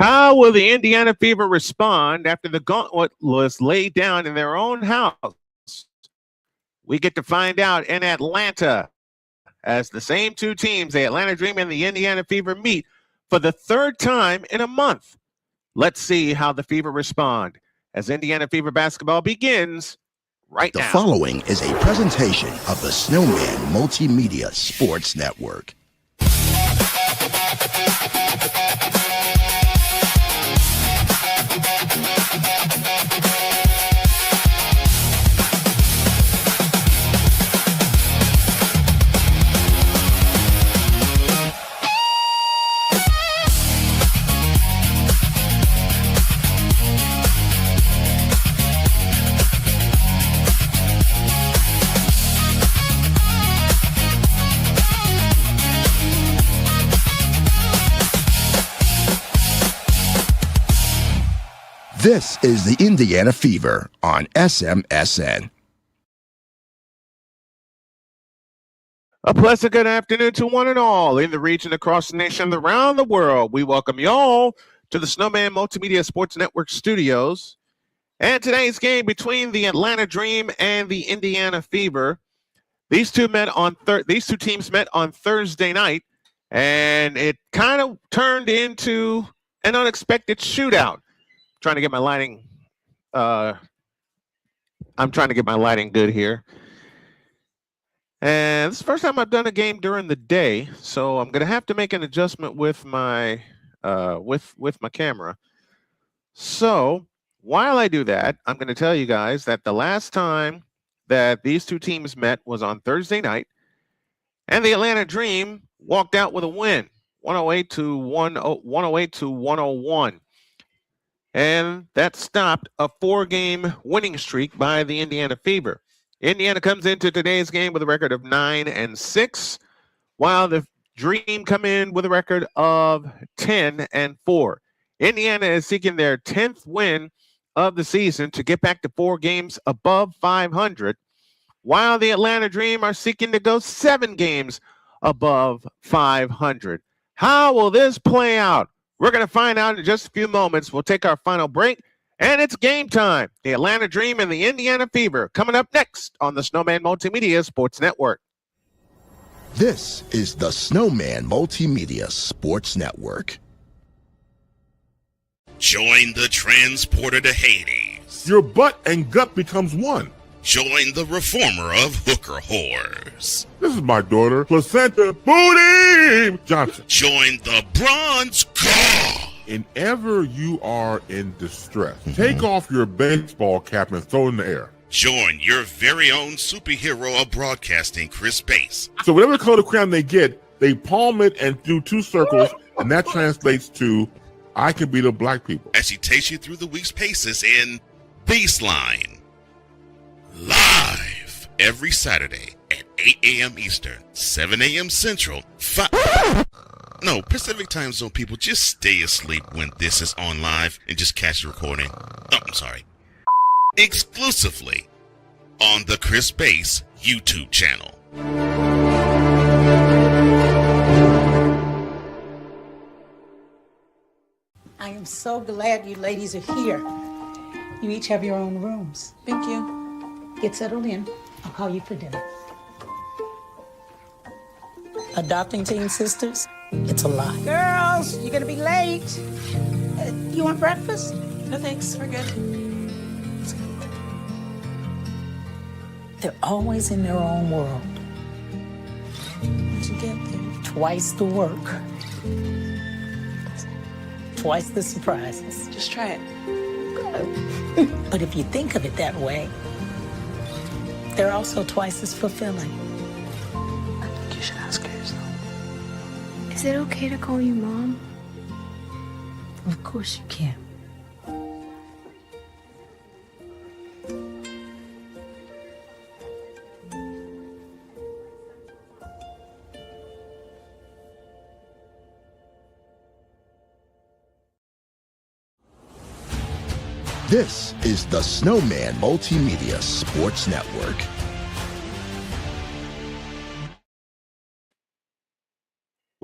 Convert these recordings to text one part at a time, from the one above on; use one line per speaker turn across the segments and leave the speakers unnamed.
How will the Indiana Fever respond after the gauntlet was laid down in their own house? We get to find out in Atlanta as the same two teams, the Atlanta Dream and the Indiana Fever, meet for the third time in a month. Let's see how the Fever respond as Indiana Fever basketball begins right now.
The following is a presentation of the Snowman Multimedia Sports Network. This is the Indiana Fever on SMSN.
A pleasant good afternoon to one and all in the region, across the nation, around the world. We welcome you all to the Snowman Multimedia Sports Network studios. And today's game between the Atlanta Dream and the Indiana Fever. These two teams met on Thursday night, and it kind of turned into an unexpected shootout. Trying to get my lighting. I'm trying to get my lighting good here. And this is the first time I've done a game during the day, so I'm gonna have to make an adjustment with my with my camera. So while I do that, I'm gonna tell you guys that the last time that these two teams met was on Thursday night, and the Atlanta Dream walked out with a win, 108 to 101. And that stopped a 4-game winning streak by the Indiana Fever. Indiana comes into today's game with a record of 9-6, while the Dream come in with a record of 10-4. Indiana is seeking their 10th win of the season to get back to 4 games above 500, while the Atlanta Dream are seeking to go 7 games above 500. How will this play out? We're going to find out in just a few moments. We'll take our final break, and it's game time. The Atlanta Dream and the Indiana Fever coming up next on the Snowman Multimedia Sports Network.
This is the Snowman Multimedia Sports Network.
Join the transporter to Hades.
Your butt and gut becomes one.
Join the reformer of hooker whores.
This is my daughter, Placenta Booty Johnson.
Join the bronze god.
Whenever you are in distress, take off your baseball cap and throw it in the air.
Join your very own superhero of broadcasting, Chris Bass.
So whatever color crayon they get, they palm it and do 2 circles, and that translates to, I can beat up black people.
As he takes you through the week's paces in Baseline. Live every Saturday at 8 a.m. Eastern, 7 a.m. Central, Pacific Time Zone people, just stay asleep when this is on live and just catch the recording. Exclusively on the Chris Bass YouTube channel.
I am so glad you ladies are here. You each have your own rooms.
Thank you.
Get settled in. I'll call you for dinner. Adopting teen sisters, it's a lot. Girls, you're gonna be late. You want breakfast?
No thanks, we're good.
They're always in their own world.
What'd you get there?
Twice the work. Twice the surprises.
Just try it.
Good. But if you think of it that way, they're also twice as fulfilling.
I think you should ask her yourself.
Is it okay to call you Mom?
Of course you can.
This is the Snowman Multimedia Sports Network.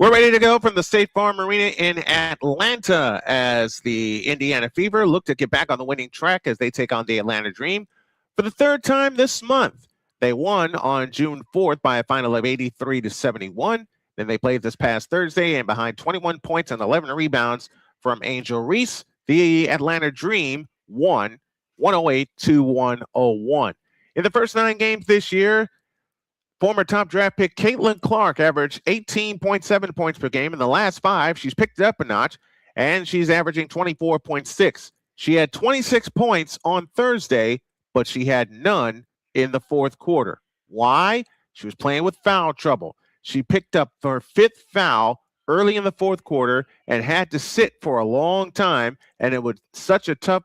We're ready to go from the State Farm Arena in Atlanta as the Indiana Fever look to get back on the winning track as they take on the Atlanta Dream for the third time this month. They won on June 4th by a final of 83-71. Then they played this past Thursday, and behind 21 points and 11 rebounds from Angel Reese, the Atlanta Dream won 108-101. In the first 9 games this year, former top draft pick Caitlin Clark averaged 18.7 points per game. In the last 5, she's picked it up a notch, and she's averaging 24.6. She had 26 points on Thursday, but she had none in the fourth quarter. Why? She was playing with foul trouble. She picked up her 5th foul early in the fourth quarter and had to sit for a long time, and it was such a tough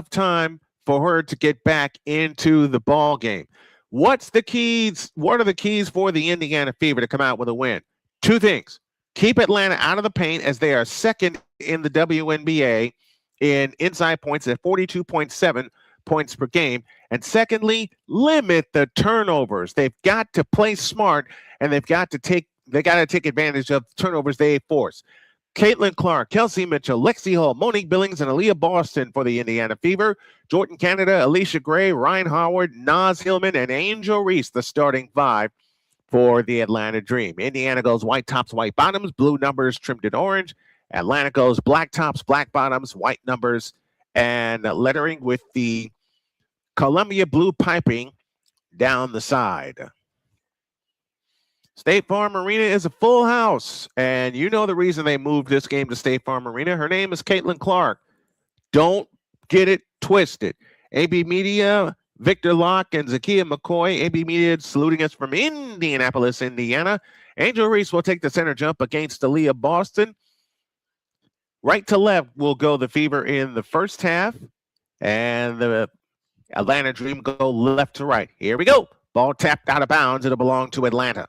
time for her to get back into the ball game. What's the keys? What are the keys for the Indiana Fever to come out with a win? 2 things. Keep Atlanta out of the paint as they are second in the WNBA in inside points at 42.7 points per game. And secondly, limit the turnovers. They've got to play smart, and they got to take advantage of turnovers they force. Caitlin Clark, Kelsey Mitchell, Lexi Hall, Monique Billings, and Aaliyah Boston for the Indiana Fever. Jordan Canada, Alicia Gray, Ryan Howard, Naz Hillman, and Angel Reese, the starting 5 for the Atlanta Dream. Indiana goes white tops, white bottoms, blue numbers trimmed in orange. Atlanta goes black tops, black bottoms, white numbers, and lettering with the Columbia blue piping down the side. State Farm Arena is a full house, and you know the reason they moved this game to State Farm Arena. Her name is Caitlin Clark. Don't get it twisted. AB Media, Victor Locke, and Zakiya McCoy. AB Media saluting us from Indianapolis, Indiana. Angel Reese will take the center jump against Aaliyah Boston. Right to left will go the Fever in the first half, and the Atlanta Dream go left to right. Here we go. Ball tapped out of bounds. It'll belong to Atlanta.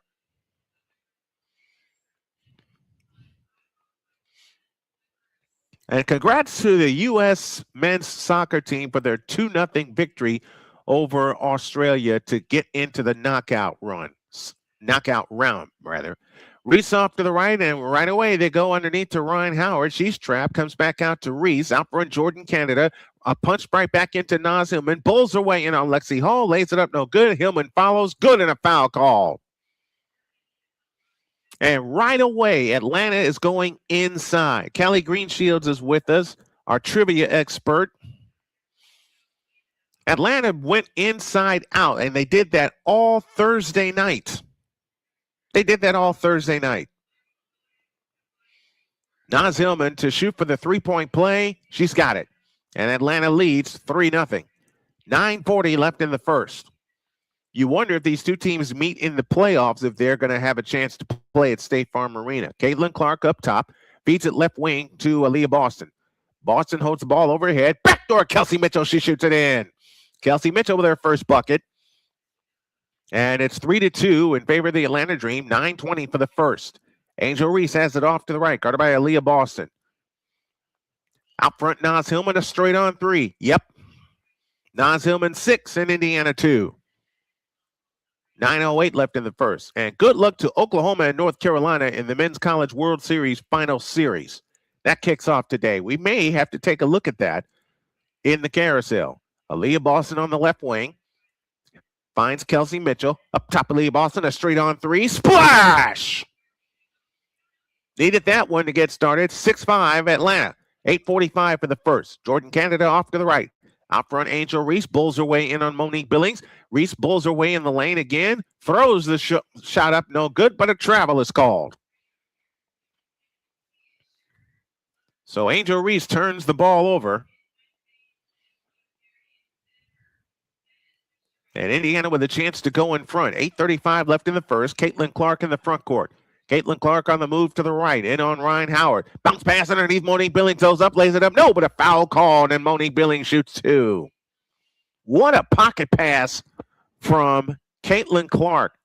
And congrats to the U.S. men's soccer team for their 2-0 victory over Australia to get into the knockout round. Reese off to the right, and right away they go underneath to Ryan Howard. She's trapped, comes back out to Reese, out front Jordan Canada. A punch right back into Naz Hillman. Bulls her way in on Lexi Hall, lays it up, no good. Hillman follows, good, and a foul call. And right away, Atlanta is going inside. Callie Greenshields is with us, our trivia expert. Atlanta went inside out, and they did that all Thursday night. Naz Hillman to shoot for the 3-point play. She's got it. And Atlanta leads 3-0. 9:40 left in the first. You wonder if these two teams meet in the playoffs, if they're going to have a chance to play at State Farm Arena. Caitlin Clark up top, feeds it left wing to Aaliyah Boston. Boston holds the ball overhead. Backdoor Kelsey Mitchell, she shoots it in. Kelsey Mitchell with her first bucket. And it's 3-2 in favor of the Atlanta Dream. 9:20 for the first. Angel Reese has it off to the right, guarded by Aaliyah Boston. Out front, Naz Hillman, a straight on 3. Yep. Naz Hillman 6 and Indiana 2. 9:08 left in the first. And good luck to Oklahoma and North Carolina in the Men's College World Series final series. That kicks off today. We may have to take a look at that in the carousel. Aaliyah Boston on the left wing. Finds Kelsey Mitchell. Up top of Aaliyah Boston, a straight on 3. Splash! Needed that one to get started. 6-5 Atlanta. 8:45 for the first. Jordan Canada off to the right. Out front, Angel Reese bulls her way in on Monique Billings. Reese bulls her way in the lane again. Throws the shot up, no good, but a travel is called. So Angel Reese turns the ball over. And Indiana with a chance to go in front. 8:35 left in the first. Caitlin Clark in the front court. Caitlin Clark on the move to the right. In on Ryan Howard. Bounce pass underneath Monique Billings. Goes up, lays it up. No, but a foul call, and Monique Billings shoots 2. What a pocket pass from Caitlin Clark,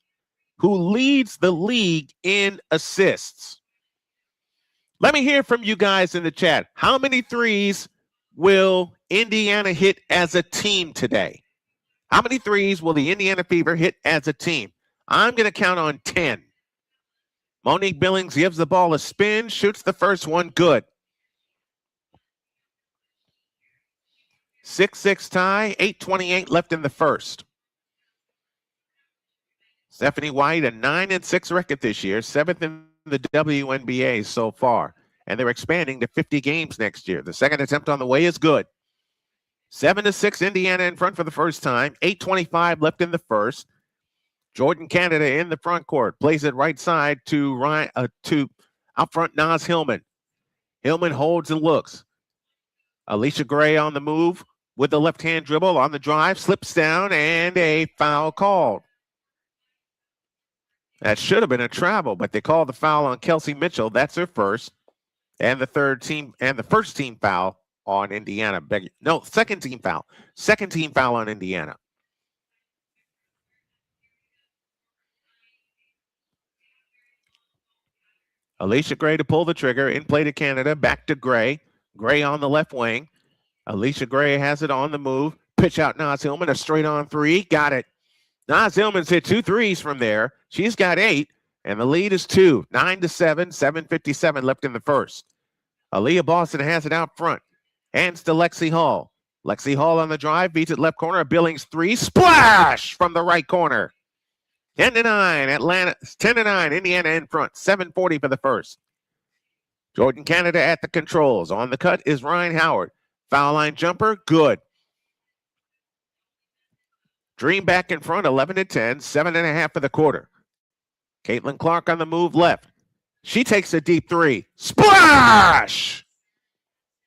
who leads the league in assists. Let me hear from you guys in the chat. How many threes will Indiana hit as a team today? How many threes will the Indiana Fever hit as a team? I'm going to count on 10. Monique Billings gives the ball a spin, shoots the first one, good. 6-6 tie, 8:28 left in the first. Stephanie White, a 9-6 record this year, 7th in the WNBA so far. And they're expanding to 50 games next year. The second attempt on the way is good. 7-6, Indiana in front for the first time. 8:25 left in the first. Jordan Canada in the front court. Plays it right side to out front Naz Hillman. Hillman holds and looks. Alicia Gray on the move with the left-hand dribble on the drive. Slips down and a foul called. That should have been a travel, but they called the foul on Kelsey Mitchell. That's her first. And the first team foul on Indiana. Second team foul. Second team foul on Indiana. Alicia Gray to pull the trigger. In play to Canada. Back to Gray. Gray on the left wing. Alicia Gray has it on the move. Pitch out Naz Hillman. A straight on three. Got it. Naz Hillman's hit 2 threes from there. She's got 8, and the lead is 2. 9-7, 7:57 left in the first. Aaliyah Boston has it out front. Hands to Lexi Hall. Lexi Hall on the drive, beats it left corner. Billings 3. Splash from the right corner. 10-9, Atlanta. 10-9, Indiana in front. 7:40 for the first. Jordan Canada at the controls. On the cut is Ryan Howard. Foul line jumper, good. Dream back in front, 11-10, 7.5 for the quarter. Caitlin Clark on the move left. She takes a deep 3. Splash!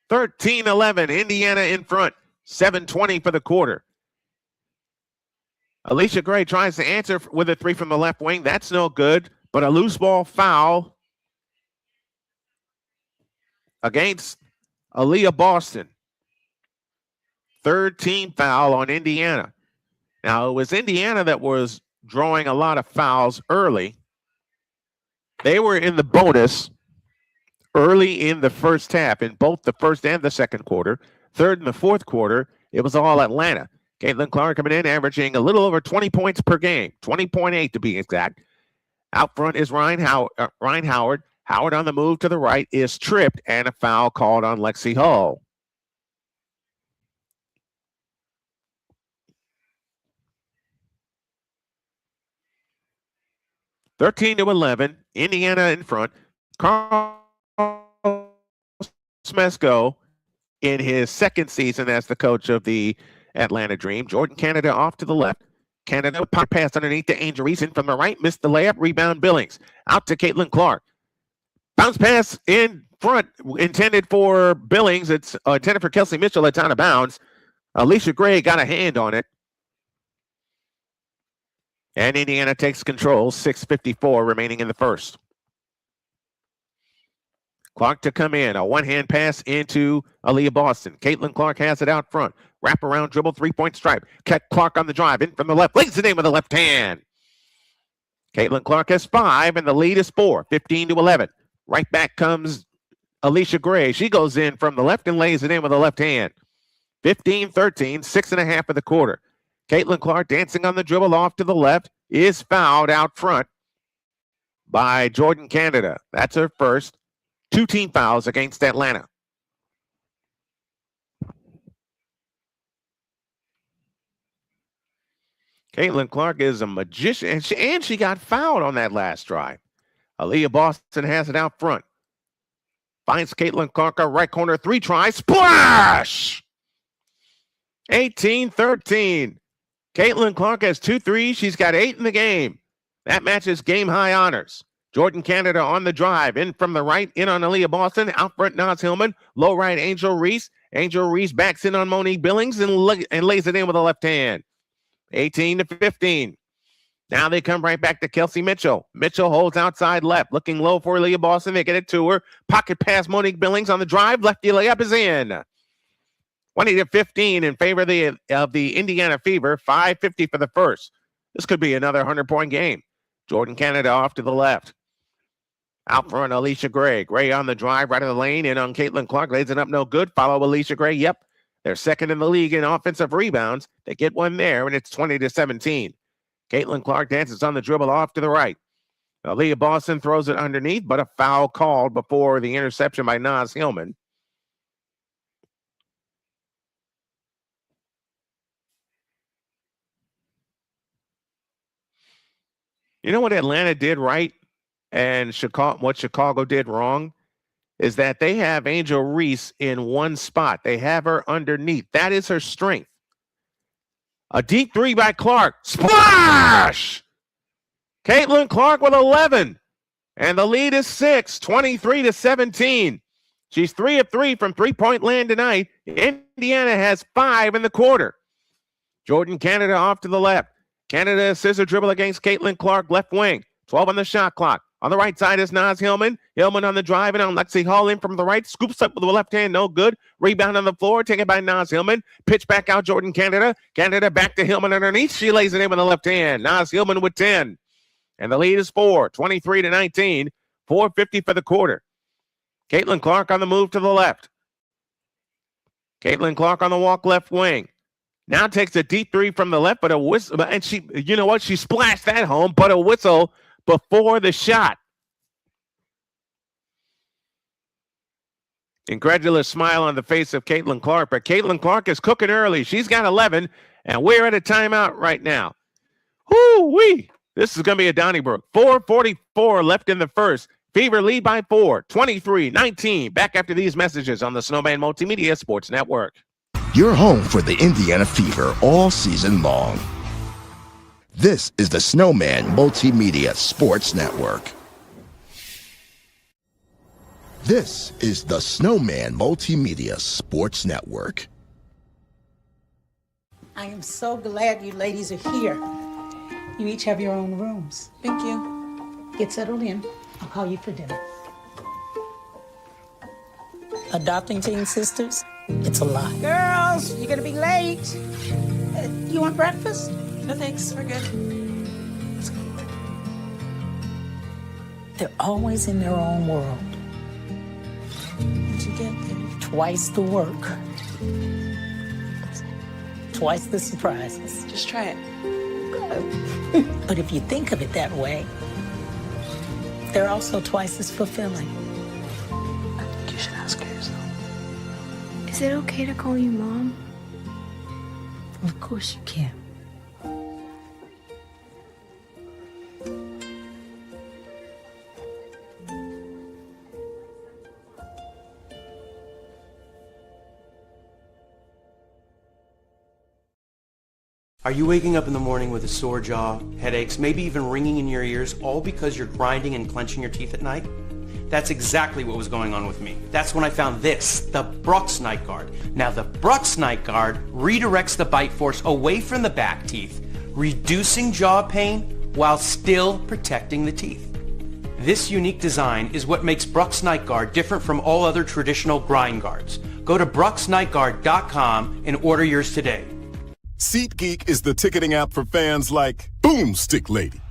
13-11, Indiana in front, 7:20 for the quarter. Alicia Gray tries to answer with a 3 from the left wing. That's no good, but a loose ball foul against Aaliyah Boston. Third team foul on Indiana. Now, it was Indiana that was drawing a lot of fouls early. They were in the bonus early in the first half, in both the first and the second quarter. Third and the fourth quarter, it was all Atlanta. Caitlin Clark coming in, averaging a little over 20 points per game, 20.8 to be exact. Out front is Ryan Howard. Howard on the move to the right is tripped, and a foul called on Lexi Hall. Thirteen to 11, Indiana in front. Carl Smesco in his second season as the coach of the Atlanta Dream. Jordan Canada off to the left. Canada pop pass underneath to Angel Reese in from the right. Missed the layup. Rebound Billings. Out to Caitlin Clark. Bounce pass in front intended for Billings. It's intended for Kelsey Mitchell. It's out of bounds. Alicia Gray got a hand on it. And Indiana takes control, 6:54 remaining in the first. Clark to come in, a one-hand pass into Aaliyah Boston. Caitlin Clark has it out front. Wrap around dribble, three-point stripe. Clark on the drive, in from the left, lays it in with the left hand. Caitlin Clark has 5, and the lead is 4, 15-11. Right back comes Alicia Gray. She goes in from the left and lays it in with the left hand. 15-13, 6.5 of the quarter. Caitlin Clark dancing on the dribble off to the left, is fouled out front by Jordan Canada. That's her first. 2 team fouls against Atlanta. Caitlin Clark is a magician, and she got fouled on that last drive. Aaliyah Boston has it out front. Finds Caitlin Clark, right corner, 3 tries, splash! 18-13. Caitlin Clark has 2 threes. She's got 8 in the game. That matches game high honors. Jordan Canada on the drive. In from the right. In on Aaliyah Boston. Out front, Naz Hillman. Low right, Angel Reese. Angel Reese backs in on Monique Billings and lays it in with a left hand. 18-15. Now they come right back to Kelsey Mitchell. Mitchell holds outside left. Looking low for Aaliyah Boston. They get it to her. Pocket pass, Monique Billings on the drive. Lefty layup is in. 20-15 in favor of the Indiana Fever. 5:50 for the first. This could be another 100-point game. Jordan Canada off to the left. Out front, Alicia Gray. Gray on the drive, right of the lane. In on Caitlin Clark. Lays it up, no good. Follow Alicia Gray. Yep. They're second in the league in offensive rebounds. They get one there, and it's 20-17. Caitlin Clark dances on the dribble off to the right. Aaliyah Boston throws it underneath, but a foul called before the interception by Naz Hillman. You know what Atlanta did right and what Chicago did wrong is that they have Angel Reese in one spot. They have her underneath. That is her strength. A deep three by Clark. Splash! Caitlin Clark with 11. And the lead is 6, 23-17. She's 3 of 3 from three-point land tonight. Indiana has 5 in the quarter. Jordan Canada off to the left. Canada scissor dribble against Caitlin Clark, left wing. 12 on the shot clock. On the right side is Naz Hillman. Hillman on the drive and on Lexi Hall in from the right. Scoops up with the left hand, no good. Rebound on the floor, taken by Naz Hillman. Pitch back out Jordan Canada. Canada back to Hillman underneath. She lays it in with the left hand. Naz Hillman with 10. And the lead is 4, 23-19. 4:50 for the quarter. Caitlin Clark on the move to the left. Caitlin Clark on the walk left wing. Now takes a deep three from the left, but a whistle. And she, you know what? She splashed that home, but a whistle before the shot. Incredulous smile on the face of Caitlin Clark, but Caitlin Clark is cooking early. She's got 11, and we're at a timeout right now. Whoo-wee! This is going to be a Donnybrook. 4:44 left in the first. Fever lead by 4, 23-19. Back after these messages on the Snowman Multimedia Sports Network.
Your home for the Indiana Fever all season long. This is the Snowman Multimedia Sports Network. This is the Snowman Multimedia Sports Network.
I am so glad you ladies are here. You each have your own rooms.
Thank you.
Get settled in. I'll call you for dinner. Adopting teen sisters? It's a lot. Girls, you're gonna be late. You want breakfast?
No thanks, we're good.
They're always in their own world.
What'd you get?
Twice the work. Twice the surprises.
Just try it.
But if you think of it that way, they're also twice as fulfilling.
I think you should ask her yourself.
Is it okay to call you Mom?
Of course you can.
Are you waking up in the morning with a sore jaw, headaches, maybe even ringing in your ears, all because you're grinding and clenching your teeth at night? That's exactly what was going on with me. That's when I found this, the Brux Night Guard. Now the Brux Night Guard redirects the bite force away from the back teeth, reducing jaw pain while still protecting the teeth. This unique design is what makes Brux Night Guard different from all other traditional grind guards. Go to BruxNightGuard.com and order yours today.
SeatGeek is the ticketing app for fans like Boomstick Lady.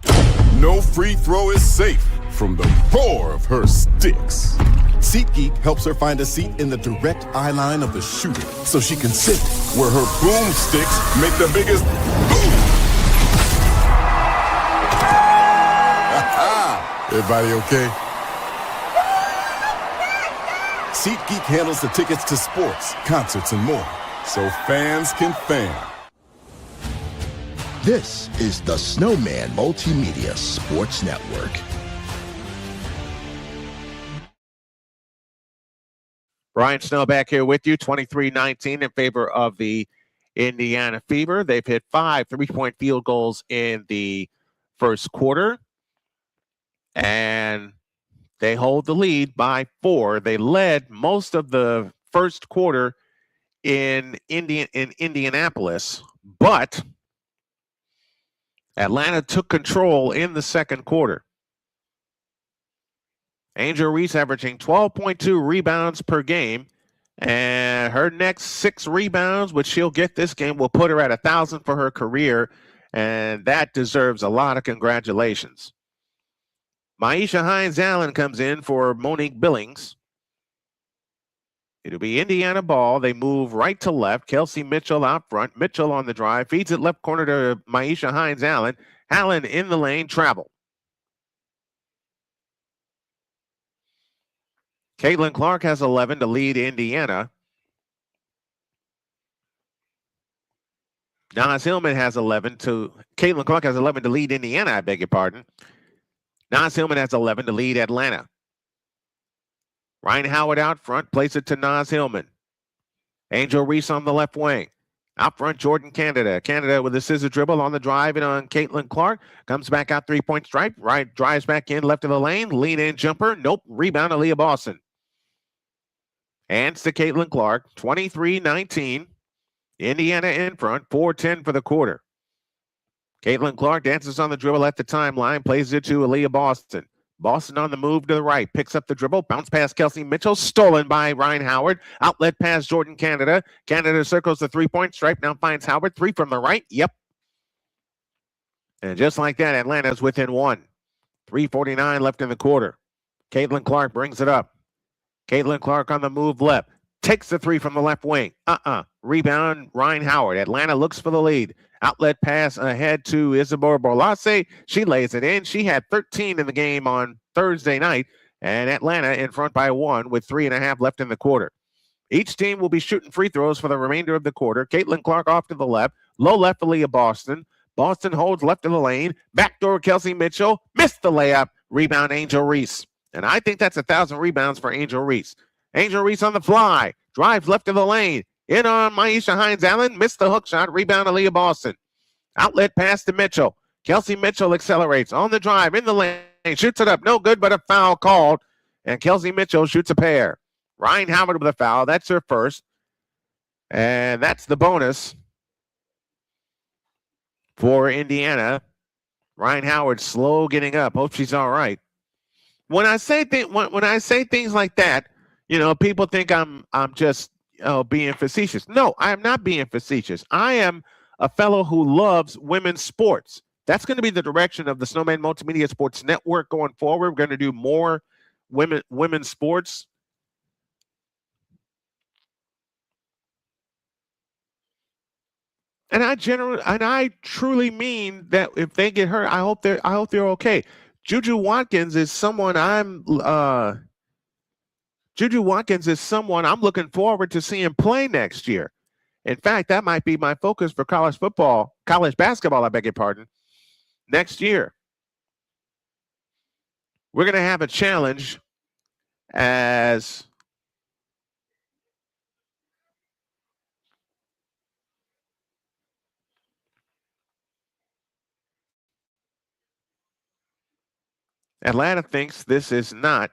No free throw is safe from the roar of her sticks. SeatGeek helps her find a seat in the direct eye line of the shooter so she can sit where her boomsticks make the biggest boom. Everybody okay? SeatGeek handles the tickets to sports, concerts, and more, so fans can fan.
This is the Snowman Multimedia Sports Network.
Brian Snow back here with you, 23-19 in favor of the Indiana Fever. They've hit 5 3-point field goals in the first quarter, and they hold the lead by 4. They led most of the first quarter in Indianapolis, but Atlanta took control in the second quarter. Angel Reese averaging 12.2 rebounds per game, and her next 6 rebounds, which she'll get this game, will put her at 1,000 for her career, and that deserves a lot of congratulations. Maisha Hines-Allen comes in for Monique Billings. It'll be Indiana ball. They move right to left. Kelsey Mitchell out front. Mitchell on the drive. Feeds it left corner to Maisha Hines-Allen. Allen in the lane. Travel. Caitlin Clark has 11 to lead Indiana. Nas Hillman has 11 to, Caitlin Clark has 11 to lead Indiana, I beg your pardon. Nas Hillman has 11 to lead Atlanta. Ryan Howard out front, plays it to Nas Hillman. Angel Reese on the left wing. Out front, Jordan Canada. Canada with a scissor dribble on the drive and on Caitlin Clark. Comes back out three-point stripe. Right, drives back in, left of the lane. Lean-in jumper. Nope. Rebound, Aaliyah Boston. Hands to Caitlin Clark. 23-19. Indiana in front. 4:10 for the quarter. Caitlin Clark dances on the dribble at the timeline. Plays it to Aaliyah Boston. Boston on the move to the right. Picks up the dribble. Bounce pass Kelsey Mitchell. Stolen by Ryan Howard. Outlet pass Jordan Canada. Canada circles the three-point stripe. Now finds Howard. Three from the right. Yep. And just like that, Atlanta's within one. 3:49 left in the quarter. Caitlin Clark brings it up. Caitlin Clark on the move left. Takes the three from the left wing. Rebound, Ryan Howard. Atlanta looks for the lead. Outlet pass ahead to Isabel Borlase. She lays it in. She had 13 in the game on Thursday night, and Atlanta in front by 1 with 3.5 left in the quarter. Each team will be shooting free throws for the remainder of the quarter. Caitlin Clark off to the left. Low left, Aaliyah Boston. Boston holds left of the lane. Backdoor Kelsey Mitchell. Missed the layup. Rebound, Angel Reese. And I think that's 1,000 rebounds for Angel Reese. Angel Reese on the fly. Drives left of the lane. In on Maisha Hines-Allen. Missed the hook shot. Rebound, Aaliyah Boston. Outlet pass to Mitchell. Kelsey Mitchell accelerates on the drive in the lane. Shoots it up. No good, but a foul called. And Kelsey Mitchell shoots a pair. Ryan Howard with a foul. That's her first. And that's the bonus for Indiana. Ryan Howard slow getting up. Hope she's all right. When I say things like that, you know, people think I'm just being facetious. No, I am not being facetious. I am a fellow who loves women's sports. That's going to be the direction of the Snowman Multimedia Sports Network going forward. We're going to do more women's sports. And I truly mean that if they get hurt, I hope they're okay. Juju Watkins is someone I'm looking forward to seeing play next year. In fact, that might be my focus for college basketball, I beg your pardon, next year. We're going to have a challenge as Atlanta thinks this is not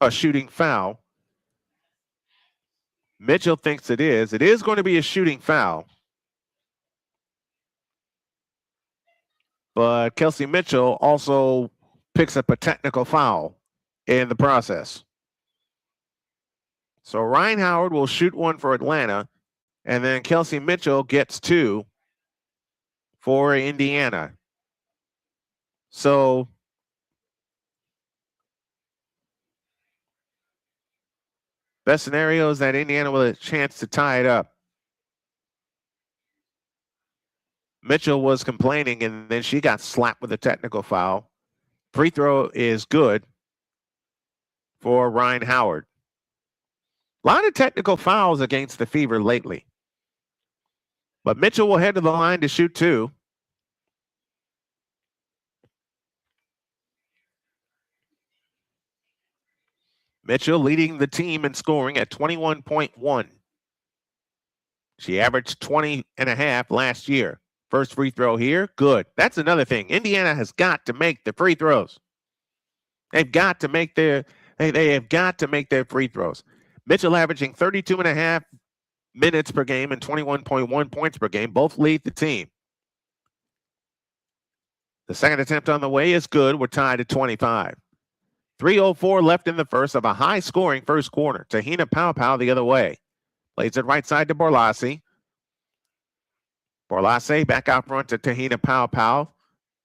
a shooting foul. Mitchell thinks it is. It is going to be a shooting foul. But Kelsey Mitchell also picks up a technical foul in the process. So Ryan Howard will shoot one for Atlanta, and then Kelsey Mitchell gets 2 for Indiana. So best scenario is that Indiana with a chance to tie it up. Mitchell was complaining, and then she got slapped with a technical foul. Free throw is good for Ryan Howard. A lot of technical fouls against the Fever lately. But Mitchell will head to the line to shoot 2. Mitchell leading the team in scoring at 21.1. She averaged 20.5 last year. First free throw here, good. That's another thing. Indiana has got to make the free throws. They've got to make they have got to make their free throws. Mitchell averaging 32.5 minutes per game and 21.1 points per game. Both lead the team. The second attempt on the way is good. We're tied at 25. 3:04 left in the first of a high-scoring first quarter. Tahina Pow the other way. Plays it right side to Borlase. Borlase back out front to Tahina Pow.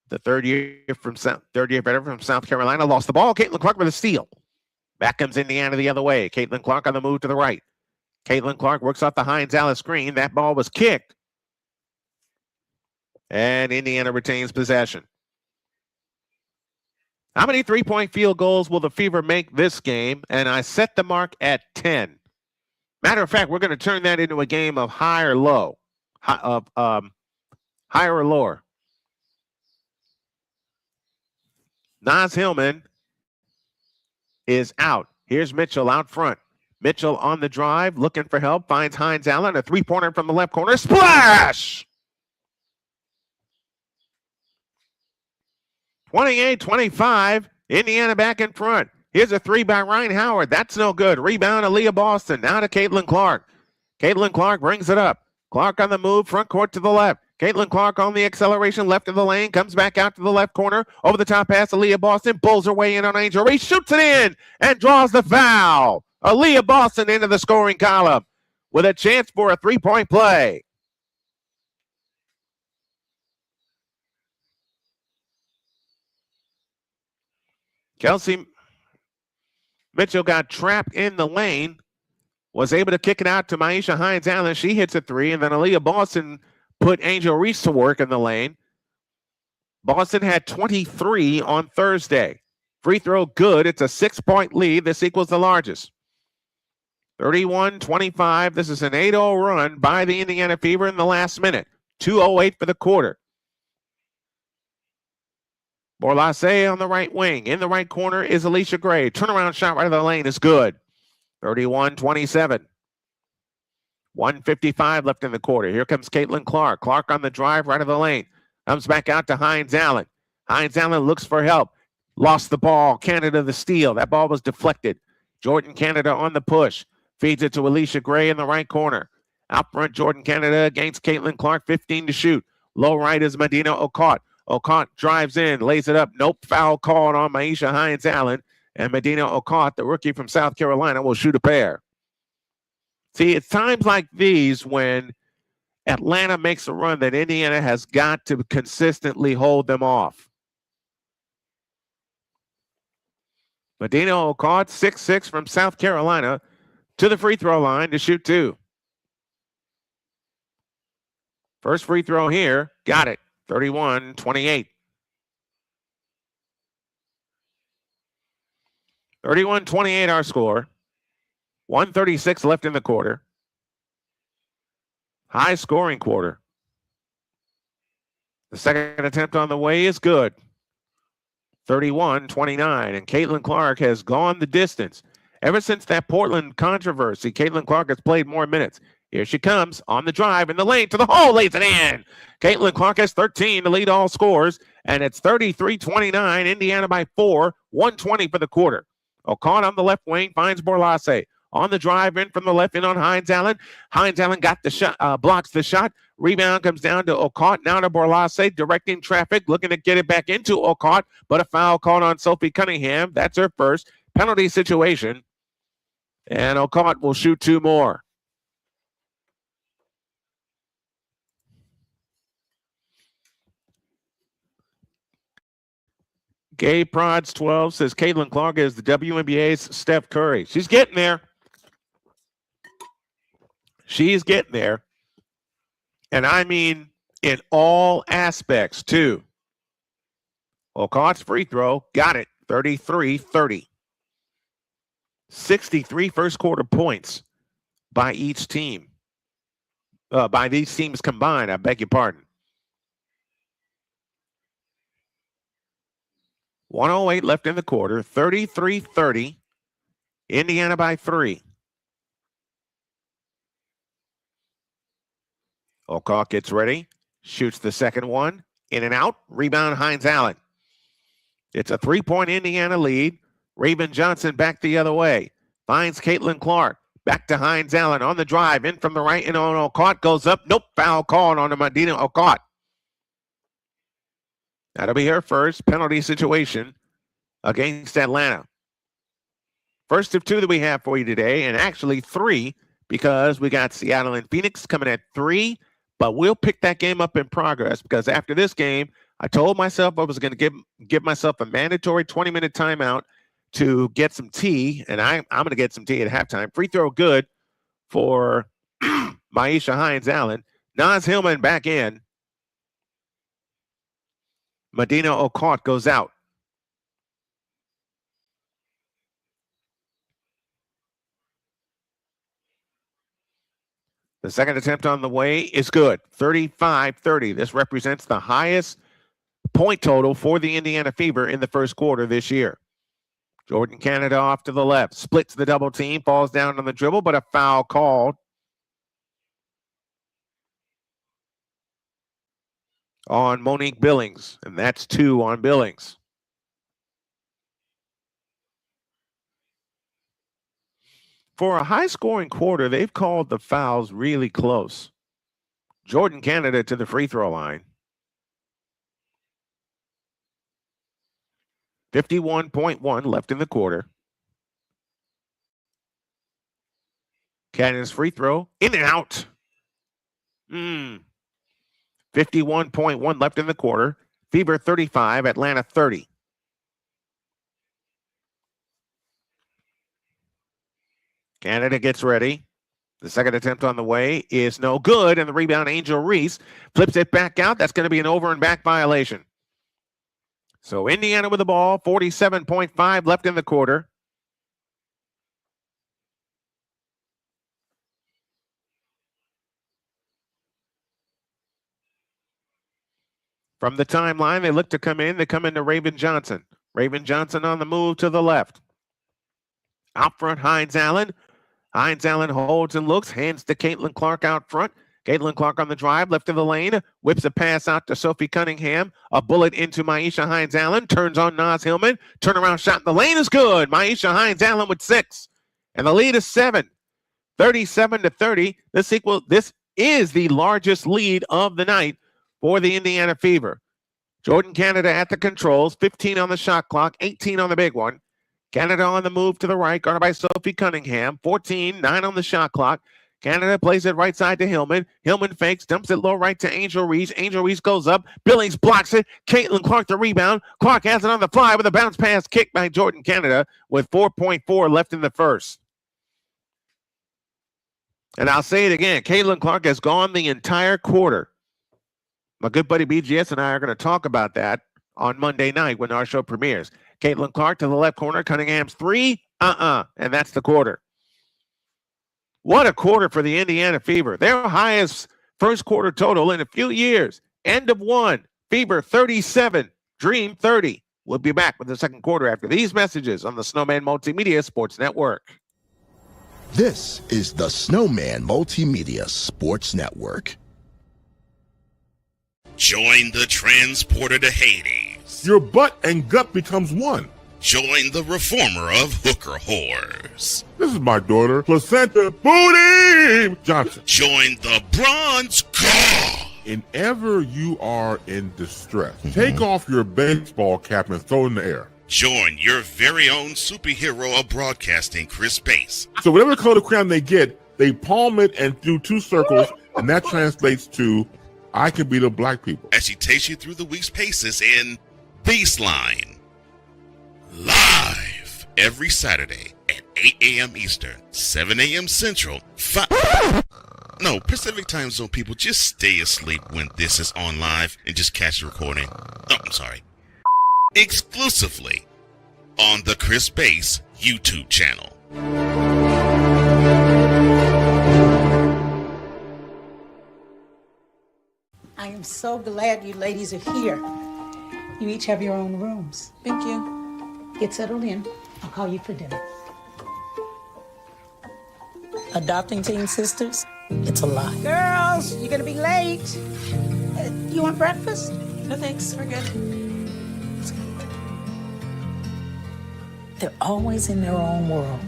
The third year veteran from South Carolina lost the ball. Caitlin Clark with a steal. Back comes Indiana the other way. Caitlin Clark on the move to the right. Caitlin Clark works off the Hines-Allen screen. That ball was kicked. And Indiana retains possession. How many three-point field goals will the Fever make this game? And I set the mark at 10. Matter of fact, we're going to turn that into a game of high or low, higher or lower. Naz Hillman is out. Here's Mitchell out front. Mitchell on the drive, looking for help, finds Hines Allen, a three-pointer from the left corner. Splash! 28-25, Indiana back in front. Here's a three by Ryan Howard. That's no good. Rebound, Aaliyah Boston. Now to Caitlin Clark. Caitlin Clark brings it up. Clark on the move, front court to the left. Caitlin Clark on the acceleration, left of the lane, comes back out to the left corner. Over the top pass, Aaliyah Boston pulls her way in on Angel Reese, shoots it in, and draws the foul. Aaliyah Boston into the scoring column with a chance for a three-point play. Kelsey Mitchell got trapped in the lane, was able to kick it out to Maisha Hines Allen. She hits a three, and then Aaliyah Boston put Angel Reese to work in the lane. Boston had 23 on Thursday. Free throw good. It's a 6-point lead. This equals the largest. 31-25. This is an 8-0 run by the Indiana Fever in the last minute. 2:08 for the quarter. Borlase on the right wing. In the right corner is Alicia Gray. Turnaround shot right of the lane is good. 31-27. 1:55 left in the quarter. Here comes Caitlin Clark. Clark on the drive right of the lane. Comes back out to Hines Allen. Hines Allen looks for help. Lost the ball. Canada the steal. That ball was deflected. Jordan Canada on the push. Feeds it to Alicia Gray in the right corner. Out front, Jordan Canada against Caitlin Clark. 15 to shoot. Low right is Medina Okot. Okot drives in, lays it up. Nope, foul called on Maisha Hines Allen. And Medina Okot, the rookie from South Carolina, will shoot a pair. See, it's times like these when Atlanta makes a run that Indiana has got to consistently hold them off. Medina Okot, 6'6" from South Carolina, to the free throw line to shoot two. First free throw here, got it, 31-28. 31-28 our score. 1:36 left in the quarter. High scoring quarter. The second attempt on the way is good. 31-29. And Caitlin Clark has gone the distance. Ever since that Portland controversy, Caitlin Clark has played more minutes. Here she comes on the drive in the lane to the hole, lays it in. Caitlin Clark has 13 to lead all scores, and it's 33-29. Indiana by 4, 1:20 for the quarter. O'Connor on the left wing finds Borlase. On the drive in from the left in on Hines Allen. Hines Allen got the shot, blocks the shot. Rebound comes down to Okot. Now to Borlase, directing traffic, looking to get it back into Okot, but a foul called on Sophie Cunningham. That's her first penalty situation. And Okot will shoot two more. Gabe Prods 12 says Caitlin Clark is the WNBA's Steph Curry. She's getting there. She's getting there. And I mean in all aspects, too. Okot's free throw, got it, 33-30. 63 first quarter points by each team. By these teams combined, I beg your pardon. 1:08 left in the quarter, 33-30. Indiana by 3. Okot gets ready, shoots the second one, in and out, rebound Hines Allen. It's a 3-point Indiana lead. Raven Johnson back the other way, finds Caitlin Clark, back to Hines Allen on the drive, in from the right, and on Okot, goes up, nope, foul called on the Medina Okot. That'll be her first penalty situation against Atlanta. First of two that we have for you today, and actually 3, because we got Seattle and Phoenix coming at 3, but we'll pick that game up in progress because after this game, I told myself I was going to give myself a mandatory 20-minute timeout to get some tea, and I'm going to get some tea at halftime. Free throw good for Maisha Hines Allen. Naz Hillman back in. Medina Okot goes out. The second attempt on the way is good, 35-30. This represents the highest point total for the Indiana Fever in the first quarter this year. Jordan Canada off to the left, splits the double team, falls down on the dribble, but a foul called on Monique Billings, and that's 2 on Billings. For a high-scoring quarter, they've called the fouls really close. Jordan Canada to the free throw line. 51.1 left in the quarter. Canada's free throw, in and out. 51.1 left in the quarter. Fever 35, Atlanta 30. Canada gets ready. The second attempt on the way is no good, and the rebound, Angel Reese, flips it back out. That's going to be an over and back violation. So Indiana with the ball, 47.5 left in the quarter. From the timeline, they look to come in. They come into Raven Johnson. Raven Johnson on the move to the left. Out front, Hines Allen. Hines Allen holds and looks, hands to Caitlin Clark out front. Caitlin Clark on the drive, left of the lane, whips a pass out to Sophie Cunningham. A bullet into Maisha Hines Allen, turns on Naz Hillman. Turnaround shot in the lane is good. Maisha Hines Allen with 6. And the lead is 7. 37-30. This is the largest lead of the night for the Indiana Fever. Jordan Canada at the controls, 15 on the shot clock, 18 on the big one. Canada on the move to the right, guarded by Sophie Cunningham, 14, 9 on the shot clock. Canada plays it right side to Hillman. Hillman fakes, dumps it low right to Angel Reese. Angel Reese goes up. Billings blocks it. Caitlin Clark the rebound. Clark has it on the fly with a bounce pass kick by Jordan Canada with 4.4 left in the first. And I'll say it again. Caitlin Clark has gone the entire quarter. My good buddy BGS and I are going to talk about that on Monday night when our show premieres. Caitlin Clark to the left corner. Cunningham's 3. And that's the quarter. What a quarter for the Indiana Fever. Their highest first quarter total in a few years. End of 1. Fever 37. Dream 30. We'll be back with the second quarter after these messages on the Snowman Multimedia Sports Network.
This is the Snowman Multimedia Sports Network.
Join the transporter to Hades.
Your butt and gut becomes one.
Join the reformer of hooker whores.
This is my daughter, Placenta Booty Johnson.
Join the bronze car.
Whenever you are in distress, take off your baseball cap and throw it in the air.
Join your very own superhero of broadcasting, Chris Bass.
So whatever color crown they get, they palm it and do 2 circles, and that translates to, I can beat up black people.
As she takes you through the week's paces in Baseline. Live every Saturday at 8 a.m. Eastern, 7 a.m. Central, Pacific Time Zone people, just stay asleep when this is on live and just catch the recording. Oh, I'm sorry. Exclusively on the Chris Bass YouTube channel.
I am so glad you ladies are here. You each have your own rooms.
Thank you.
Get settled in. I'll call you for dinner. Adopting teen sisters? It's a lie. Girls, you're gonna be late. You want breakfast?
No thanks, we're good.
They're always in their own world.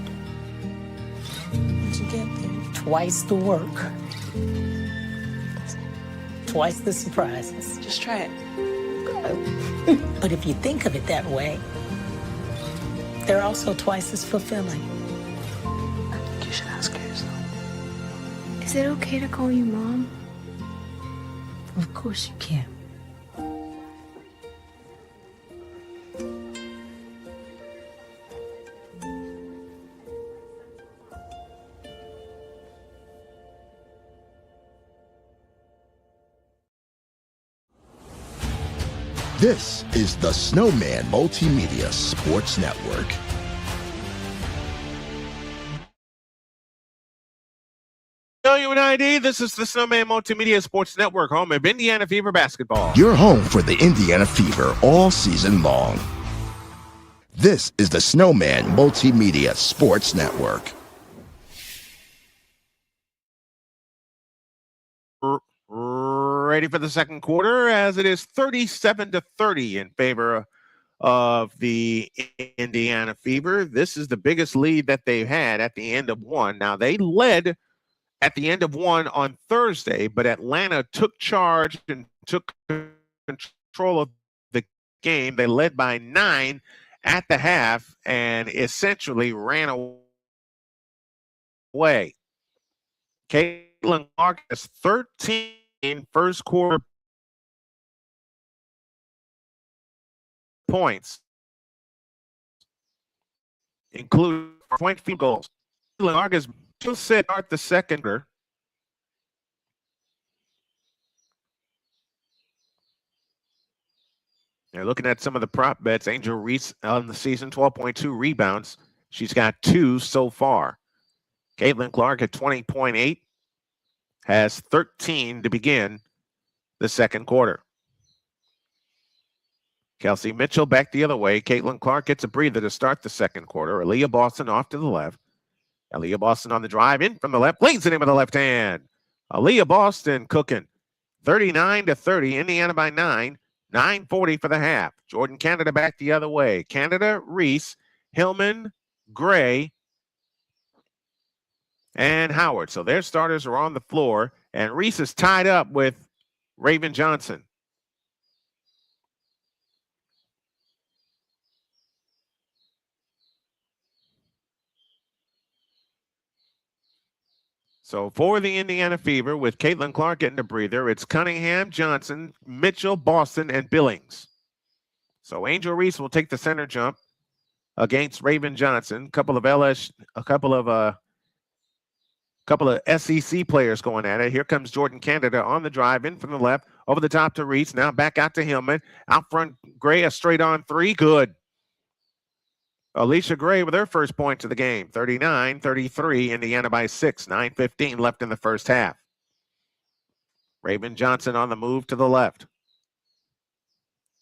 What'd you get there?
Twice the work. Twice the surprises.
Just try it.
But if you think of it that way, they're also twice as fulfilling.
I think you should ask her yourself.
Is it okay to call you Mom?
Of course you can.
This is the Snowman Multimedia Sports Network.
Tell you what ID. This is the Snowman Multimedia Sports Network, home of Indiana Fever basketball.
You're home for the Indiana Fever all season long. This is the Snowman Multimedia Sports Network.
Ready for the second quarter, as it is 37-30 in favor of the Indiana Fever. This is the biggest lead that they've had at the end of one. Now, they led at the end of one on Thursday, but Atlanta took charge and took control of the game. They led by 9 at the half and essentially ran away. Caitlin Clark has 13 first quarter points, including point field goals. Caitlin Clark has just start the second quarter. They're looking at some of the prop bets. Angel Reese on the season, 12.2 rebounds. She's got 2 so far. Caitlin Clark at 20.8 has 13 to begin the second quarter. Kelsey Mitchell back the other way. Caitlin Clark gets a breather to start the second quarter. Aaliyah Boston off to the left. Aaliyah Boston on the drive in from the left. Lays it in with the left hand. Aaliyah Boston cooking. 39-30. Indiana by 9. 9:40 for the half. Jordan Canada back the other way. Canada, Reese, Hillman, Gray, and Howard. So their starters are on the floor, and Reese is tied up with Raven Johnson. So for the Indiana Fever, with Caitlin Clark getting a breather, it's Cunningham, Johnson, Mitchell, Boston, and Billings. So Angel Reese will take the center jump against Raven Johnson. Couple of SEC players going at it. Here comes Jordan Canada on the drive in from the left, over the top to Reese. Now back out to Hillman. Out front, Gray, a straight on 3. Good. Alicia Gray with her first point of the game. 39-33, Indiana by 6. 9:15 left in the first half. Raven Johnson on the move to the left.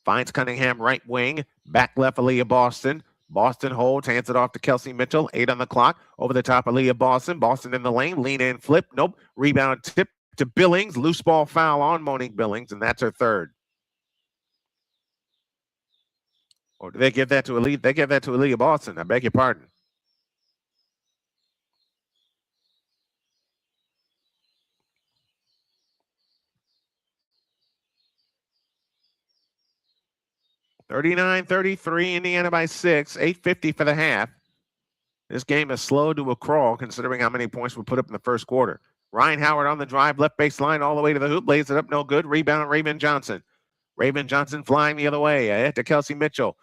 Finds Cunningham right wing. Back left, Aaliyah Boston. Boston holds, hands it off to Kelsey Mitchell. 8 on the clock. Over the top, Aaliyah Boston. Boston in the lane. Lean in, flip. Nope. Rebound tip to Billings. Loose ball foul on Monique Billings, and that's her third. Or do they give that to Aaliyah? They give that to Aaliyah Boston. I beg your pardon. (39-33), Indiana by 6. 8:50 for the half. This game is slow to a crawl considering how many points we put up in the first quarter. Ryan Howard on the drive, left baseline all the way to the hoop. Lays it up, no good. Rebound, Raven Johnson. Raven Johnson flying the other way. Ahead to Kelsey Mitchell.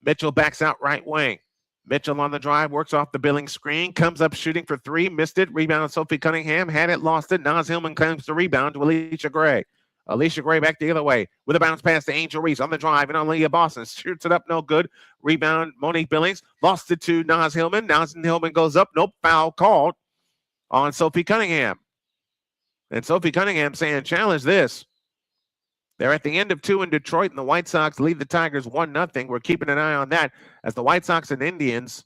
Mitchell backs out right wing. Mitchell on the drive, works off the Billings screen, comes up shooting for 3, missed it. Rebound, Sophie Cunningham, had it, lost it. Naz Hillman comes to rebound to Alicia Gray. Alicia Gray back the other way with a bounce pass to Angel Reese on the drive and on Aaliyah Boston. Shoots it up, no good. Rebound, Monique Billings, lost it to Naz Hillman. Naz Hillman goes up, nope, foul called on Sophie Cunningham. And Sophie Cunningham saying, challenge this. They're at the end of 2 in Detroit, and the White Sox lead the Tigers 1-0. We're keeping an eye on that as the White Sox and Indians,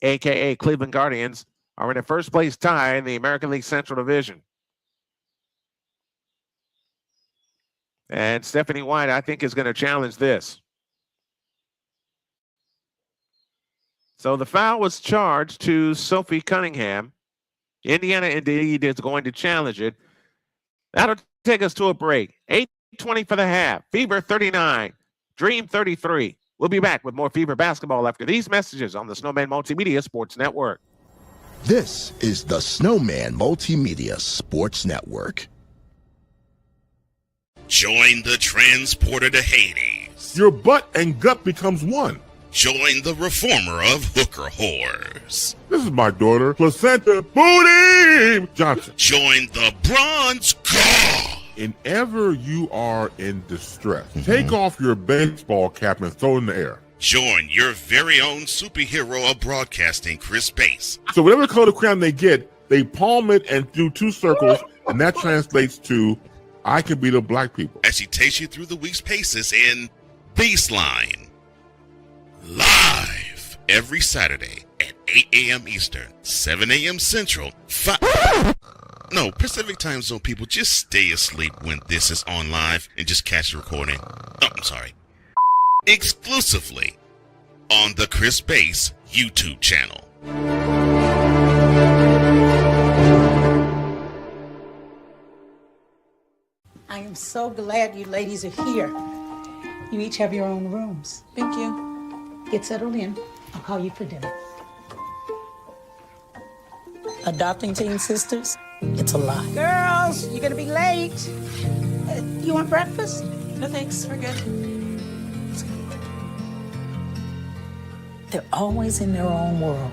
a.k.a. Cleveland Guardians, are in a first-place tie in the American League Central Division. And Stephanie White, I think, is going to challenge this. So the foul was charged to Sophie Cunningham. Indiana, indeed, is going to challenge it. That'll take us to a break. 8:20 for the half. Fever 39. Dream 33. We'll be back with more Fever basketball after these messages on the Snowman Multimedia Sports Network.
This is the Snowman Multimedia Sports Network.
Join the transporter to Hades.
Your butt and gut becomes one.
Join the reformer of hooker whores.
This is my daughter, Placenta Booty Johnson.
Join the bronze god.
Whenever you are in distress, take off your baseball cap and throw it in the air.
Join your very own superhero of broadcasting, Chris Bass.
So whatever color crayon they get, they palm it and do two circles, and that translates to I can be the black people.
As she takes you through the week's paces in Baseline. Live every Saturday at 8 a.m. Eastern, 7 a.m. Central, Pacific Time Zone people, just stay asleep when this is on live and just catch the recording. Oh, I'm sorry. Exclusively on the Chris Bass YouTube channel.
I am so glad you ladies are here. You each have your own rooms.
Thank you.
Get settled in. I'll call you for dinner. Adopting teen sisters, it's a lot. Girls, you're gonna be late. You want breakfast?
No thanks, we're good.
They're always in their own world.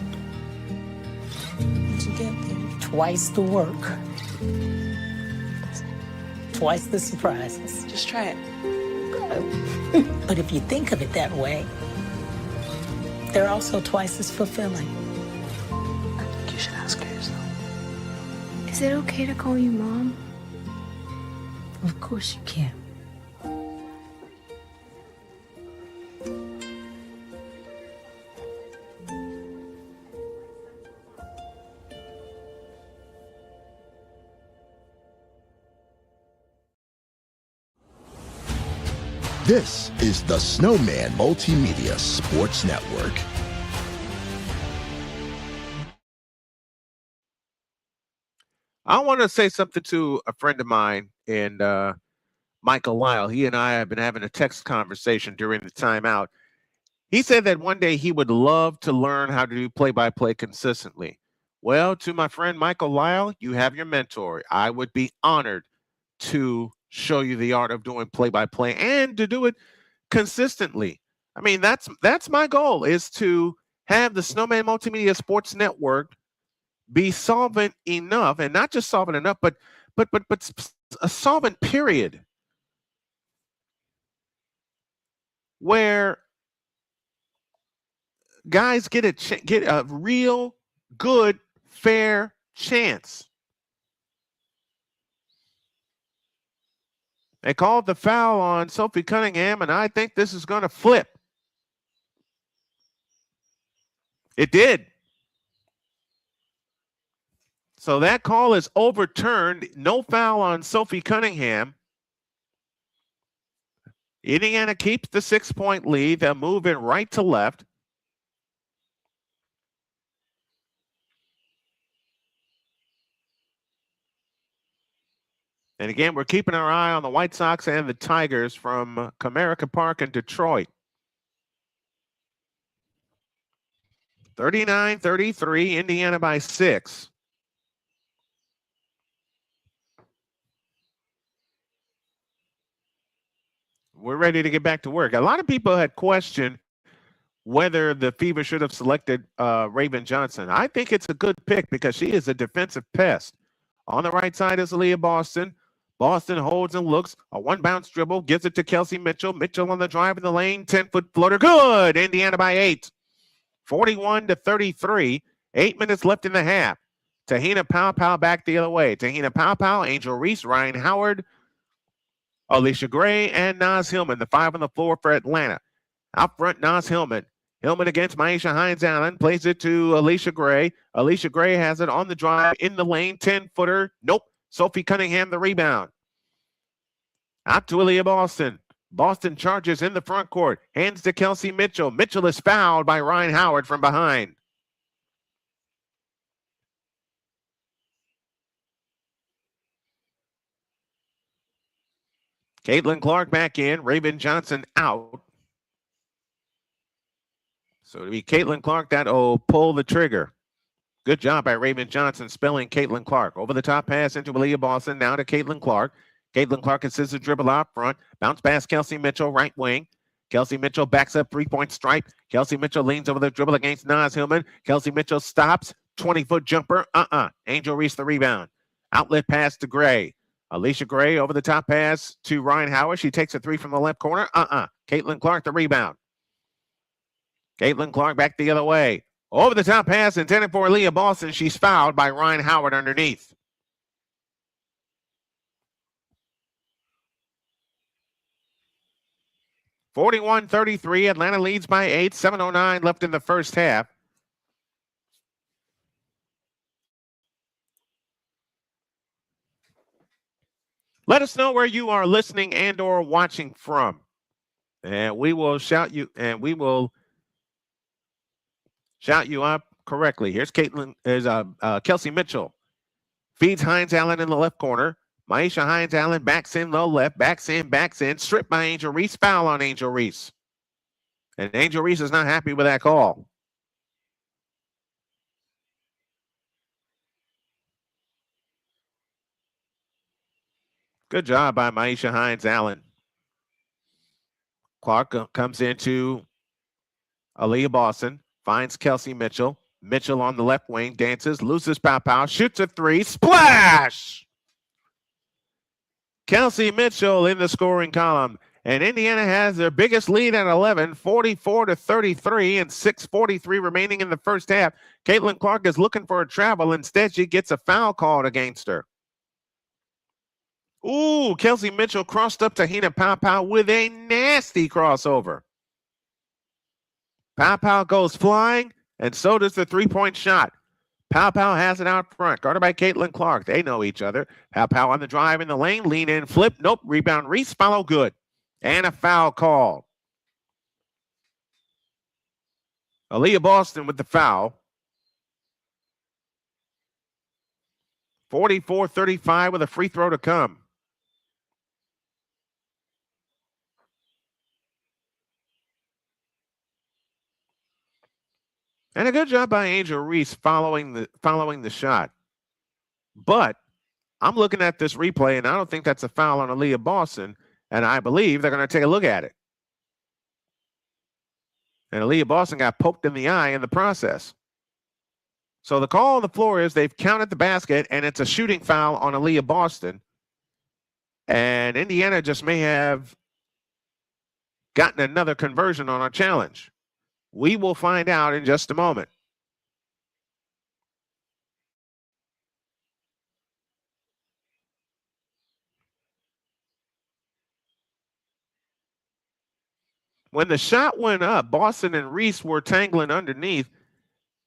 What'd you get there?
Twice the work. Twice the surprises.
Just try it.
But if you think of it that way, they're also twice as fulfilling.
I think you should ask her yourself.
Is it okay to call you Mom?
Of course you can.
This is the Snowman Multimedia Sports Network.
I want to say something to a friend of mine, and Michael Lyle. He and I have been having a text conversation during the timeout. He said that one day he would love to learn how to do play-by-play consistently. Well, to my friend Michael Lyle, you have your mentor. I would be honored to show you the art of doing play-by-play and to do it consistently. I mean, that's my goal, is to have the Snowman Multimedia Sports Network be solvent enough, and not just solvent enough, but a solvent period, where guys get a real good, fair chance. They called the foul on Sophie Cunningham, and I think this is going to flip. It did. So that call is overturned. No foul on Sophie Cunningham. Indiana keeps the 6-point lead. They're moving right to left. And again, we're keeping our eye on the White Sox and the Tigers from Comerica Park in Detroit. 39-33, Indiana by 6. We're ready to get back to work. A lot of people had questioned whether the Fever should have selected Raven Johnson. I think it's a good pick because she is a defensive pest. On the right side is Aaliyah Boston. Boston holds and looks. A one-bounce dribble, gives it to Kelsey Mitchell. Mitchell on the drive in the lane, 10-foot floater. Good! Indiana by 8. 41-33. 8 minutes left in the half. Tahina Powell back the other way. Tahina Powell, Angel Reese, Ryan Howard, Alicia Gray, and Naz Hillman, the 5 on the floor for Atlanta. Out front, Naz Hillman. Hillman against Maisha Hines-Allen, plays it to Alicia Gray. Alicia Gray has it on the drive in the lane, 10-footer. Nope. Sophie Cunningham, the rebound. Out to Aaliyah Boston. Boston charges in the front court. Hands to Kelsey Mitchell. Mitchell is fouled by Ryan Howard from behind. Caitlin Clark back in. Raven Johnson out. So it'll be Caitlin Clark that'll pull the trigger. Good job by Raven Johnson spelling Caitlin Clark. Over the top pass into Aaliyah Boston. Now to Caitlin Clark. Caitlin Clark assists a dribble out front. Bounce pass Kelsey Mitchell, right wing. Kelsey Mitchell backs up, three-point stripe. Kelsey Mitchell leans over the dribble against Naz Hillman. Kelsey Mitchell stops. 20-foot jumper. Angel Reese the rebound. Outlet pass to Gray. Alicia Gray over the top pass to Ryan Howard. She takes a three from the left corner. Caitlin Clark the rebound. Caitlin Clark back the other way. Over the top pass intended for Aaliyah Boston. She's fouled by Ryan Howard underneath. (41-33). Atlanta leads by 8. 7:09 left in the first half. Let us know where you are listening and or watching from, and we will shout you up correctly. Here's Kelsey Mitchell. Feeds Hines Allen in the left corner. Maisha Hines Allen backs in low left, backs in, stripped by Angel Reese. Foul on Angel Reese. And Angel Reese is not happy with that call. Good job by Maisha Hines Allen. Clark comes into Aaliyah Boston, finds Kelsey Mitchell. Mitchell on the left wing, dances, loses pow, shoots a three, splash! Kelsey Mitchell in the scoring column. And Indiana has their biggest lead at 11, 44-33, and 6:43 remaining in the first half. Caitlin Clark is looking for a travel. Instead, she gets a foul called against her. Ooh, Kelsey Mitchell crossed up to Hina Pow with a nasty crossover. Pow goes flying, and so does the three-point shot. Pow has it out front, guarded by Caitlin Clark. They know each other. Pow on the drive in the lane, lean in, flip, nope, rebound, Reese, follow, good. And a foul call. Aaliyah Boston with the foul. 44-35 with a free throw to come. And a good job by Angel Reese following the shot. But I'm looking at this replay, and I don't think that's a foul on Aaliyah Boston, and I believe they're going to take a look at it. And Aaliyah Boston got poked in the eye in the process. So the call on the floor is they've counted the basket, and it's a shooting foul on Aaliyah Boston. And Indiana just may have gotten another conversion on our challenge. We will find out in just a moment. When the shot went up, Boston and Reese were tangling underneath,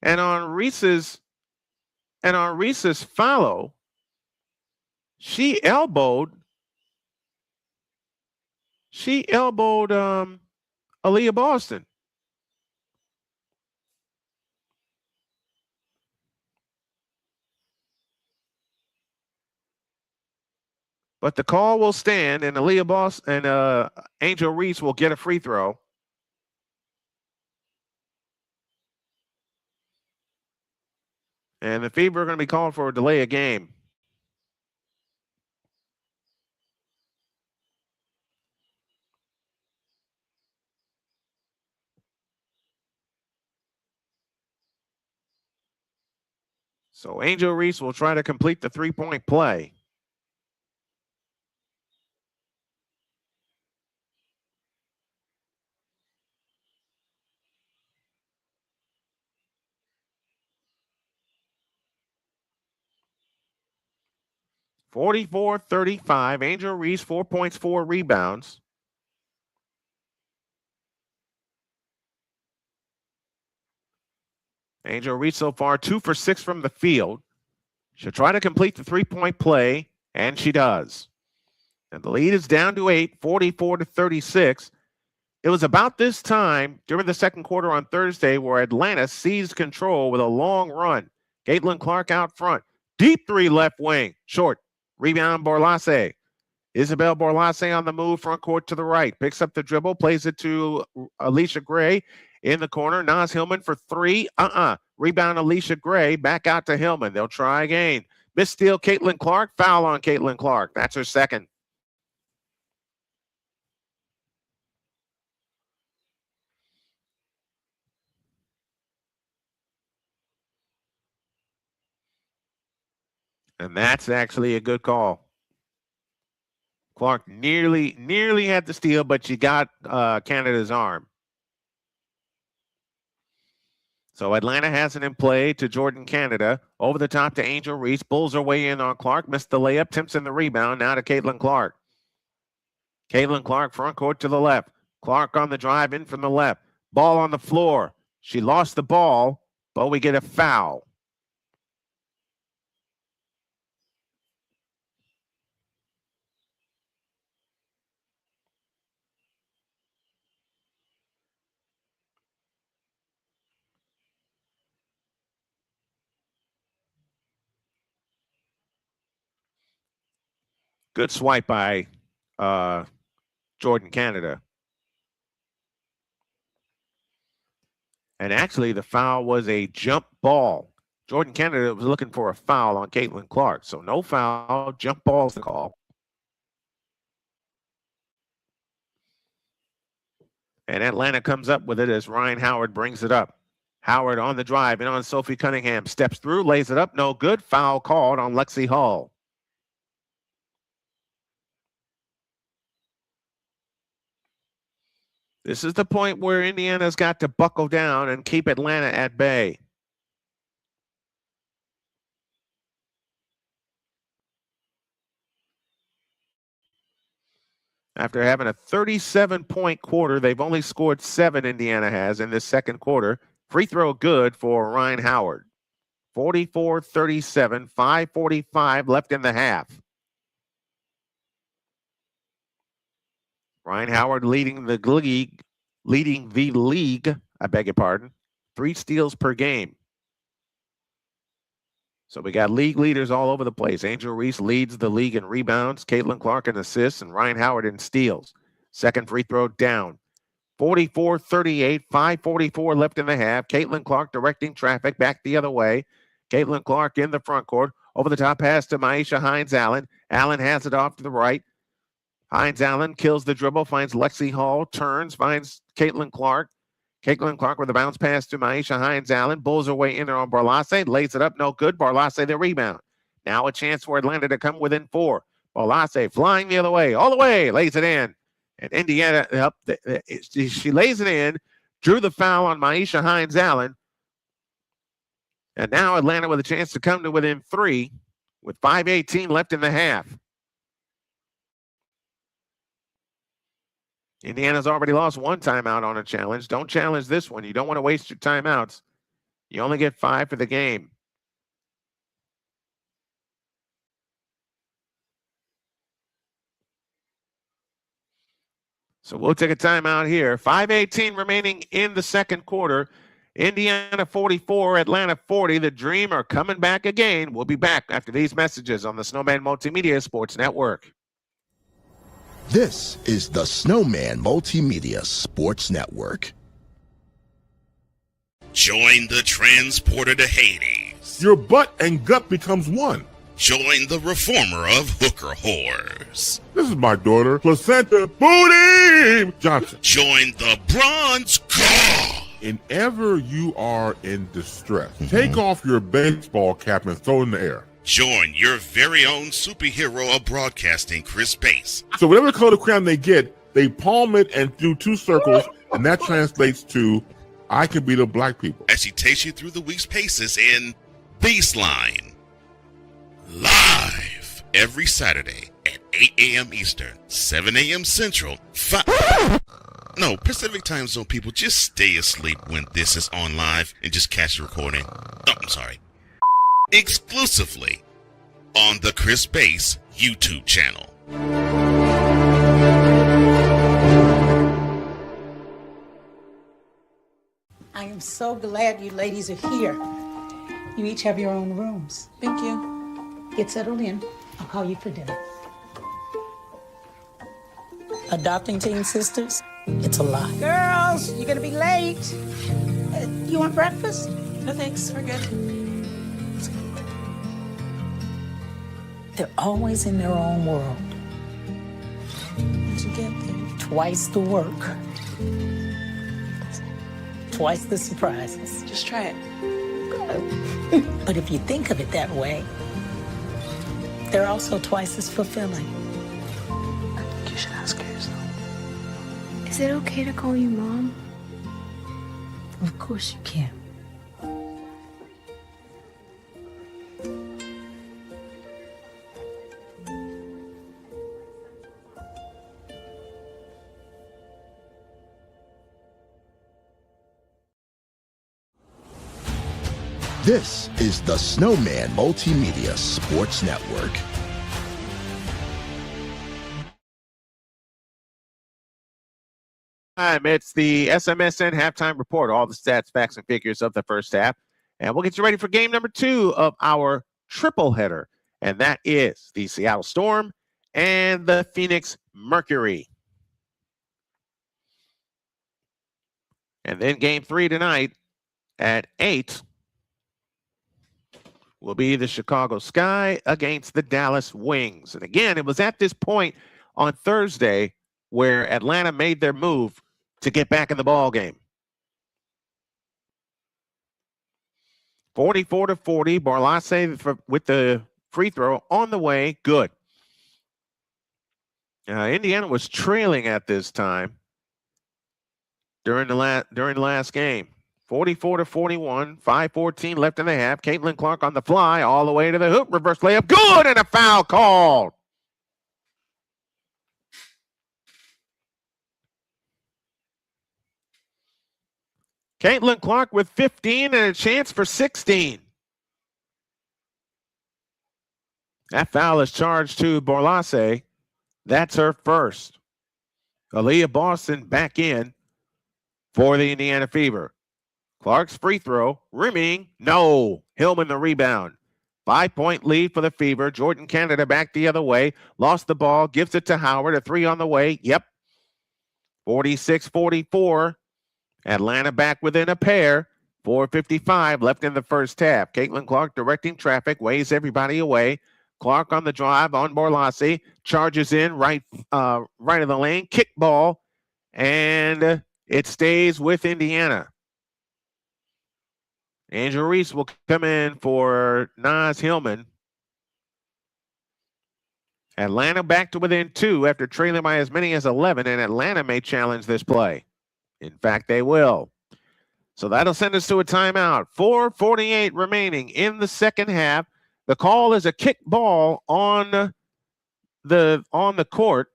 and on Reese's follow, she elbowed Aaliyah Boston. But the call will stand, and Aaliyah Boston and Angel Reese will get a free throw. And the Fever are going to be called for a delay of game. So Angel Reese will try to complete the three-point play. (44-35). Angel Reese, 4 points, 4 rebounds. Angel Reese so far 2 for 6 from the field. She'll try to complete the three-point play, and she does. And the lead is down to 8, 44-36. It was about this time during the second quarter on Thursday where Atlanta seized control with a long run. Caitlin Clark out front. Deep three left wing. Short. Rebound Borlace. Isabel Borlace on the move, front court to the right. Picks up the dribble, plays it to Alicia Gray in the corner. Naz Hillman for three. Rebound Alicia Gray. Back out to Hillman. They'll try again. Miss steal Caitlin Clark. Foul on Caitlin Clark. That's her second. And that's actually a good call. Clark nearly had the steal, but she got Canada's arm. So Atlanta has it in play to Jordan Canada. Over the top to Angel Reese. Bulls her way in on Clark. Missed the layup. Timpson the rebound. Now to Caitlin Clark. Caitlin Clark front court to the left. Clark on the drive in from the left. Ball on the floor. She lost the ball, but we get a foul. Good swipe by Jordan Canada. And actually, the foul was a jump ball. Jordan Canada was looking for a foul on Caitlin Clark. So no foul, jump ball's the call. And Atlanta comes up with it as Ryan Howard brings it up. Howard on the drive and on Sophie Cunningham. Steps through, lays it up, no good. Foul called on Lexi Hall. This is the point where Indiana's got to buckle down and keep Atlanta at bay. After having a 37-point quarter, they've only scored 7, Indiana has, in this second quarter. Free throw good for Ryan Howard. 44-37, 5:45 left in the half. Ryan Howard leading the league, I beg your pardon, 3 steals per game. So we got league leaders all over the place. Angel Reese leads the league in rebounds, Caitlin Clark in assists, and Ryan Howard in steals. Second free throw down. 44-38, 5:44 left in the half. Caitlin Clark directing traffic back the other way. Caitlin Clark in the front court. Over the top pass to Maisha Hines-Allen. Allen has it off to the right. Hines-Allen kills the dribble, finds Lexi Hall, turns, finds Caitlin Clark. Caitlin Clark with a bounce pass to Maisha Hines-Allen. Bulls her way in there on Barlasse. Lays it up, no good. Barlasse the rebound. Now a chance for Atlanta to come within 4. Barlasse flying the other way, all the way, lays it in. And Indiana, she lays it in, drew the foul on Maisha Hines-Allen. And now Atlanta with a chance to come to within 3 with 5:18 left in the half. Indiana's already lost 1 timeout on a challenge. Don't challenge this one. You don't want to waste your timeouts. You only get 5 for the game. So we'll take a timeout here. 5:18 remaining in the second quarter. Indiana 44, Atlanta 40. The Dream are coming back again. We'll be back after these messages on the Snowman Multimedia Sports Network.
This is the Snowman Multimedia Sports Network.
Join the transporter to Hades.
Your butt and gut becomes one.
Join the reformer of hooker whores.
This is my daughter, Placenta Booty Johnson.
Join the bronze god.
Whenever you are in distress, take off your baseball cap and throw it in the air.
Join your very own superhero of broadcasting, Chris Bass.
So whatever color crayon they get, they palm it and do 2 circles, and that translates to, I can beat up black people.
As he takes you through the week's paces in Baseline. Live every Saturday at 8 a.m. Eastern, 7 a.m. Central, Pacific Time Zone people, just stay asleep when this is on live and just catch the recording. Oh, I'm sorry. Exclusively on the Chris Bass YouTube channel.
I am so glad you ladies are here. You each have your own rooms.
Thank you.
Get settled in. I'll call you for dinner. Adopting teen sisters? It's a lot. Girls, you're gonna be late. You want breakfast?
No thanks, we're good.
They're always in their own world.
What'd you get there?
Twice the work. Twice the surprises.
Just try it.
But if you think of it that way, they're also twice as fulfilling.
I think you should ask her yourself.
Is it okay to call you Mom?
Of course you can.
This is the Snowman Multimedia Sports Network.
It's the SMSN halftime report, all the stats, facts, and figures of the first half. And we'll get you ready for game number 2 of our triple header. And that is the Seattle Storm and the Phoenix Mercury. And then game 3 tonight at 8 will be the Chicago Sky against the Dallas Wings. And again, it was at this point on Thursday where Atlanta made their move to get back in the ball game. 44-40, Barlasse with the free throw on the way, good. Indiana was trailing at this time during the last game. 44-41, 5:14 left in the half. Caitlin Clark on the fly, all the way to the hoop, reverse layup, good, and a foul called. Caitlin Clark with 15 and a chance for 16. That foul is charged to Barlasse. That's her first. Aaliyah Boston back in for the Indiana Fever. Clark's free throw, rimming, no. Hillman the rebound. 5-point lead for the Fever. Jordan Canada back the other way. Lost the ball, gives it to Howard. A 3 on the way. Yep. 46-44. Atlanta back within a pair. 4:55 left in the first half. Caitlin Clark directing traffic, waves everybody away. Clark on the drive on Barlasse, charges in right of the lane, kick ball, and it stays with Indiana. Angel Reese will come in for Naz Hillman. Atlanta back to within 2 after trailing by as many as 11, and Atlanta may challenge this play. In fact, they will. So that'll send us to a timeout. 4:48 remaining in the second half. The call is a kick ball on the court.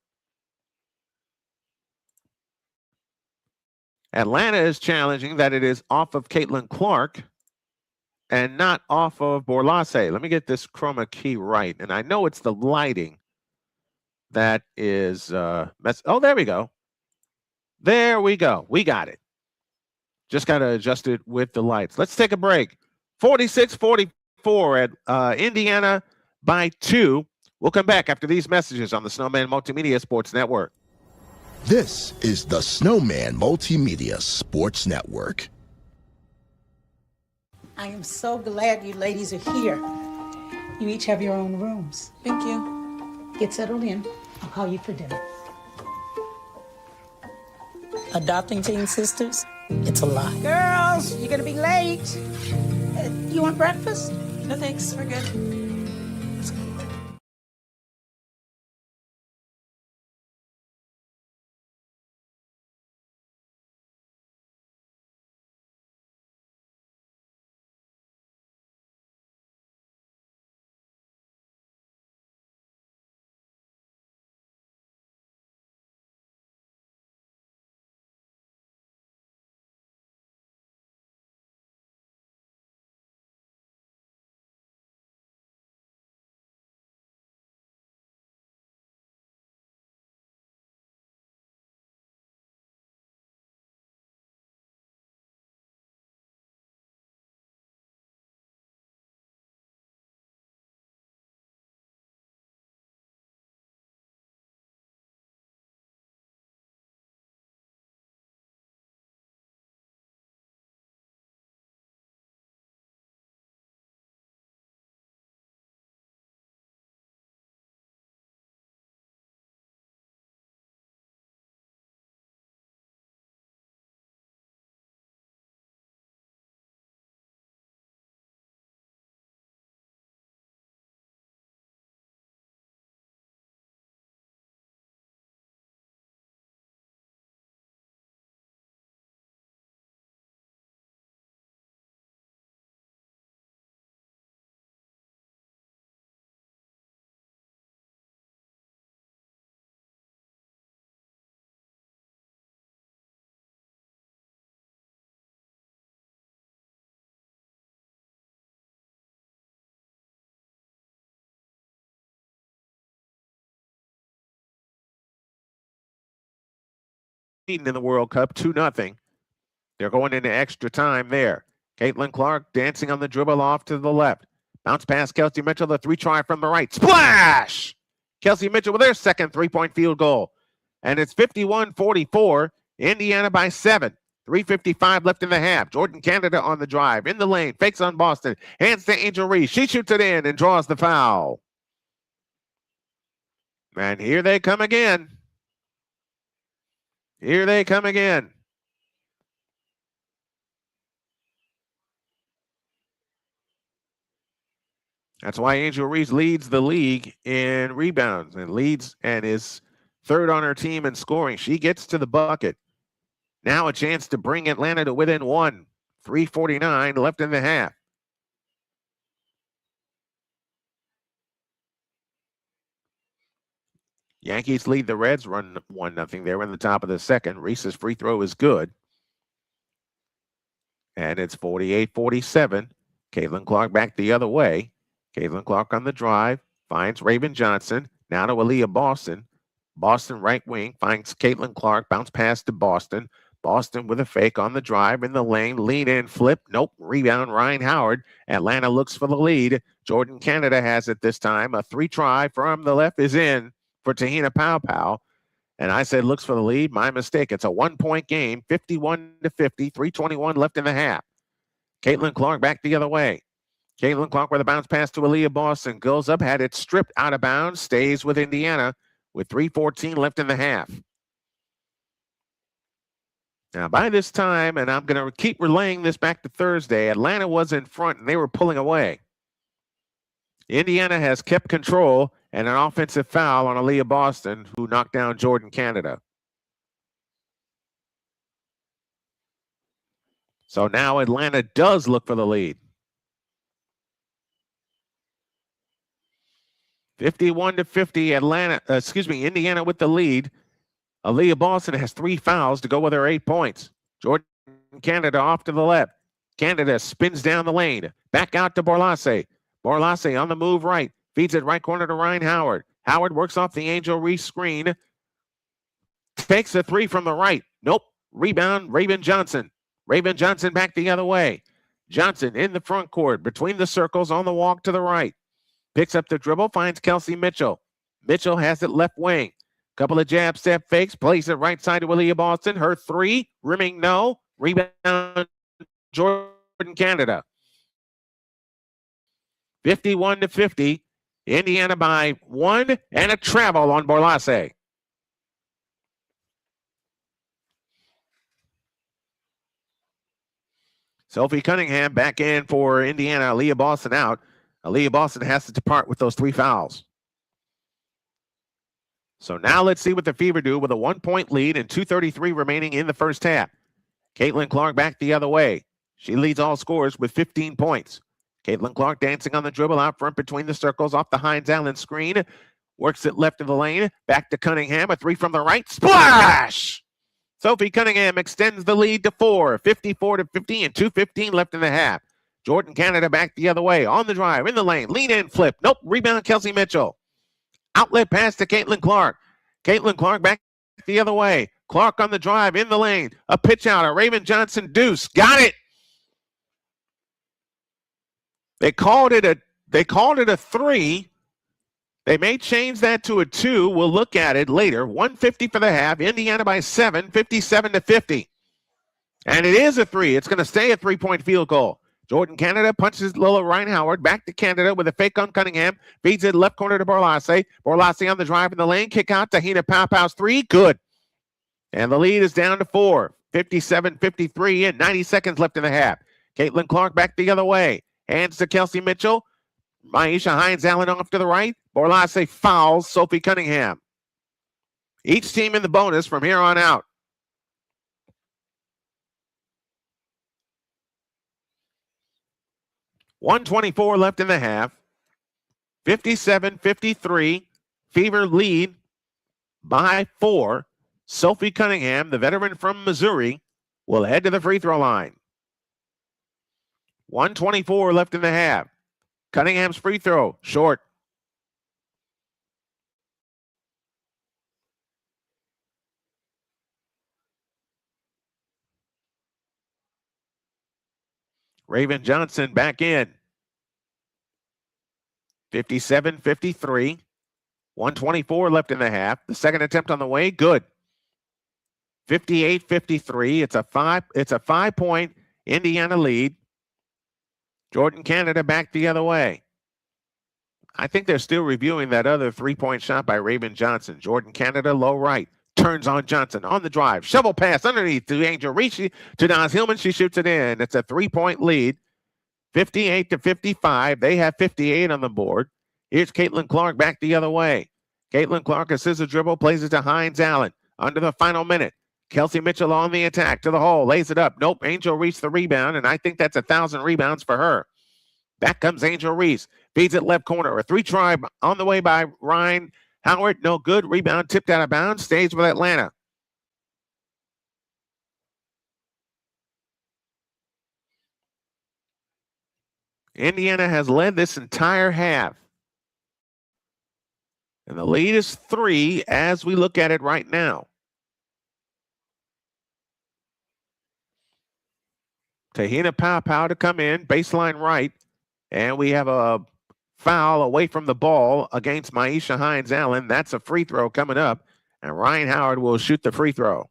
Atlanta is challenging that it is off of Caitlin Clark and not off of Barlasse. Let me get this chroma key right. And I know it's the lighting that is oh, there we go. There we go. We got it. Just got to adjust it with the lights. Let's take a break. 46-44 at Indiana by 2. We'll come back after these messages on the Snowman Multimedia Sports Network.
This is the Snowman Multimedia Sports Network.
I am so glad you ladies are here. You each have your own rooms.
Thank you.
Get settled in. I'll call you for dinner. Adopting teen sisters? It's a lie. Girls, you're gonna be late. You want breakfast?
No thanks, we're good.
in the World Cup 2-0. They're going into extra time there. Caitlin Clark dancing on the dribble off to the left. Bounce past Kelsey Mitchell, the three try from the right. Splash! Kelsey Mitchell with their second three-point field goal. And it's 51-44, Indiana by 7. 3:55 left in the half. Jordan Canada on the drive, in the lane, fakes on Boston, hands to Angel Reese. She shoots it in and draws the foul. And here they come again. Here they come again. That's why Angel Reese leads the league in rebounds and leads and is third on her team in scoring. She gets to the bucket. Now a chance to bring Atlanta to within 1. 3:49 left in the half. Yankees lead the Reds, run 1-0 there in the top of the second. Reese's free throw is good. And it's 48-47. Caitlin Clark back the other way. Caitlin Clark on the drive, finds Raven Johnson. Now to Aaliyah Boston. Boston right wing, finds Caitlin Clark, bounce pass to Boston. Boston with a fake on the drive in the lane, lead in, flip, nope, rebound, Ryan Howard. Atlanta looks for the lead. Jordan Canada has it this time. A three try from the left is in for Tahina Powpow. And I said looks for the lead. My mistake. It's a 1-point game, 51-50, 3:21 left in the half. Caitlin Clark back the other way. Caitlin Clark with a bounce pass to Aaliyah Boston. Goes up, had it stripped out of bounds, stays with Indiana with 3:14 left in the half. Now, by this time, and I'm going to keep relaying this back to Thursday, Atlanta was in front and they were pulling away. Indiana has kept control and an offensive foul on Aaliyah Boston, who knocked down Jordan Canada. So now Atlanta does look for the lead. 51-50, Indiana with the lead. Aaliyah Boston has 3 fouls to go with her 8 points. Jordan Canada off to the left. Canada spins down the lane. Back out to Borlace. Borlace on the move right. Feeds it right corner to Ryan Howard. Howard works off the Angel Reese screen. Takes a 3 from the right. Nope. Rebound, Raven Johnson. Raven Johnson back the other way. Johnson in the front court, between the circles on the walk to the right. Picks up the dribble, finds Kelsey Mitchell. Mitchell has it left wing. Couple of jab step fakes, plays it right side to Aaliyah Boston. Her 3, rimming no. Rebound, Jordan Canada. 51-50. Indiana by 1 and a travel on Borlace. Sophie Cunningham back in for Indiana. Aaliyah Boston out. Aaliyah Boston has to depart with those 3 fouls. So now let's see what the Fever do with a 1-point lead and 2:33 remaining in the first half. Caitlin Clark back the other way. She leads all scorers with 15 points. Caitlin Clark dancing on the dribble out front between the circles off the Hines Allen screen. Works it left of the lane. Back to Cunningham. A 3 from the right. Splash! Sophie Cunningham extends the lead to 4. 54-50 and 2:15 left in the half. Jordan Canada back the other way. On the drive, in the lane. Lean in, flip. Nope. Rebound, Kelsey Mitchell. Outlet pass to Caitlin Clark. Caitlin Clark back the other way. Clark on the drive, in the lane. A pitch out. A Raven Johnson deuce. Got it. They called it a 3. They may change that to a 2. We'll look at it later. 150 for the half. Indiana by 7, 57-50. And it is a 3. It's going to stay a 3-point field goal. Jordan Canada punches Lola Ryan Howard. Back to Canada with a fake on Cunningham. Feeds it left corner to Borlace. Borlace on the drive in the lane. Kick out. Tahina Powpow's 3. Good. And the lead is down to 4. 57-53 and 90 seconds left in the half. Caitlin Clark back the other way. Hands to Kelsey Mitchell. Maisha Hines Allen off to the right. Borlace fouls Sophie Cunningham. Each team in the bonus from here on out. .124 left in the half. 57-53. Fever lead by 4. Sophie Cunningham, the veteran from Missouri, will head to the free throw line. 124 left in the half. Cunningham's free throw, short. Raven Johnson back in. 57-53. 124 left in the half. The second attempt on the way, good. 58-53. It's a 5-point Indiana lead. Jordan Canada back the other way. I think they're still reviewing that other 3-point shot by Raven Johnson. Jordan Canada, low right. Turns on Johnson on the drive. Shovel pass underneath to Angel Reese. To Nas Hillman. She shoots it in. It's a 3-point lead. 58-55. They have 58 on the board. Here's Caitlin Clark back the other way. Caitlin Clark, a scissor dribble, plays it to Hines Allen. Under the final minute. Kelsey Mitchell on the attack to the hole. Lays it up. Nope. Angel Reese the rebound, and I think that's 1,000 rebounds for her. Back comes Angel Reese. Feeds it left corner. A 3-try on the way by Ryan Howard. No good. Rebound tipped out of bounds. Stays with Atlanta. Indiana has led this entire half. And the lead is 3 as we look at it right now. Tahina Pau to come in, baseline right. And we have a foul away from the ball against Maisha Hines Allen. That's a free throw coming up. And Ryan Howard will shoot the free throw.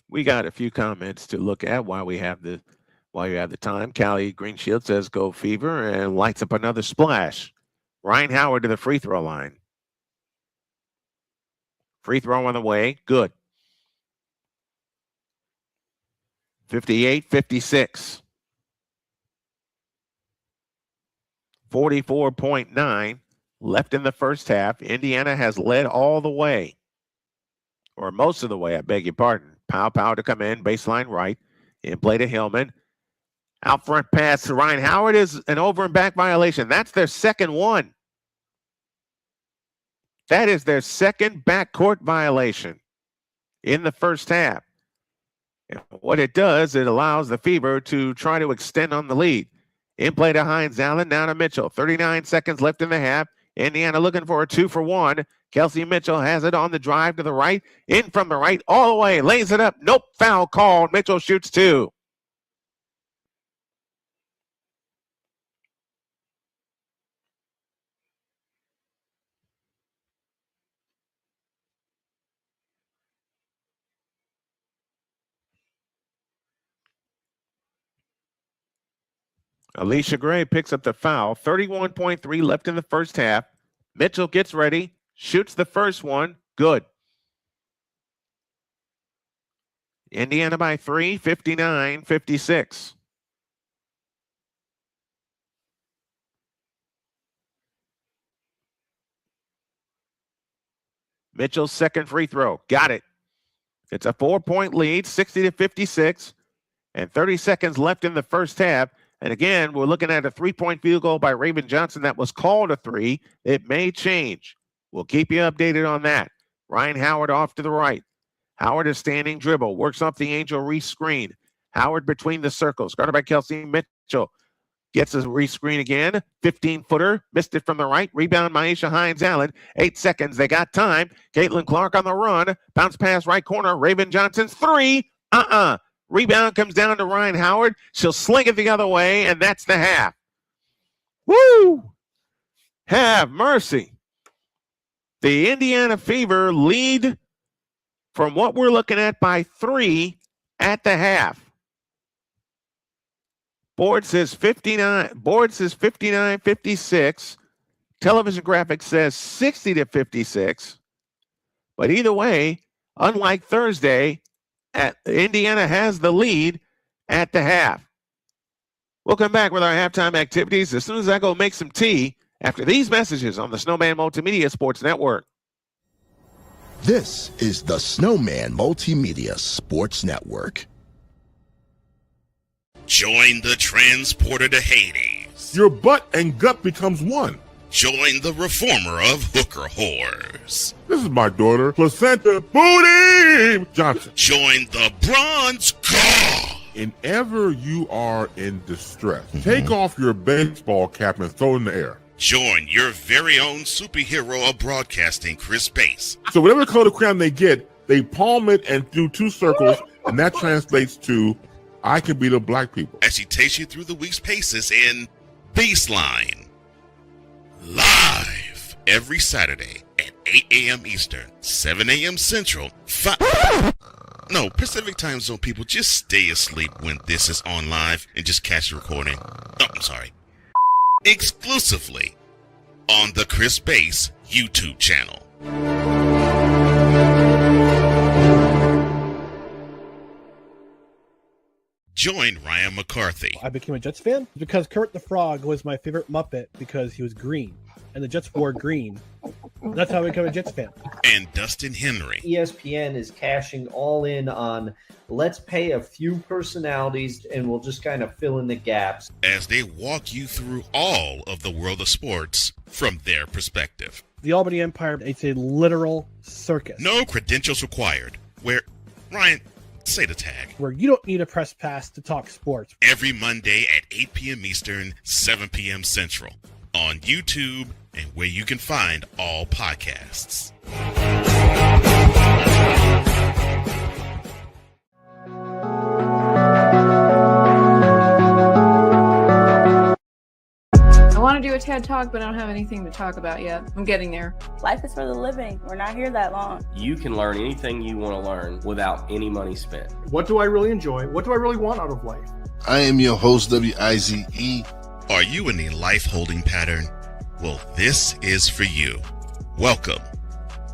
We got a few comments to look at while you have the time. Callie Greenshield says go Fever and lights up another splash. Ryan Howard to the free throw line. Free throw on the way. Good. 58-56. 44.9 left in the first half. Indiana has led all the way. Or most of the way, I beg your pardon. Pau to come in, baseline right. In play to Hillman. Out front pass to Ryan Howard is an over and back violation. That's their second one. That is their second backcourt violation in the first half. And what it does, it allows the Fever to try to extend on the lead. In play to Hines Allen, down to Mitchell. 39 seconds left in the half. Indiana looking for a 2-for-1. Kelsey Mitchell has it on the drive to the right. In from the right, all the way. Lays it up. Nope, foul called. Mitchell shoots 2. Alicia Gray picks up the foul. 31.3 left in the first half. Mitchell gets ready, shoots the first one. Good. Indiana by 3, 59-56. Mitchell's second free throw. Got it. It's a 4-point lead, 60-56, and 30 seconds left in the first half. And again, we're looking at a 3-point field goal by Raven Johnson that was called a 3. It may change. We'll keep you updated on that. Ryan Howard off to the right. Howard is standing dribble. Works off the Angel Reese screen. Howard between the circles. Guarded by Kelsey Mitchell. Gets a Reese screen again. 15-footer. Missed it from the right. Rebound Maisha Hines Allen. 8 seconds. They got time. Caitlin Clark on the run. Bounce pass right corner. Raven Johnson's 3. Rebound comes down to Ryan Howard. She'll sling it the other way, and that's the half. Woo! Have mercy. The Indiana Fever lead from what we're looking at by 3 at the half. Board says 59-56. Television graphics says 60-56. But either way, unlike Thursday, Indiana has the lead at the half. We'll come back with our halftime activities as soon as I go make some tea after these messages on the Snowman Multimedia Sports Network.
This is the Snowman Multimedia Sports Network.
Join the transporter to Hades.
Your butt and gut becomes one.
Join the reformer of hooker whores.
This is my daughter, Placenta Booty Johnson.
Join the bronze god.
Whenever you are in distress, take off your baseball cap and throw it in the air.
Join your very own superhero of broadcasting, Chris Bass.
So whatever color crayon they get, they palm it and do two circles, and that translates to I can be the black people.
As she takes you through the week's paces in Baseline. Live every Saturday at 8 a.m. Eastern, 7 a.m. Central, Pacific Time Zone people, just stay asleep when this is on live and just catch the recording. Exclusively on the Chris Bass YouTube channel. Join Ryan McCarthy.
I became a Jets fan because Kermit the Frog was my favorite Muppet because he was green, and the Jets wore green. That's how I became a Jets fan.
And Dustin Henry.
ESPN is cashing all in on let's pay a few personalities and we'll just kind of fill in the gaps.
As they walk you through all of the world of sports from their perspective.
The Albany Empire, it's a literal circus.
No credentials required. Where, Ryan, say the tag.
Where you don't need a press pass to talk sports.
Every Monday at 8 p.m. Eastern, 7 p.m. Central. On YouTube and where you can find all podcasts.
I want to do a TED Talk, but I don't have anything to talk about yet. I'm getting there.
Life is for the living. We're not here that long.
You can learn anything you want to learn without any money spent.
What do I really enjoy? What do I really want out of life?
I am your host, WIZE.
Are you in a life holding pattern? Well, this is for you. Welcome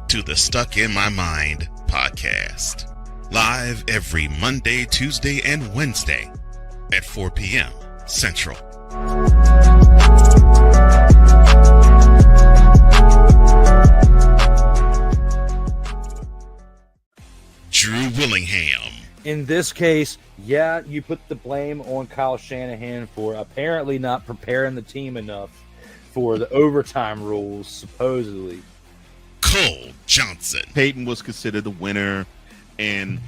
to the Stuck in My Mind podcast. Live every Monday, Tuesday, and Wednesday at 4 p.m. Central. Drew Willingham.
In this case, yeah, you put the blame on Kyle Shanahan for apparently not preparing the team enough for the overtime rules, supposedly.
Cole Johnson.
Peyton was considered the winner, and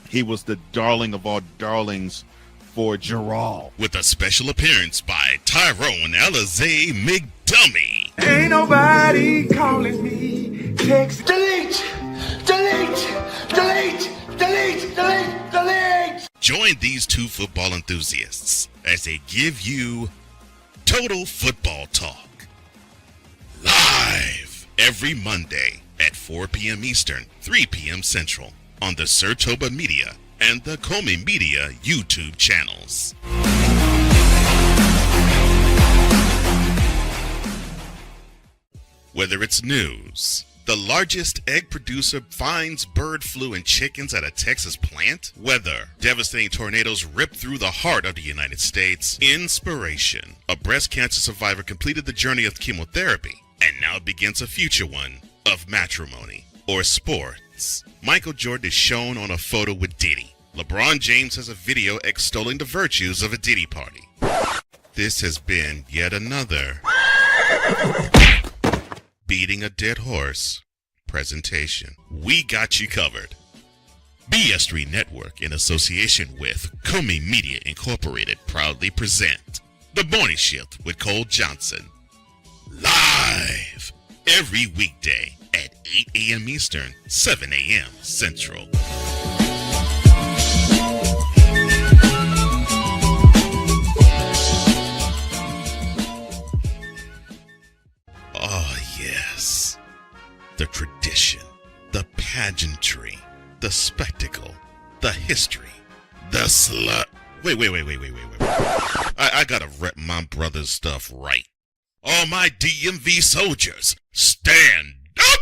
he was the darling of all darlings for Gerald.
With a special appearance by Tyrone Alizé McDummy.
Ain't nobody calling me. Text. Delete!
Join these two football enthusiasts as they give you Total Football Talk. Live every Monday at 4 p.m. Eastern, 3 p.m. Central on the Sertoba Media and the Comey Media YouTube channels. Whether it's news, the largest egg producer finds bird flu in chickens at a Texas plant, weather, devastating tornadoes rip through the heart of the United States, inspiration, a breast cancer survivor completed the journey of chemotherapy and now begins a future one of matrimony or sports. Michael Jordan is shown on a photo with Diddy. LeBron James has a video extolling the virtues of a Diddy party. This has been yet another Beating a Dead Horse presentation. We got you covered. BS3 Network, in association with Comey Media Incorporated, proudly present The Morning Shift with Cole Johnson. Live every weekday at 8 a.m. Eastern, 7 a.m. Central. Oh, yes. The tradition, the pageantry, the spectacle, the history, the slut. Wait. I gotta rep my brother's stuff right. All my DMV soldiers, stand up!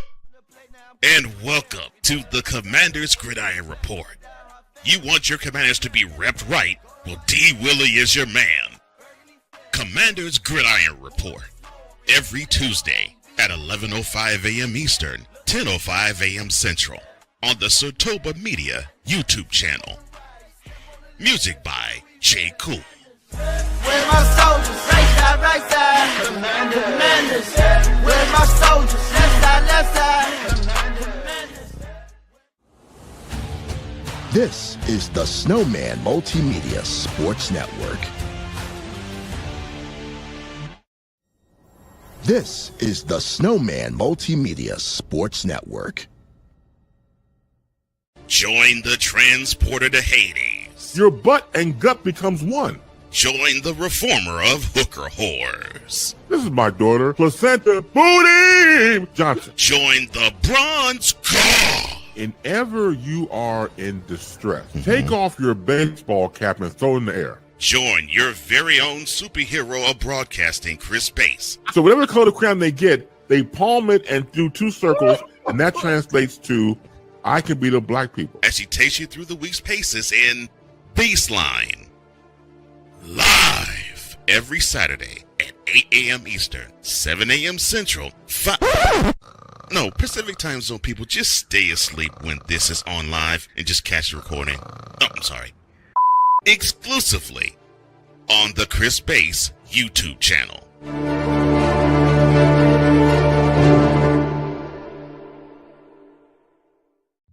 And welcome to the Commander's Gridiron Report. You want your commanders to be repped right? Well, D. Willie is your man. Commander's Gridiron Report. Every Tuesday at 11:05 a.m. Eastern, 10:05 a.m. Central on the Sertoba Media YouTube channel. Music by J. Cool.
Where's my soldiers? Right side. Commanders. Where's my soldiers? Left side.
This is the Snowman Multimedia Sports Network. This is the Snowman Multimedia Sports Network.
Join the transporter to Hades.
Your butt and gut becomes one.
Join the reformer of hooker whores.
This is my daughter, Placenta Booty Johnson.
Join the bronze car.
Whenever you are in distress, take off your baseball cap and throw it in the air.
Join your very own superhero of broadcasting, Chris Bass.
So whatever color crayon they get, they palm it and do two circles, and that translates to I can beat up black people.
As she takes you through the week's paces in Baseline. Live every Saturday at 8 a.m. Eastern, 7 a.m. Central, No, Pacific Time Zone people, just stay asleep when this is on live and just catch the recording. Oh, I'm sorry. Exclusively on the Chris Bass YouTube channel.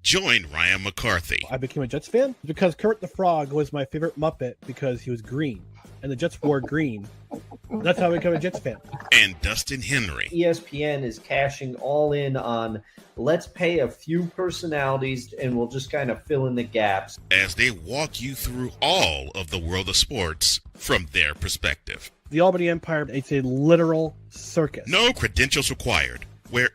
Join Ryan McCarthy.
I became a Jets fan because Kurt the Frog was my favorite Muppet because he was green, and the Jets wore green. That's how I became a Jets fan.
And Dustin Henry.
ESPN is cashing all in on let's pay a few personalities and we'll just kind of fill in the gaps.
As they walk you through all of the world of sports from their perspective.
The Albany Empire, it's a literal circus.
No credentials required. Where,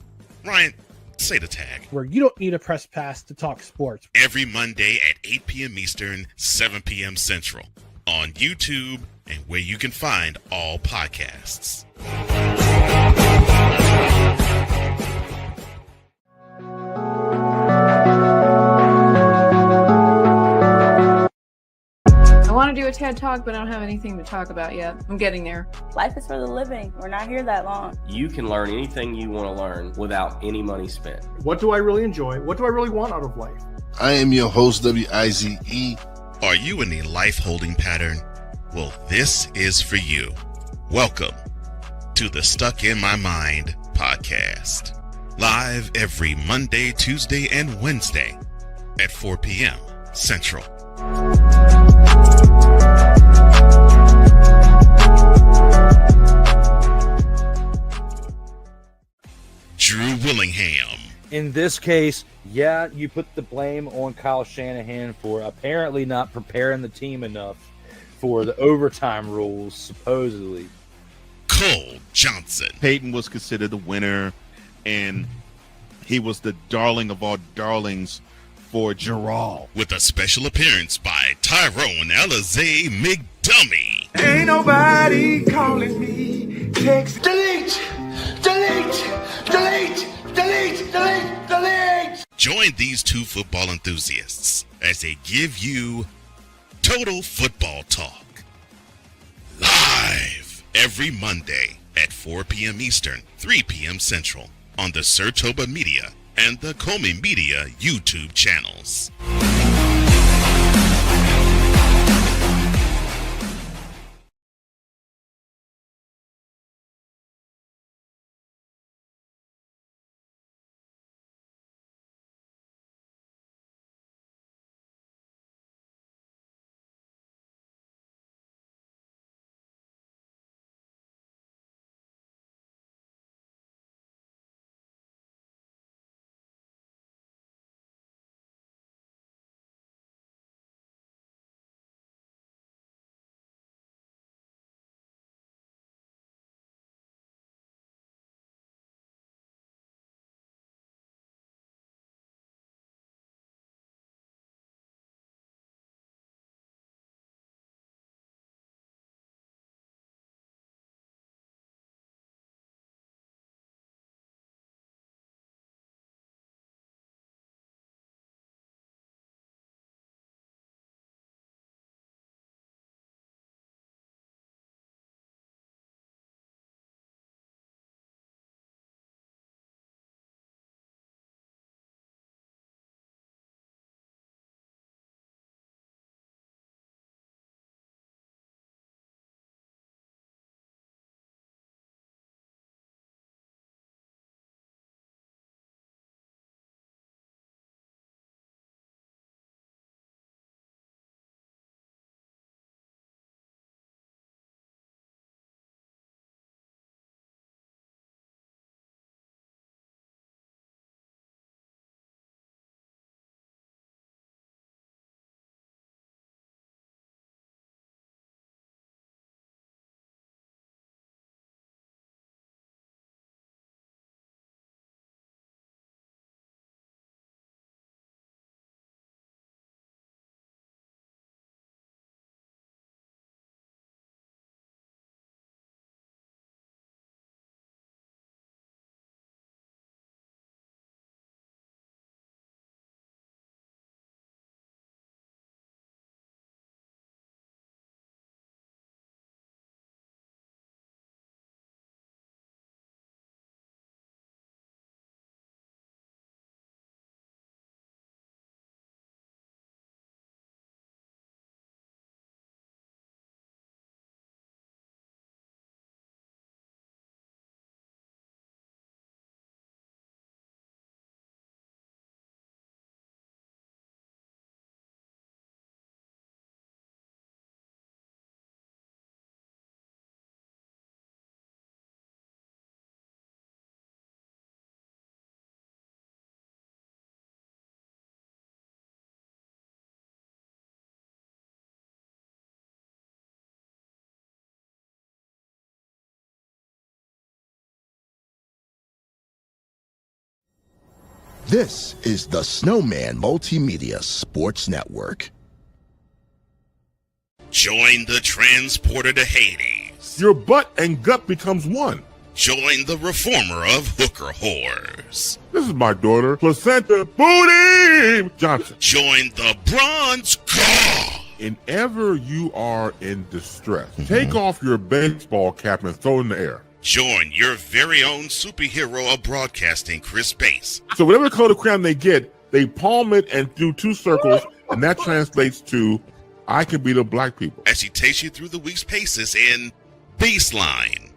Ryan, say the tag.
Where you don't need a press pass to talk sports.
Every Monday at 8 p.m. Eastern, 7 p.m. Central. On YouTube and where you can find all podcasts.
I want to do a TED Talk, but I don't have anything to talk about yet. I'm getting there.
Life is for the living. We're not here that long.
You can learn anything you want to learn without any money spent.
What do I really enjoy? What do I really want out of life?
I am your host, WIZE.
Are you in a life holding pattern? Well, this is for you. Welcome to the Stuck in My Mind podcast. Live every Monday, Tuesday, and Wednesday at 4 p.m. Central. Drew Willingham.
In this case, yeah, you put the blame on Kyle Shanahan for apparently not preparing the team enough for the overtime rules, supposedly.
Cole Johnson.
Peyton was considered the winner, and he was the darling of all darlings for Gerald.
With a special appearance by Tyrone Alizé McDummy.
Ain't nobody calling me. Text. Delete! Delete! Delete! Delete! Delete! Delete!
Join these two football enthusiasts as they give you total football talk. Live every Monday at 4 p.m. Eastern, 3 p.m. Central on the Sertoba Media and the Comey Media YouTube channels.
This is the Snowman Multimedia Sports Network.
Join the transporter to Hades.
Your butt and gut becomes one.
Join the reformer of hooker whores.
This is my daughter, Placenta Booty Johnson.
Join the bronze god.
Whenever you are in distress, take off your baseball cap and throw it in the air.
Join your very own superhero of broadcasting, Chris Bass.
So whatever color crayon they get, they palm it and do two circles, and that translates to, I can beat up black people.
As she takes you through the week's paces in Baseline.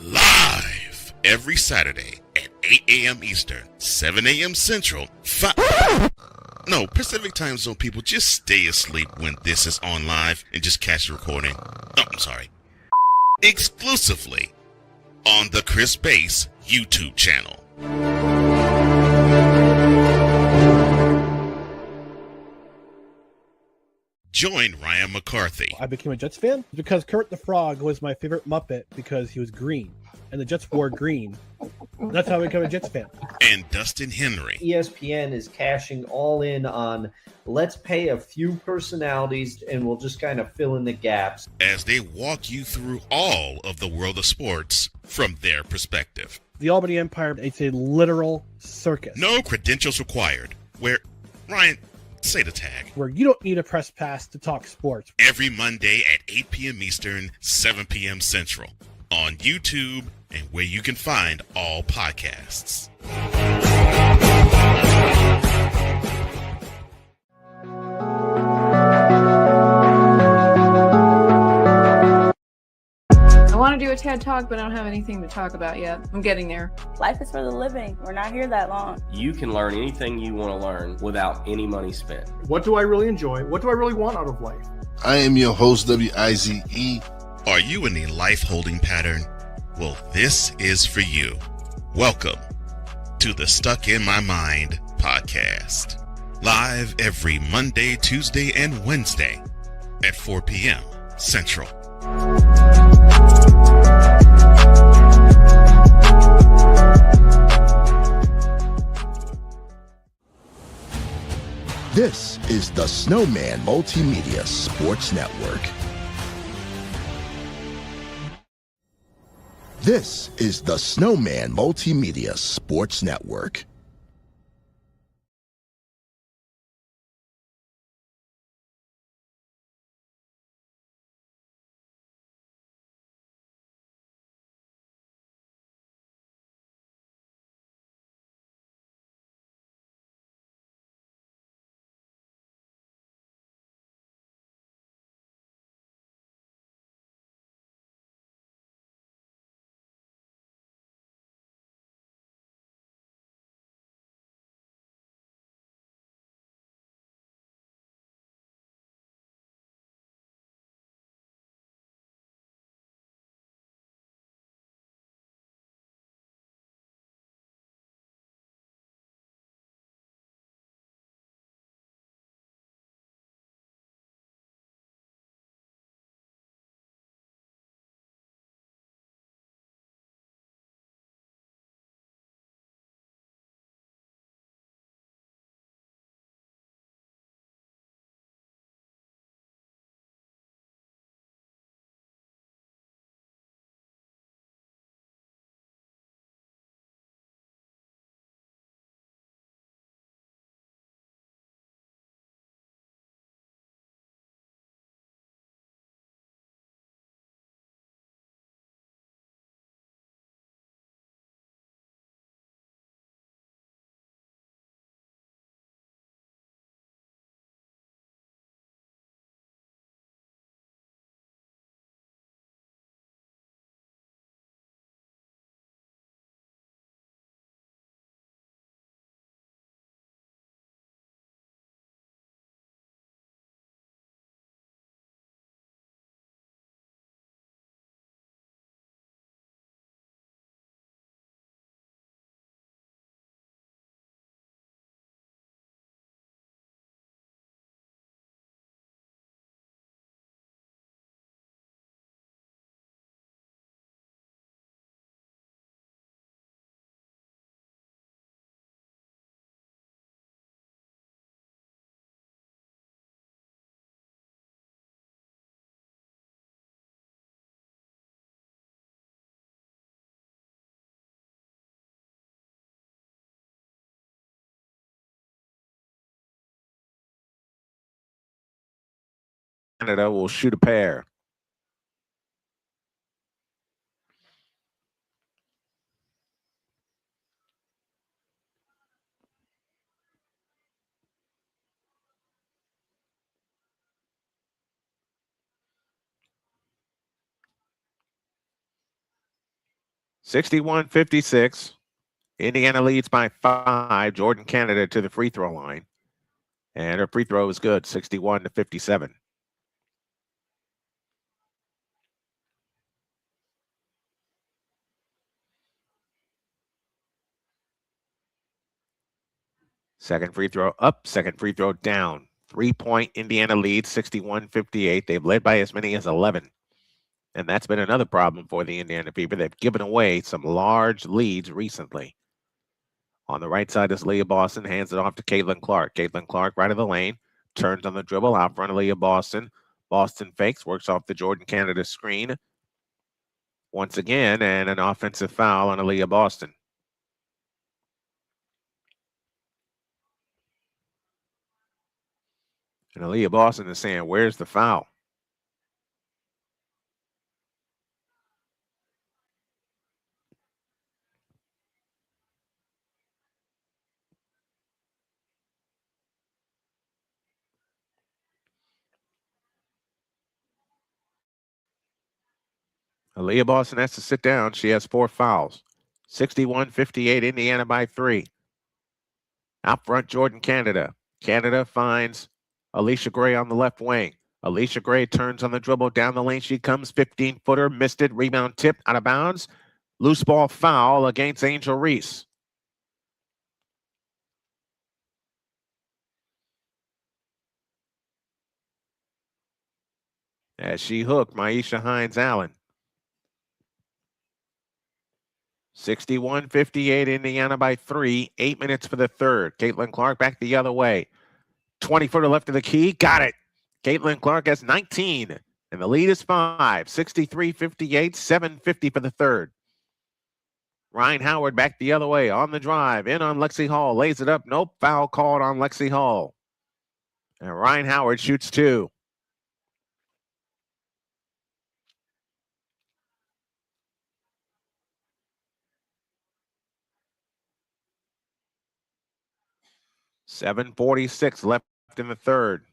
Live every Saturday at 8 a.m. Eastern, 7 a.m. Central, Pacific Time Zone people, just stay asleep when this is on live and just catch the recording. Oh, I'm sorry. Exclusively on the Chris Bass YouTube channel. Join Ryan McCarthy.
I became a Jets fan because Kurt the Frog was my favorite Muppet because he was green, and the Jets wore green. That's how I became a Jets fan.
And Dustin Henry.
ESPN is cashing all in on let's pay a few personalities and we'll just kind of fill in the gaps.
As they walk you through all of the world of sports from their perspective.
The Albany Empire, it's a literal circus.
No credentials required. Ryan, say the tag.
Where you don't need a press pass to talk sports.
Every Monday at 8 p.m. Eastern, 7 p.m. Central. On YouTube and where you can find all podcasts.
I want to do a TED Talk, but I don't have anything to talk about yet. I'm getting there.
Life is for the living. We're not here that long.
You can learn anything you want to learn without any money spent.
What do I really enjoy? What do I really want out of life?
I am your host, WIZE.
Are you in a life holding pattern? Well, this is for you. Welcome to the Stuck in My Mind podcast. Live every Monday, Tuesday, and Wednesday at 4 p.m. Central.
This is the Snowman Multimedia Sports Network. This is the Snowman Multimedia Sports Network.
Canada will shoot a pair. (61-56). Indiana leads by 5. Jordan Canada to the free throw line. And her free throw is good, 61-57. Second free throw up, second free throw down. 3-point Indiana lead, 61-58. They've led by as many as 11. And that's been another problem for the Indiana Fever. They've given away some large leads recently. On the right side is Leah Boston, hands it off to Caitlin Clark. Caitlin Clark, right of the lane, turns on the dribble, out front of Leah Boston. Boston fakes, works off the Jordan Canada screen. Once again, and an offensive foul on Aaliyah Boston. And Aaliyah Boston is saying, where's the foul? Aaliyah Boston has to sit down. She has 4 fouls. 61-58, Indiana by 3. Out front, Jordan Canada. Canada finds Alicia Gray on the left wing. Alicia Gray turns on the dribble down the lane. She comes, 15-footer, missed it, rebound tip, out of bounds. Loose ball foul against Angel Reese. As she hooked Maisha Hines-Allen. 61-58, Indiana by 3. 8 minutes for the third. Caitlin Clark back the other way. 20-footer left of the key. Got it. Caitlin Clark has 19. And the lead is 5. 63-58, 7:50 for the third. Ryan Howard back the other way on the drive. In on Lexi Hall. Lays it up. Nope. Foul called on Lexi Hall. And Ryan Howard shoots 2. .46 left in the third.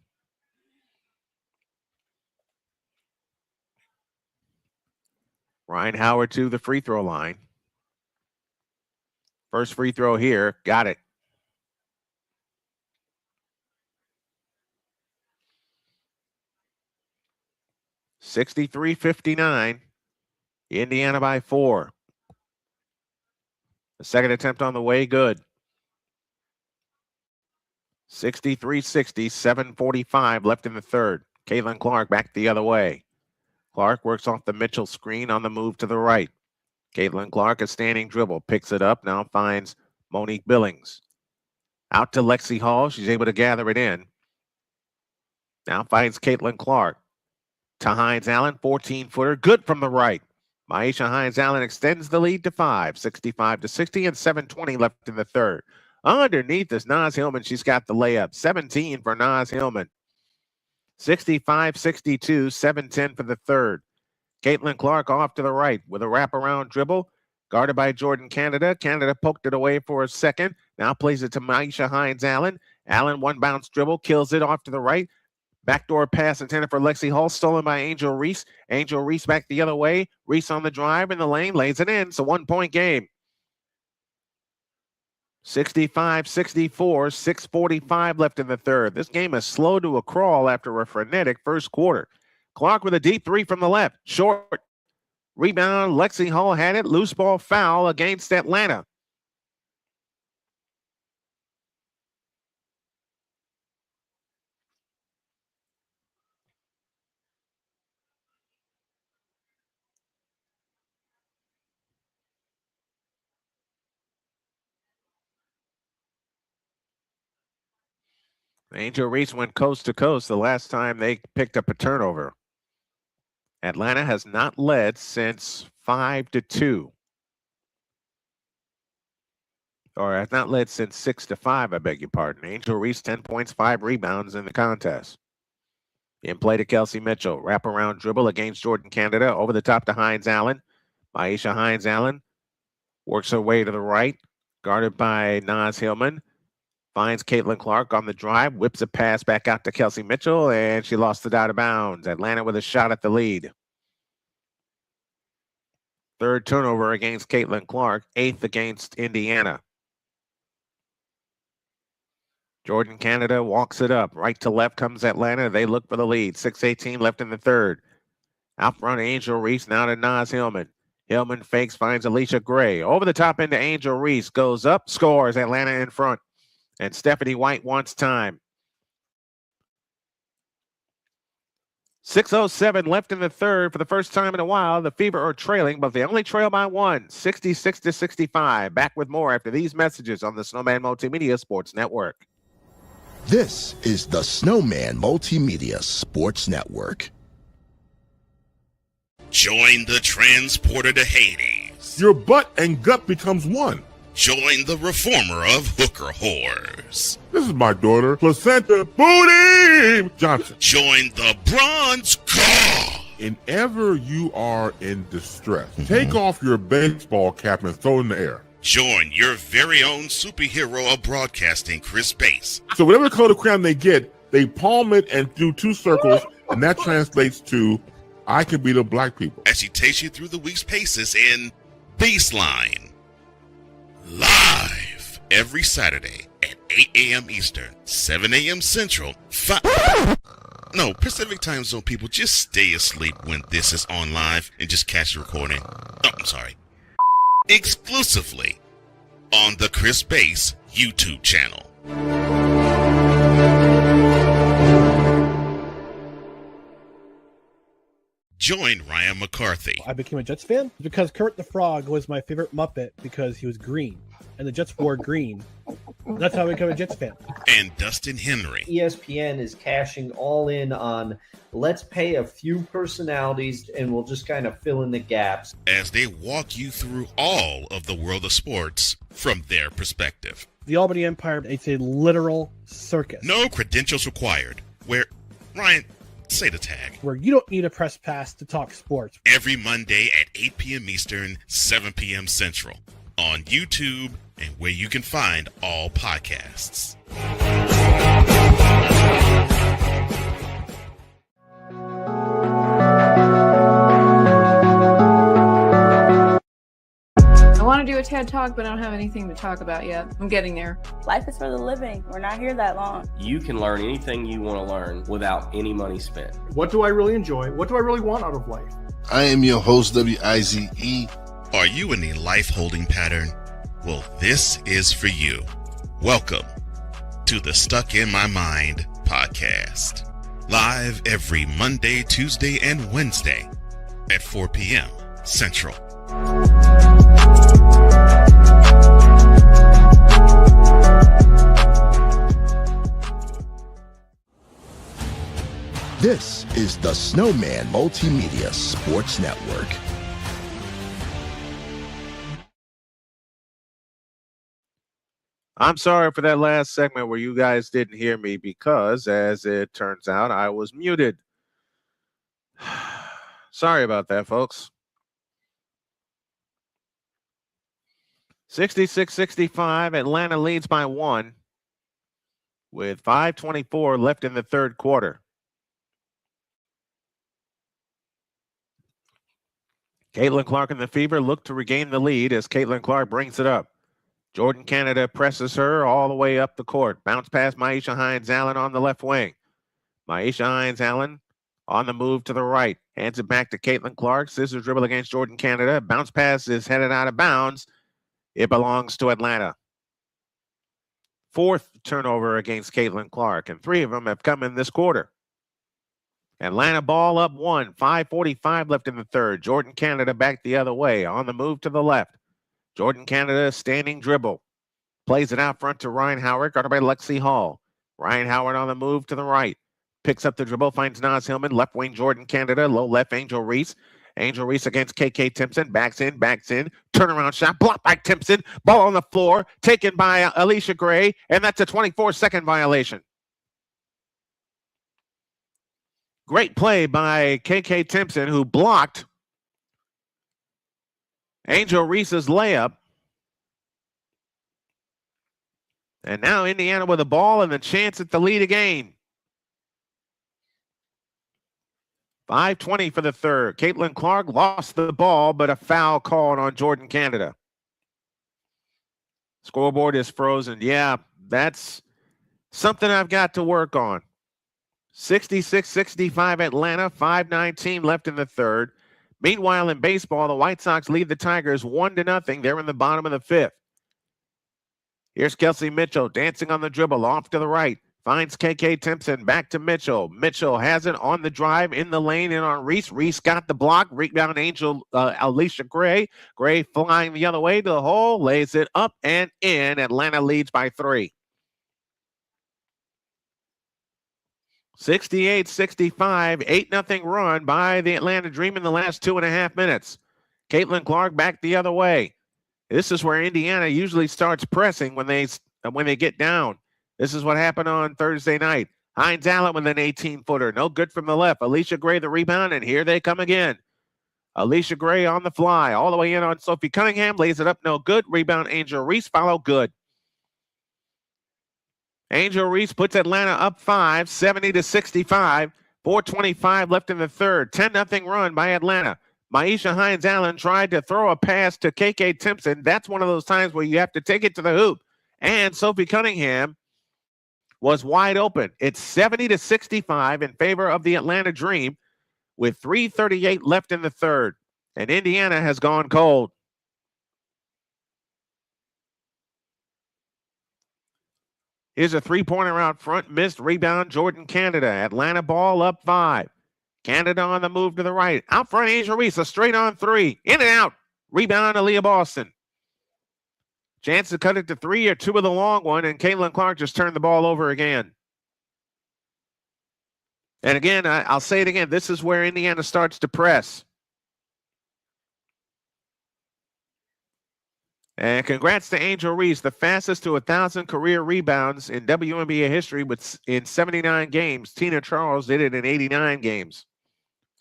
Ryan Howard to the free throw line. First free throw here. Got it. (63-59). Indiana by 4. The second attempt on the way, good. 63-60, 7:45 left in the third. Caitlin Clark back the other way. Clark works off the Mitchell screen on the move to the right. Caitlin Clark, a standing dribble, picks it up, now finds Monique Billings. Out to Lexi Hall. She's able to gather it in. Now finds Caitlin Clark. To Hines-Allen, 14-footer, good from the right. Maisha Hines-Allen extends the lead to 5, 65-60, and 7:20 left in the third. Underneath is Naz Hillman. She's got the layup. 17 for Naz Hillman. 65-62, 7:10 for the third. Caitlin Clark off to the right with a wraparound dribble. Guarded by Jordan Canada. Canada poked it away for a second. Now plays it to Maisha Hines-Allen. Allen, one bounce dribble, kills it off to the right. Backdoor pass intended for Lexi Hall, stolen by Angel Reese. Angel Reese back the other way. Reese on the drive in the lane, lays it in. It's a 1-point game. 65-64, 6:45 left in the third. This game is slow to a crawl after a frenetic first quarter. Clark with a deep 3 from the left. Short. Rebound. Lexi Hall had it. Loose ball foul against Atlanta. Angel Reese went coast to coast the last time they picked up a turnover. Atlanta has not led since 5-2. Or has not led since 6-5, I beg your pardon. Angel Reese, 10 points, 5 rebounds in the contest. In play to Kelsey Mitchell. Wraparound dribble against Jordan Canada. Over the top to Hines Allen. Maisha Hines Allen works her way to the right. Guarded by Naz Hillman. Finds Caitlin Clark on the drive. Whips a pass back out to Kelsey Mitchell. And she lost it out of bounds. Atlanta with a shot at the lead. Third turnover against Caitlin Clark. 8th against Indiana. Jordan Canada walks it up. Right to left comes Atlanta. They look for the lead. 6:18 left in the third. Out front, Angel Reese now to Naz Hillman. Hillman fakes, finds Alicia Gray. Over the top into Angel Reese. Goes up, scores. Atlanta in front. And Stephanie White wants time. 6:07 left in the third. For the first time in a while, the Fever are trailing, but they only trail by one, 66-65. Back with more after these messages on the Snowman Multimedia Sports Network.
This is the Snowman Multimedia Sports Network.
Join the transporter to Hades.
Your butt and gut becomes one.
Join the reformer of hooker whores.
This is my daughter, Placenta Booty Johnson.
Join the bronze car.
Whenever you are in distress, take off your baseball cap and throw it in the air.
Join your very own superhero of broadcasting, Chris Bass.
So whatever color crayon they get, they palm it and do two circles, and that translates to, I can beat up black people.
As she takes you through the week's paces in Baseline. Live every Saturday at 8 a.m. Eastern, 7 a.m. Central, Pacific Time Zone people, just stay asleep when this is on live and just catch the recording. Oh, I'm sorry. Exclusively on the Chris Bass YouTube channel. Join Ryan McCarthy.
I became a Jets fan because Kurt the Frog was my favorite Muppet because he was green, and the Jets wore green. That's how I became a Jets fan.
And Dustin Henry.
ESPN is cashing all in on let's pay a few personalities and we'll just kind of fill in the gaps.
As they walk you through all of the world of sports from their perspective.
The Albany Empire, it's a literal circus.
No credentials required. Where, Ryan, say the tag.
Where you don't need a press pass to talk sports.
Every Monday at 8 p.m. Eastern, 7 p.m. Central. On YouTube and where you can find all podcasts.
I want to do a TED Talk, but I don't have anything to talk about yet. I'm getting there.
Life is for the living. We're not here that long.
You can learn anything you want to learn without any money spent.
What do I really enjoy? What do I really want out of life?
I am your host, WIZE.
Are you in a life holding pattern? Well, this is for you. Welcome to the Stuck in My Mind podcast. Live every Monday, Tuesday, and Wednesday at 4 p.m. Central.
This is the Snowman Multimedia Sports Network.
I'm sorry for that last segment where you guys didn't hear me because, as it turns out, I was muted. Sorry about that, folks. 66-65, Atlanta leads by one with 5:24 left in the third quarter. Caitlin Clark and the Fever look to regain the lead as Caitlin Clark brings it up. Jordan Canada presses her all the way up the court. Bounce past Maisha Hines Allen on the left wing. Maisha Hines Allen on the move to the right. Hands it back to Caitlin Clark. Scissors dribble against Jordan Canada. Bounce pass is headed out of bounds. It belongs to Atlanta. Fourth turnover against Caitlin Clark, and 3 of them have come in this quarter. Atlanta ball up one. 5:45 left in the third. Jordan Canada back the other way. On the move to the left. Jordan Canada standing dribble. Plays it out front to Ryan Howard, guarded by Lexi Hall. Ryan Howard on the move to the right. Picks up the dribble, finds Naz Hillman. Left wing Jordan Canada. Low left Angel Reese. Angel Reese against KK Timpson. Backs in. Turnaround shot. Blocked by Timpson. Ball on the floor. Taken by Alicia Gray. And that's a 24-second violation. Great play by KK Timpson, who blocked Angel Reese's layup. And now Indiana with the ball and the chance at the lead again. 5:20 for the third. Caitlin Clark lost the ball, but a foul called on Jordan Canada. Scoreboard is frozen. Yeah, that's something I've got to work on. 66-65 Atlanta, 5:19 left in the third. Meanwhile, in baseball, the White Sox lead the Tigers 1-0. They're in the bottom of the fifth. Here's Kelsey Mitchell dancing on the dribble off to the right. Finds KK Timpson, back to Mitchell. Mitchell has it on the drive in the lane and on Reese. Reese got the block. Rebound Alicia Gray. Gray flying the other way to the hole, lays it up and in. Atlanta leads by 3. 68-65, 8-0 run by the Atlanta Dream in the last 2.5 minutes. Caitlin Clark back the other way. This is where Indiana usually starts pressing when they get down. This is what happened on Thursday night. Hines Allen with an 18-footer. No good from the left. Alicia Gray the rebound, and here they come again. Alicia Gray on the fly. All the way in on Sophie Cunningham. Lays it up. No good. Rebound Angel Reese. Follow good. Angel Reese puts Atlanta up 5, 70-65. 4:25 left in the third. 10-0 run by Atlanta. Maisha Hines Allen tried to throw a pass to KK Timpson. That's one of those times where you have to take it to the hoop. And Sophie Cunningham was wide open. It's 70-65 in favor of the Atlanta Dream with 3:38 left in the third. And Indiana has gone cold. Here's a three-pointer out front. Missed. Rebound Jordan Canada. Atlanta ball up 5. Canada on the move to the right. Out front, Angel Reese. A straight-on 3. In and out. Rebound Aaliyah Boston. Chance to cut it to 3 or 2 with a long one, and Caitlin Clark just turned the ball over again. And again, I'll say it again. This is where Indiana starts to press. And congrats to Angel Reese, the fastest to 1,000 career rebounds in WNBA history in 79 games. Tina Charles did it in 89 games.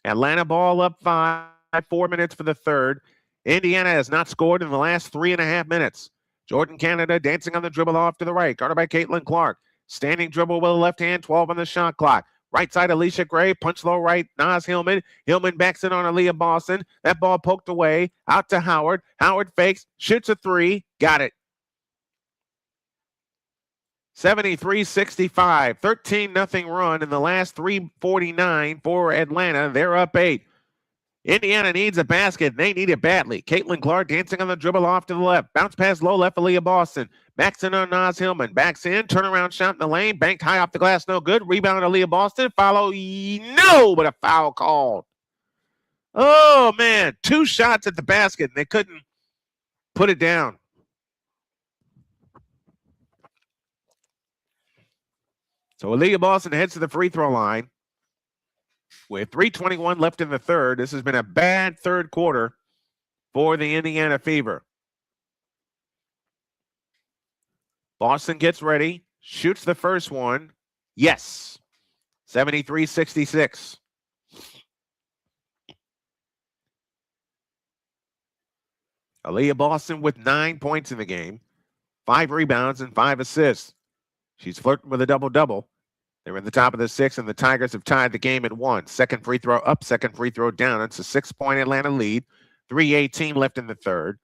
Atlanta ball up 5, 4 minutes for the third. Indiana has not scored in the last 3.5 minutes. Jordan Canada dancing on the dribble off to the right. Guarded by Caitlin Clark. Standing dribble with a left hand, 12 on the shot clock. Right side, Alicia Gray. Punch low right, Naz Hillman. Hillman backs in on Aaliyah Boston. That ball poked away. Out to Howard. Howard fakes. Shoots a 3. Got it. 73-65. 13-0 run in the last 3:49 for Atlanta. They're up 8. Indiana needs a basket. They need it badly. Caitlin Clark dancing on the dribble off to the left. Bounce pass low left, Aaliyah Boston. Backs in on Naz Hillman. Backs in. Turnaround shot in the lane. Banked high off the glass. No good. Rebound Aaliyah Boston. Follow. No, but a foul called. Oh, man. 2 shots at the basket, and they couldn't put it down. So Aaliyah Boston heads to the free throw line. With 3:21 left in the third, this has been a bad third quarter for the Indiana Fever. Boston gets ready, shoots the first one. Yes. 73-66. Aaliyah Boston with 9 points in the game, 5 rebounds and 5 assists. She's flirting with a double-double. They're in the top of the 6th, and the Tigers have tied the game at 1. Second free throw up, second free throw down. It's a 6-point Atlanta lead. 3:18 left in the third.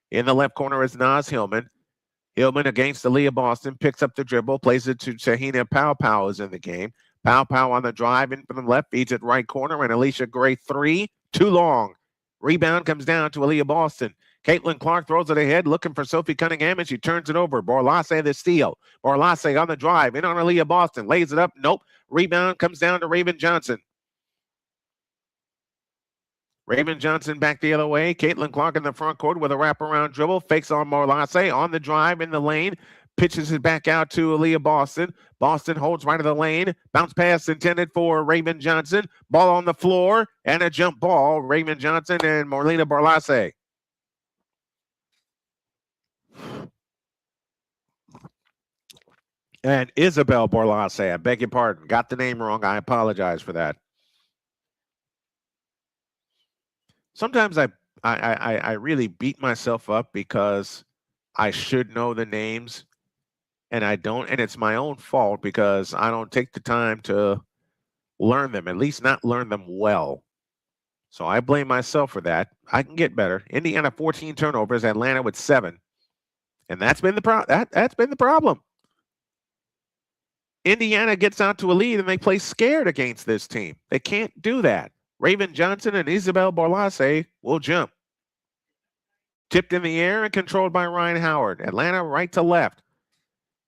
In the left corner is Naz Hillman. Hillman against Aaliyah Boston, picks up the dribble, plays it to Shahina Pow is in the game. Pow on the drive in from the left, feeds it right corner, and Alicia Gray 3, too long. Rebound comes down to Aaliyah Boston. Caitlin Clark throws it ahead, looking for Sophie Cunningham, and she turns it over. Borlace the steal. Borlace on the drive, in on Aaliyah Boston. Lays it up. Nope. Rebound comes down to Raven Johnson. Raven Johnson back the other way. Caitlin Clark in the front court with a wraparound dribble. Fakes on Borlace on the drive in the lane. Pitches it back out to Aaliyah Boston. Boston holds right of the lane. Bounce pass intended for Raven Johnson. Ball on the floor and a jump ball. Raven Johnson and Marlena Borlace. And Isabel Borlace, I beg your pardon. Got the name wrong. I apologize for that. sometimes I really beat myself up because I should know the names and I don't, and it's my own fault because I don't take the time to learn them, at least not learn them well. So I blame myself for that. I can get better. Indiana 14 turnovers, Atlanta with 7. And that's been the that's been the problem. Indiana gets out to a lead and they play scared against this team. They can't do that. Raven Johnson and Isabel Borlase will jump. Tipped in the air and controlled by Ryan Howard. Atlanta right to left.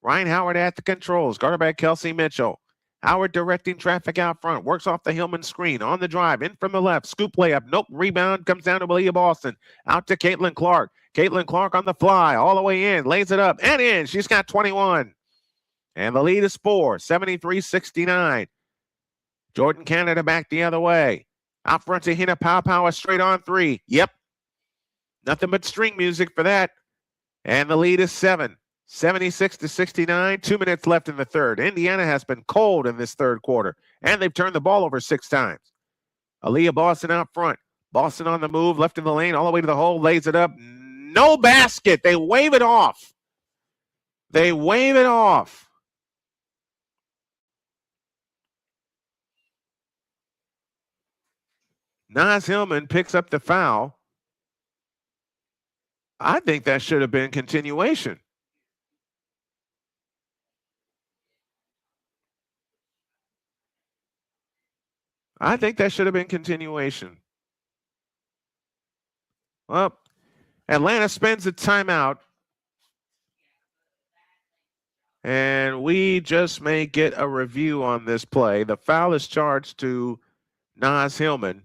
Ryan Howard at the controls. Guarded by Kelsey Mitchell. Howard directing traffic out front. Works off the Hillman screen. On the drive. In from the left. Scoop layup. Nope. Rebound. Comes down to Aaliyah Boston. Out to Caitlin Clark. Caitlin Clark on the fly. All the way in. Lays it up. And in. She's got 21. And the lead is 4. 73-69. Jordan Canada back the other way. Out front to Hina Pow a straight on 3. Yep. Nothing but string music for that. And the lead is 7. 76-69. 2 minutes left in the third. Indiana has been cold in this third quarter, and they've turned the ball over 6 times. Aaliyah Boston out front. Boston on the move, left in the lane, all the way to the hole, lays it up. No basket. They wave it off. They wave it off. Naz Hillman picks up the foul. I think that should have been continuation. I think that should have been continuation. Well, Atlanta spends a timeout. And we just may get a review on this play. The foul is charged to Naz Hillman.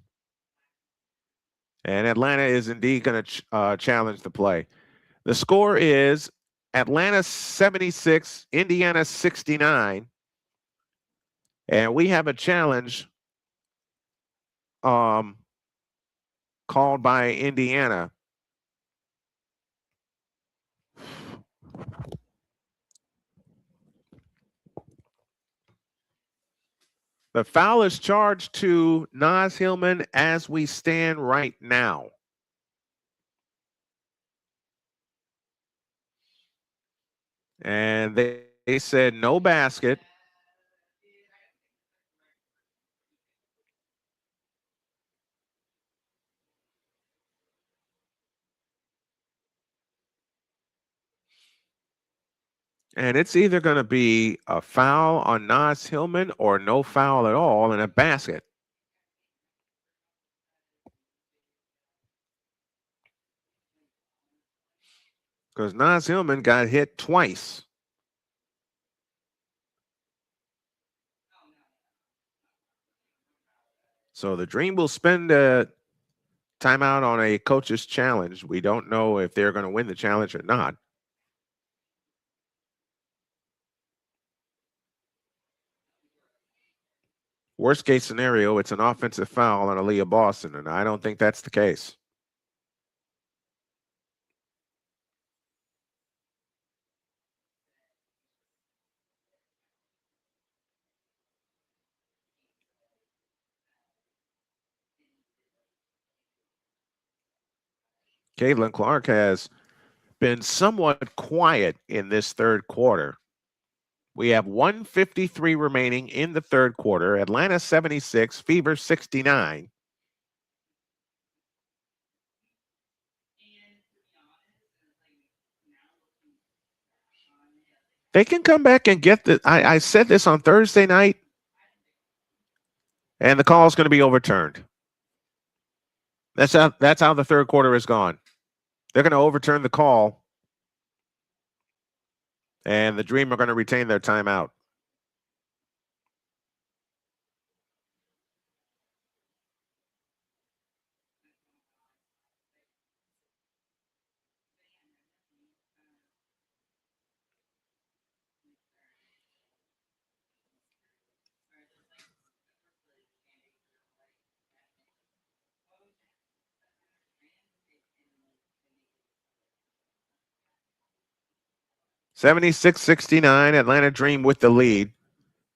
And Atlanta is indeed going to challenge the play. The score is Atlanta 76, Indiana 69. And we have a challenge called by Indiana. The foul is charged to Naz Hillman as we stand right now. And they said no basket. And it's either going to be a foul on Naz Hillman or no foul at all and a basket. Because Naz Hillman got hit twice. So the Dream will spend a timeout on a coach's challenge. We don't know if they're going to win the challenge or not. Worst case scenario, it's an offensive foul on Aaliyah Boston, and I don't think that's the case. Caitlin Clark has been somewhat quiet in this third quarter. We have 1:53 remaining in the third quarter. Atlanta 76, Fever 69. They can come back and get the. I said this on Thursday night, and the call is going to be overturned. That's how the third quarter is gone. They're going to overturn the call, and the Dream are going to retain their timeout. (76-69), Atlanta Dream with the lead.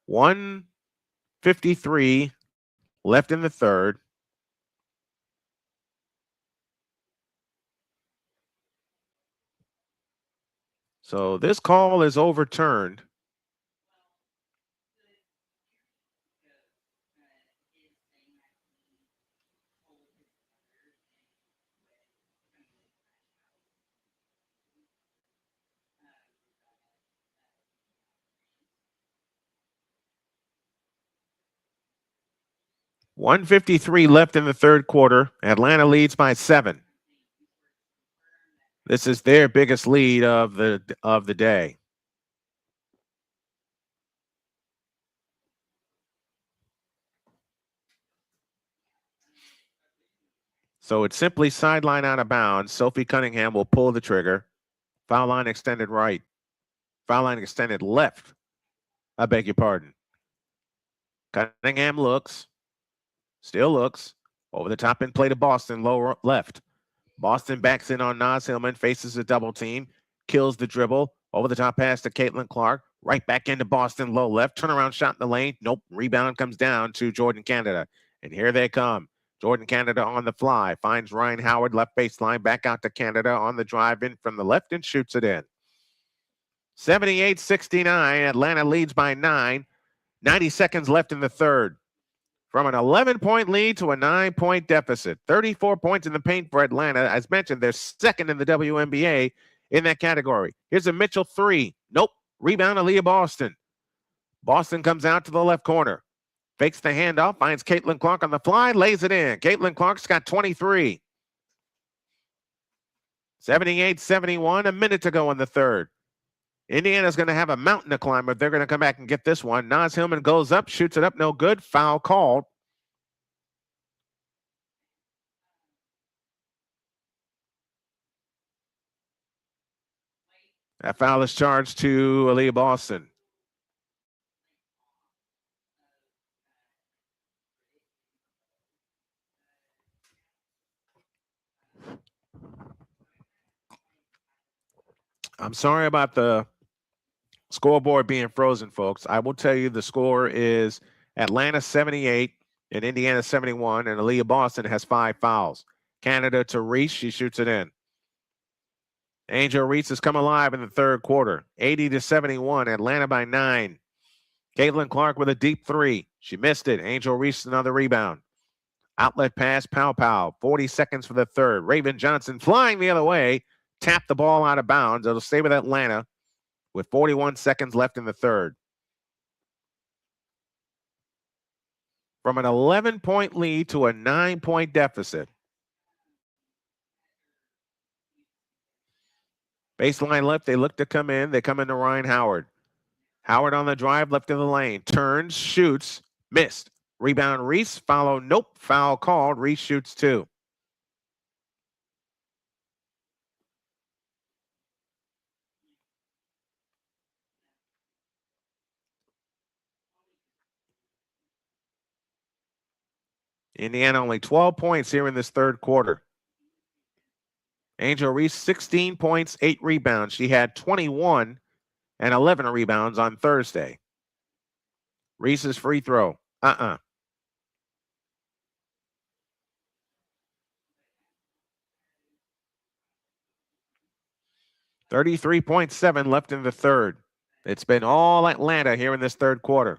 1:53 left in the third. So this call is overturned. .153 left in the third quarter. Atlanta leads by 7. This is their biggest lead of the day. So it's simply sideline out of bounds. Sophie Cunningham will pull the trigger. Foul line extended right. Foul line extended left. I beg your pardon. Cunningham looks. Still looks. Over the top in play to Boston, low left. Boston backs in on Naz Hillman, faces a double team, kills the dribble. Over the top pass to Caitlin Clark. Right back into Boston, low left. Turnaround shot in the lane. Nope. Rebound comes down to Jordan Canada. And here they come. Jordan Canada on the fly. Finds Ryan Howard, left baseline. Back out to Canada on the drive in from the left and shoots it in. 78-69. Atlanta leads by 9. 90 seconds left in the third. From an 11-point lead to a 9-point deficit. 34 points in the paint for Atlanta. As mentioned, they're second in the WNBA in that category. Here's a Mitchell 3. Nope. Rebound Aaliyah Boston. Boston comes out to the left corner. Fakes the handoff. Finds Caitlin Clark on the fly. Lays it in. Caitlin Clark's got 23. 78-71. A minute to go in the third. Indiana's going to have a mountain to climb, but they're going to come back and get this one. Naz Hillman goes up, shoots it up, no good. Foul called. That foul is charged to Aaliyah Boston. I'm sorry about the scoreboard being frozen, folks. I will tell you the score is Atlanta 78 and Indiana 71, and Aaliyah Boston has 5 fouls. Canada to Reese, she shoots it in. Angel Reese has come alive in the third quarter. 80-71, Atlanta by 9. Caitlin Clark with a deep 3. She missed it. Angel Reese another rebound. Outlet pass, pow. 40 seconds for the third. Raven Johnson flying the other way. Tapped the ball out of bounds. It'll stay with Atlanta with 41 seconds left in the third. From an 11-point lead to a 9-point deficit. Baseline left, they look to come in. They come into Ryan Howard. Howard on the drive, left of the lane. Turns, shoots, missed. Rebound Reese, follow, nope, foul called. Reese shoots 2. Indiana only 12 points here in this third quarter. Angel Reese, 16 points, 8 rebounds. She had 21 and 11 rebounds on Thursday. Reese's free throw. 33.7 left in the third. It's been all Atlanta here in this third quarter.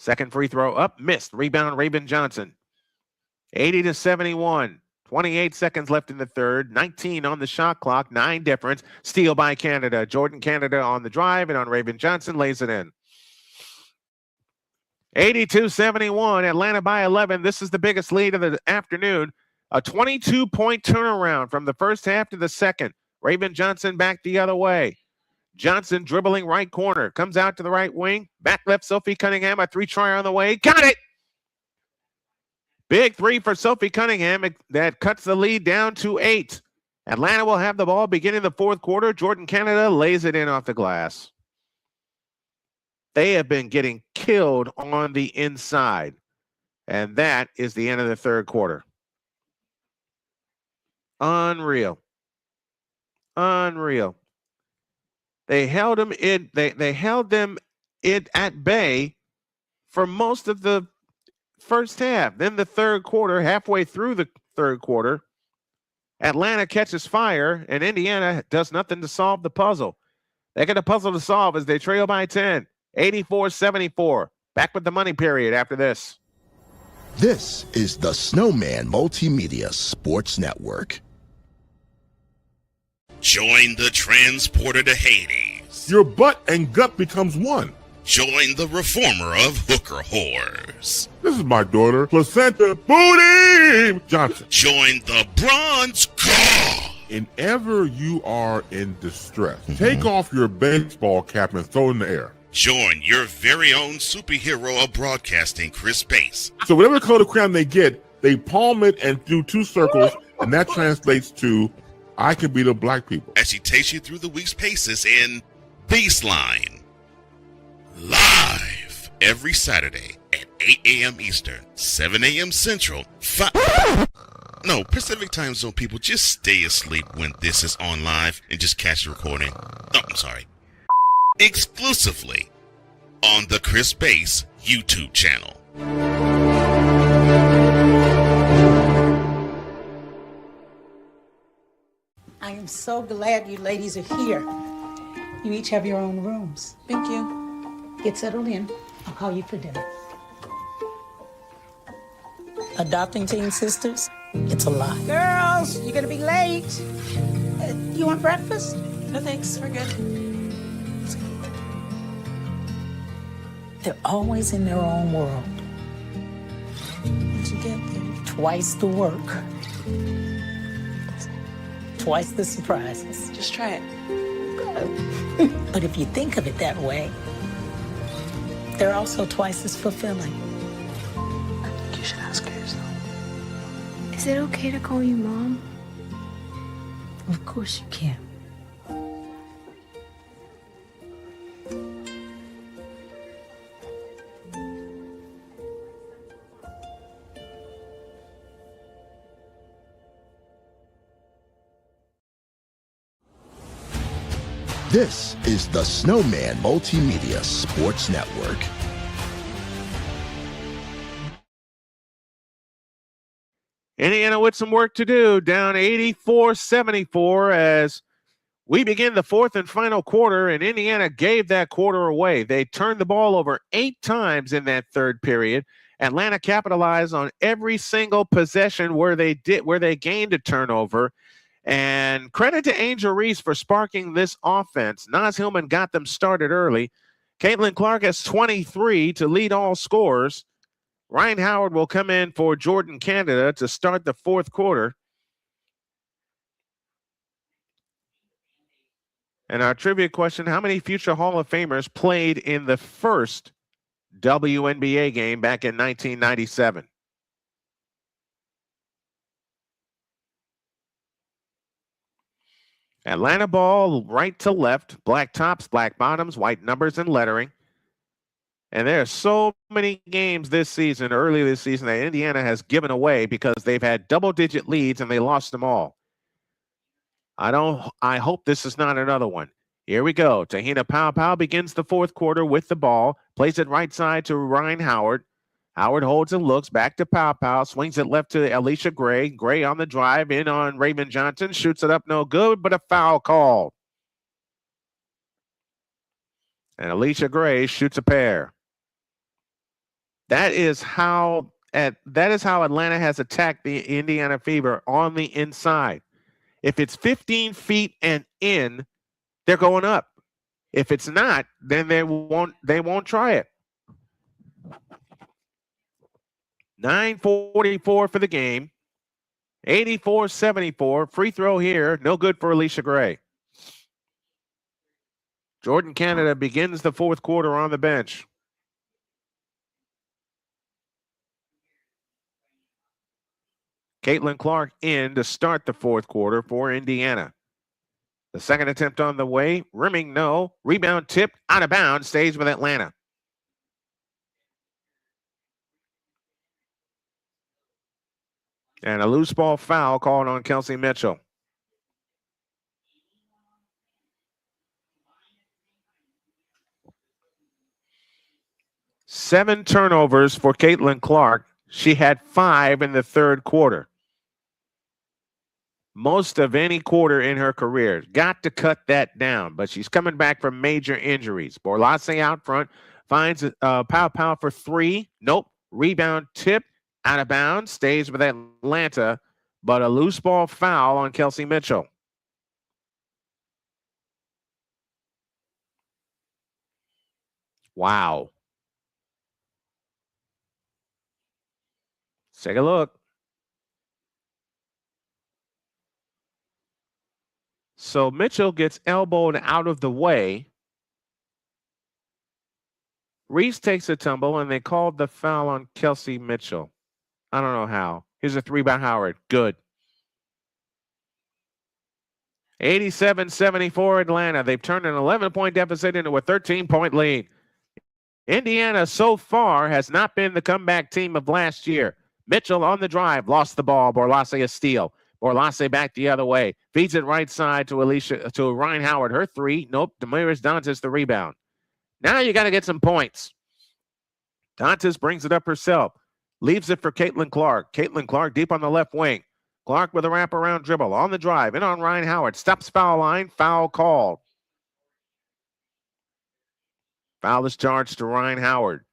Second free throw up, missed. Rebound, Raven Johnson. 80-71. 28 seconds left in the third. 19 on the shot clock. 9 difference. Steal by Canada. Jordan Canada on the drive and on Raven Johnson lays it in. 82-71. Atlanta by 11. This is the biggest lead of the afternoon. A 22-point turnaround from the first half to the second. Raven Johnson back the other way. Johnson dribbling right corner. Comes out to the right wing. Back left, Sophie Cunningham. A 3-tryer on the way. Got it! Big 3 for Sophie Cunningham. That cuts the lead down to 8. Atlanta will have the ball beginning the fourth quarter. Jordan Canada lays it in off the glass. They have been getting killed on the inside. And that is the end of the third quarter. Unreal. They held them in. They held them at bay for most of the first half. Then the third quarter, halfway through the third quarter, Atlanta catches fire, and Indiana does nothing to solve the puzzle. They get a puzzle to solve as they trail by 10, 84-74. Back with the money period after this.
This is the Snowman Multimedia Sports Network.
Join the transporter to Hades.
Your butt and gut becomes one.
Join the reformer of hooker whores.
This is my daughter, Placenta Booty Johnson.
Join the bronze god.
Whenever you are in distress, take off your baseball cap and throw it in the air.
Join your very own superhero of broadcasting, Chris Bass.
So whatever color crayon they get, they palm it and do two circles, and that translates to, I can beat up black people.
As she takes you through the week's paces in Baseline. Live every Saturday at 8 a.m. Eastern, 7 a.m. Central, No, Pacific Time Zone people, just stay asleep when this is on live and just catch the recording. Oh, I'm sorry. Exclusively on the Chris Bass YouTube channel.
I am so glad you ladies are here. You each have your own rooms. Thank you. Get settled in. I'll call you for dinner. Adopting teen sisters, it's a lot. Girls, you're gonna be late. You want breakfast? No thanks, we're good. They're always in their own world. What'd you get there? Twice the work. Twice the surprises. Just try it. But if you think of it that way, they're also twice as fulfilling. I think you should ask her yourself.
Is it okay to call you Mom?
Of course you can.
This is the Snowman Multimedia Sports Network.
Indiana with some work to do, down 84-74 as we begin the fourth and final quarter, and Indiana gave that quarter away. They turned the ball over 8 times in that third period. Atlanta capitalized on every single possession where they gained a turnover. And credit to Angel Reese for sparking this offense. Naz Hillman got them started early. Caitlin Clark has 23 to lead all scorers. Ryan Howard will come in for Jordan Canada to start the fourth quarter. And our trivia question, how many future Hall of Famers played in the first WNBA game back in 1997? Atlanta ball right to left, black tops, black bottoms, white numbers and lettering. And there are so many games this season, early this season, that Indiana has given away because they've had double-digit leads and they lost them all. I hope this is not another one. Here we go. Tahina Pau begins the fourth quarter with the ball, plays it right side to Ryan Howard. Howard holds and looks back to Pau, swings it left to Alicia Gray. Gray on the drive, in on Raymond Johnson, shoots it up, no good, but a foul call. And Alicia Gray shoots a pair. That is how Atlanta has attacked the Indiana Fever on the inside. If it's 15 feet and in, they're going up. If it's not, then they won't try it. 9:44 for the game. 84-74. Free throw here. No good for Alicia Gray. Jordan Canada begins the fourth quarter on the bench. Caitlin Clark in to start the fourth quarter for Indiana. The second attempt on the way. Rimming, no. Rebound tip, out of bounds, stays with Atlanta. And a loose ball foul called on Kelsey Mitchell. Seven turnovers for Caitlin Clark. She had 5 in the third quarter. most of any quarter in her career. Got to cut that down, but she's coming back from major injuries. Borlase out front finds Pow for three. Nope. Rebound tip out of bounds. Stays with Atlanta, but a loose ball foul on Kelsey Mitchell. Wow. Let's take a look. So Mitchell gets elbowed out of the way. Reese takes a tumble, and they called the foul on Kelsey Mitchell. I don't know how. Here's a three by Howard. Good. 87-74 Atlanta. They've turned an 11-point deficit into a 13-point lead. Indiana so far has not been the comeback team of last year. Mitchell on the drive, lost the ball. Borlase a steal. Borlase back the other way. Feeds it right side to Ryan Howard. Her three. Nope. Damaris Dantas the rebound. Now you got to get some points. Dantas brings it up herself. Leaves it for Caitlin Clark. Caitlin Clark deep on the left wing. Clark with a wraparound dribble on the drive. In on Ryan Howard. Stops foul line. Foul called. Foul is charged to Ryan Howard.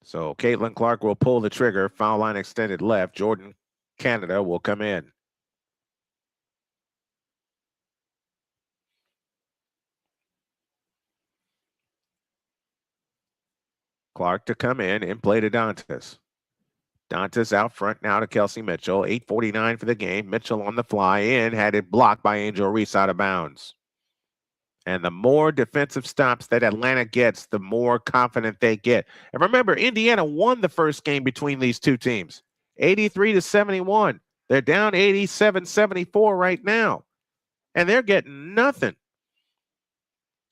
So Caitlin Clark will pull the trigger. Foul line extended left. Jordan Canada will come in. Clark to come in play to Dantas. Dantas out front now to Kelsey Mitchell. 8:49 for the game. Mitchell on the fly in. Had it blocked by Angel Reese out of bounds. And the more defensive stops that Atlanta gets, the more confident they get. And remember, Indiana won the first game between these two teams. 83-71. They're down 87-74 right now. And they're getting nothing.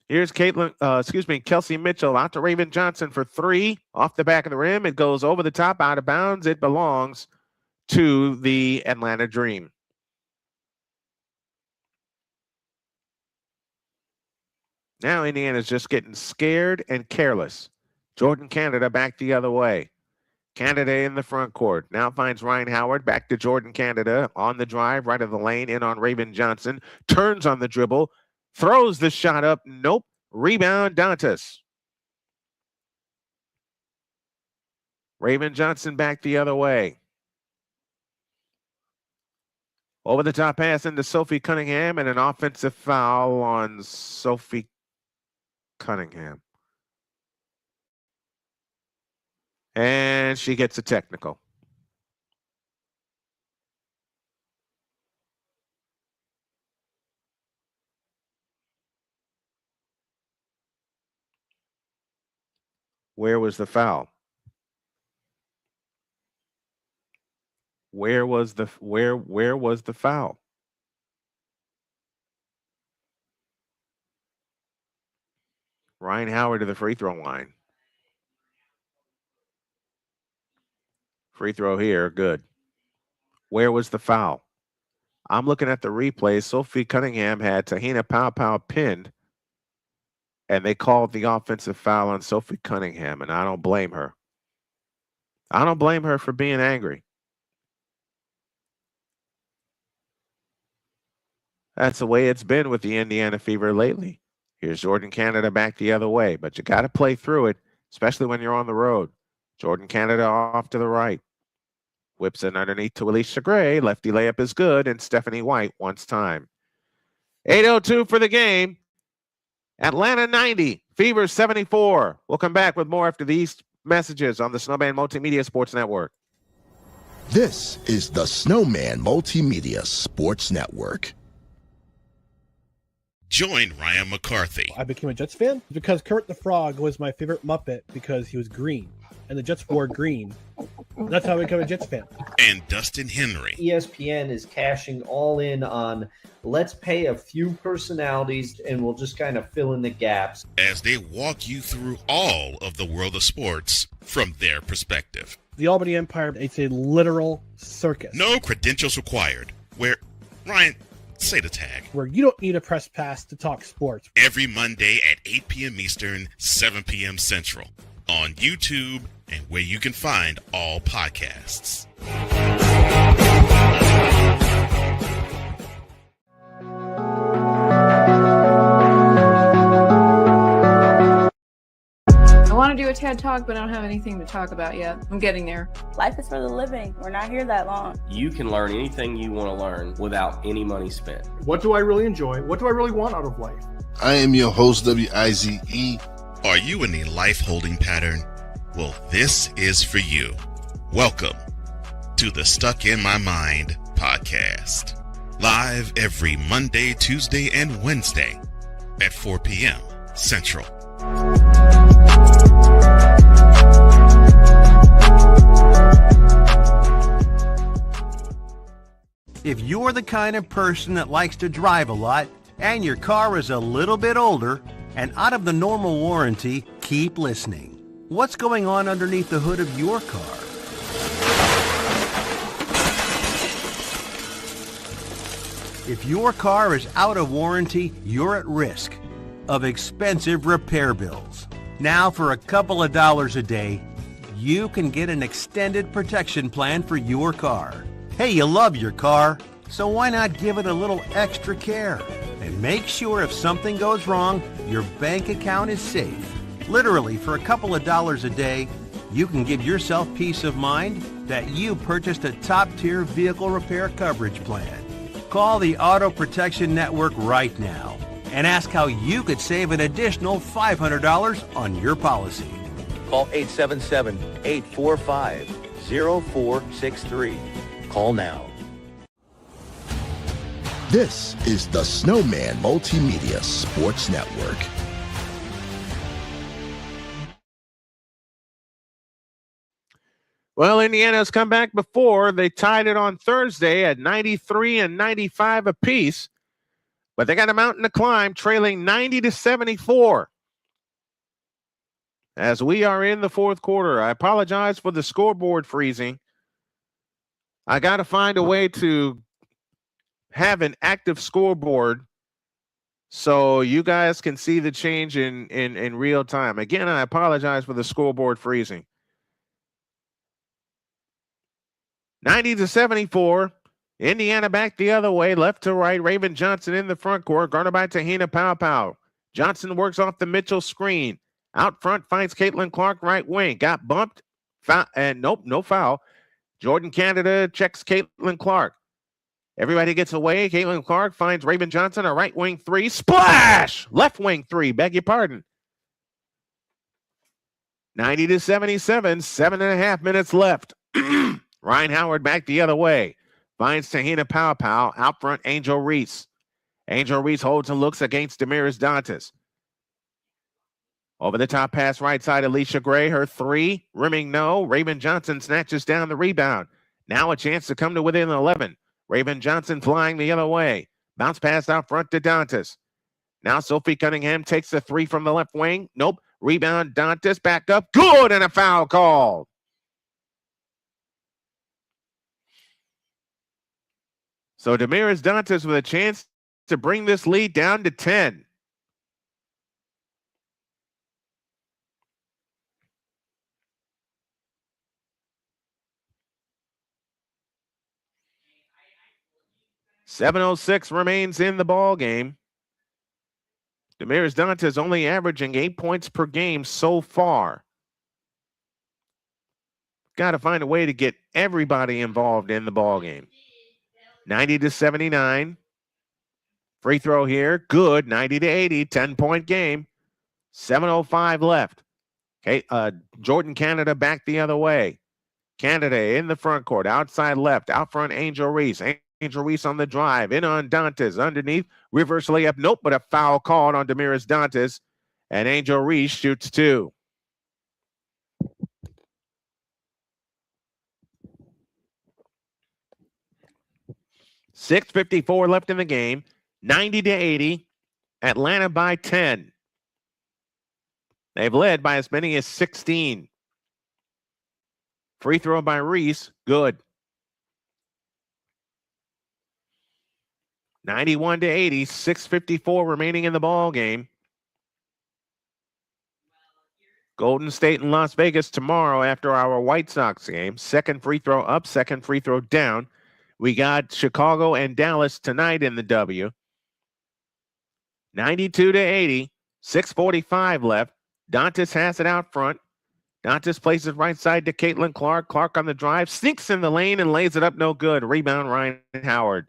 Here's Kelsey Mitchell out to Raven Johnson for three. Off the back of the rim. It goes over the top, out of bounds. It belongs to the Atlanta Dream. Now Indiana's just getting scared and careless. Jordan Canada back the other way. Canada in the front court. Now finds Ryan Howard. Back to Jordan Canada on the drive. Right of the lane. In on Raven Johnson. Turns on the dribble. Throws the shot up. Nope. Rebound Dantas. Raven Johnson back the other way. Over the top pass into Sophie Cunningham and an offensive foul on Sophie Cunningham. And she gets a technical. Where was the foul? Where was the foul? Ryan Howard to the free throw line. Free throw here, good. Where was the foul? I'm looking at the replay. Sophie Cunningham had Tahina Pow pinned, and they called the offensive foul on Sophie Cunningham, and I don't blame her. I don't blame her for being angry. That's the way it's been with the Indiana Fever lately. Here's Jordan Canada back the other way, but you got to play through it, especially when you're on the road. Jordan Canada off to the right. Whips it underneath to Alicia Gray. Lefty layup is good, and Stephanie White wants time. 8:02 for the game. Atlanta 90, Fever 74. We'll come back with more after these messages on the Snowman Multimedia Sports Network.
This is the Snowman Multimedia Sports Network.
Join Ryan McCarthy.
I became a Jets fan because Kurt the Frog was my favorite Muppet because he was green, and the Jets wore green. That's how I became a Jets fan.
And Dustin Henry.
ESPN is cashing all in on let's pay a few personalities and we'll just kind of fill in the gaps.
As they walk you through all of the world of sports from their perspective.
The Albany Empire, it's a literal circus.
No credentials required. Where, Ryan, Say the tag.
where you don't need a press pass to talk sports.
Every Monday at 8 p.m. Eastern, 7 p.m. Central. On YouTube and where you can find all podcasts.
I want to do a TED Talk, but I don't have anything to talk about yet. I'm getting there.
Life is for the living. We're not here that long.
You can learn anything you want to learn without any money spent.
What do I really enjoy? What do I really want out of life?
I am your host, WIZE.
Are you in a life-holding pattern? Well, this is for you. Welcome to the Stuck in My Mind podcast. Live every Monday, Tuesday, and Wednesday at 4 p.m. Central.
If you're the kind of person that likes to drive a lot and your car is a little bit older and out of the normal warranty, keep listening. What's going on underneath the hood of your car? If your car is out of warranty, you're at risk of expensive repair bills. Now, for a couple of dollars a day, you can get an extended protection plan for your car. Hey, you love your car, so why not give it a little extra care? And make sure if something goes wrong, your bank account is safe. Literally, for a couple of dollars a day, you can give yourself peace of mind that you purchased a top-tier vehicle repair coverage plan. Call the Auto Protection Network right now and ask how you could save an additional $500 on your policy.
Call 877-845-0463. Call now.
This is the Snowman Multimedia Sports Network.
Well, Indiana's come back before. They tied it on Thursday at 93 and 95 apiece, but they got a mountain to climb, trailing 90-74. As we are in the fourth quarter, I apologize for the scoreboard freezing. I got to find a way to have an active scoreboard so you guys can see the change in real time. Again, I apologize for the scoreboard freezing. 90-74. Indiana back the other way, left to right. Raven Johnson in the front court, guarded by Tahina Pow. Johnson works off the Mitchell screen. Out front finds Caitlin Clark, right wing. Got bumped. Foul, and nope, no foul. Jordan Canada checks Caitlin Clark. Everybody gets away. Caitlin Clark finds Raven Johnson, a right wing three. Splash! Left wing three, beg your pardon. 90-77, 7.5 minutes left. Ryan Howard back the other way. Finds Tahina Pow. Out front, Angel Reese. Angel Reese holds and looks against Damiris Dantas. Over the top pass right side, Alicia Gray. Her three. Rimming no. Raven Johnson snatches down the rebound. Now a chance to come to within 11. Raven Johnson flying the other way. Bounce pass out front to Dantas. Now Sophie Cunningham takes the three from the left wing. Nope. Rebound, Dantas back up. Good, and a foul call. So Damiris Dantas with a chance to bring this lead down to 10. .706 remains in the ball game. Damiris Dantas only averaging 8 points per game so far. Got to find a way to get everybody involved in the ball game. 90-79. Free throw here. Good. 90-80. 10-point game. 7:05 left. Okay, Jordan Canada back the other way. Canada in the front court. Outside left. Out front, Angel Reese. Angel Reese on the drive. In on Dantas. Underneath. Reverse layup. Nope, but a foul called on Damiris Dantas. And Angel Reese shoots two. .654 left in the game. 90-80. Atlanta by 10. They've led by as many as 16. Free throw by Reese. Good. 91-80, 6:54 remaining in the ball game. Golden State and Las Vegas tomorrow after our White Sox game. Second free throw up, second free throw down. We got Chicago and Dallas tonight in the W. 92-80, 6:45 left. Dantas has it out front. Dantas places right side to Caitlin Clark. Clark on the drive, sneaks in the lane and lays it up no good. Rebound Ryan Howard.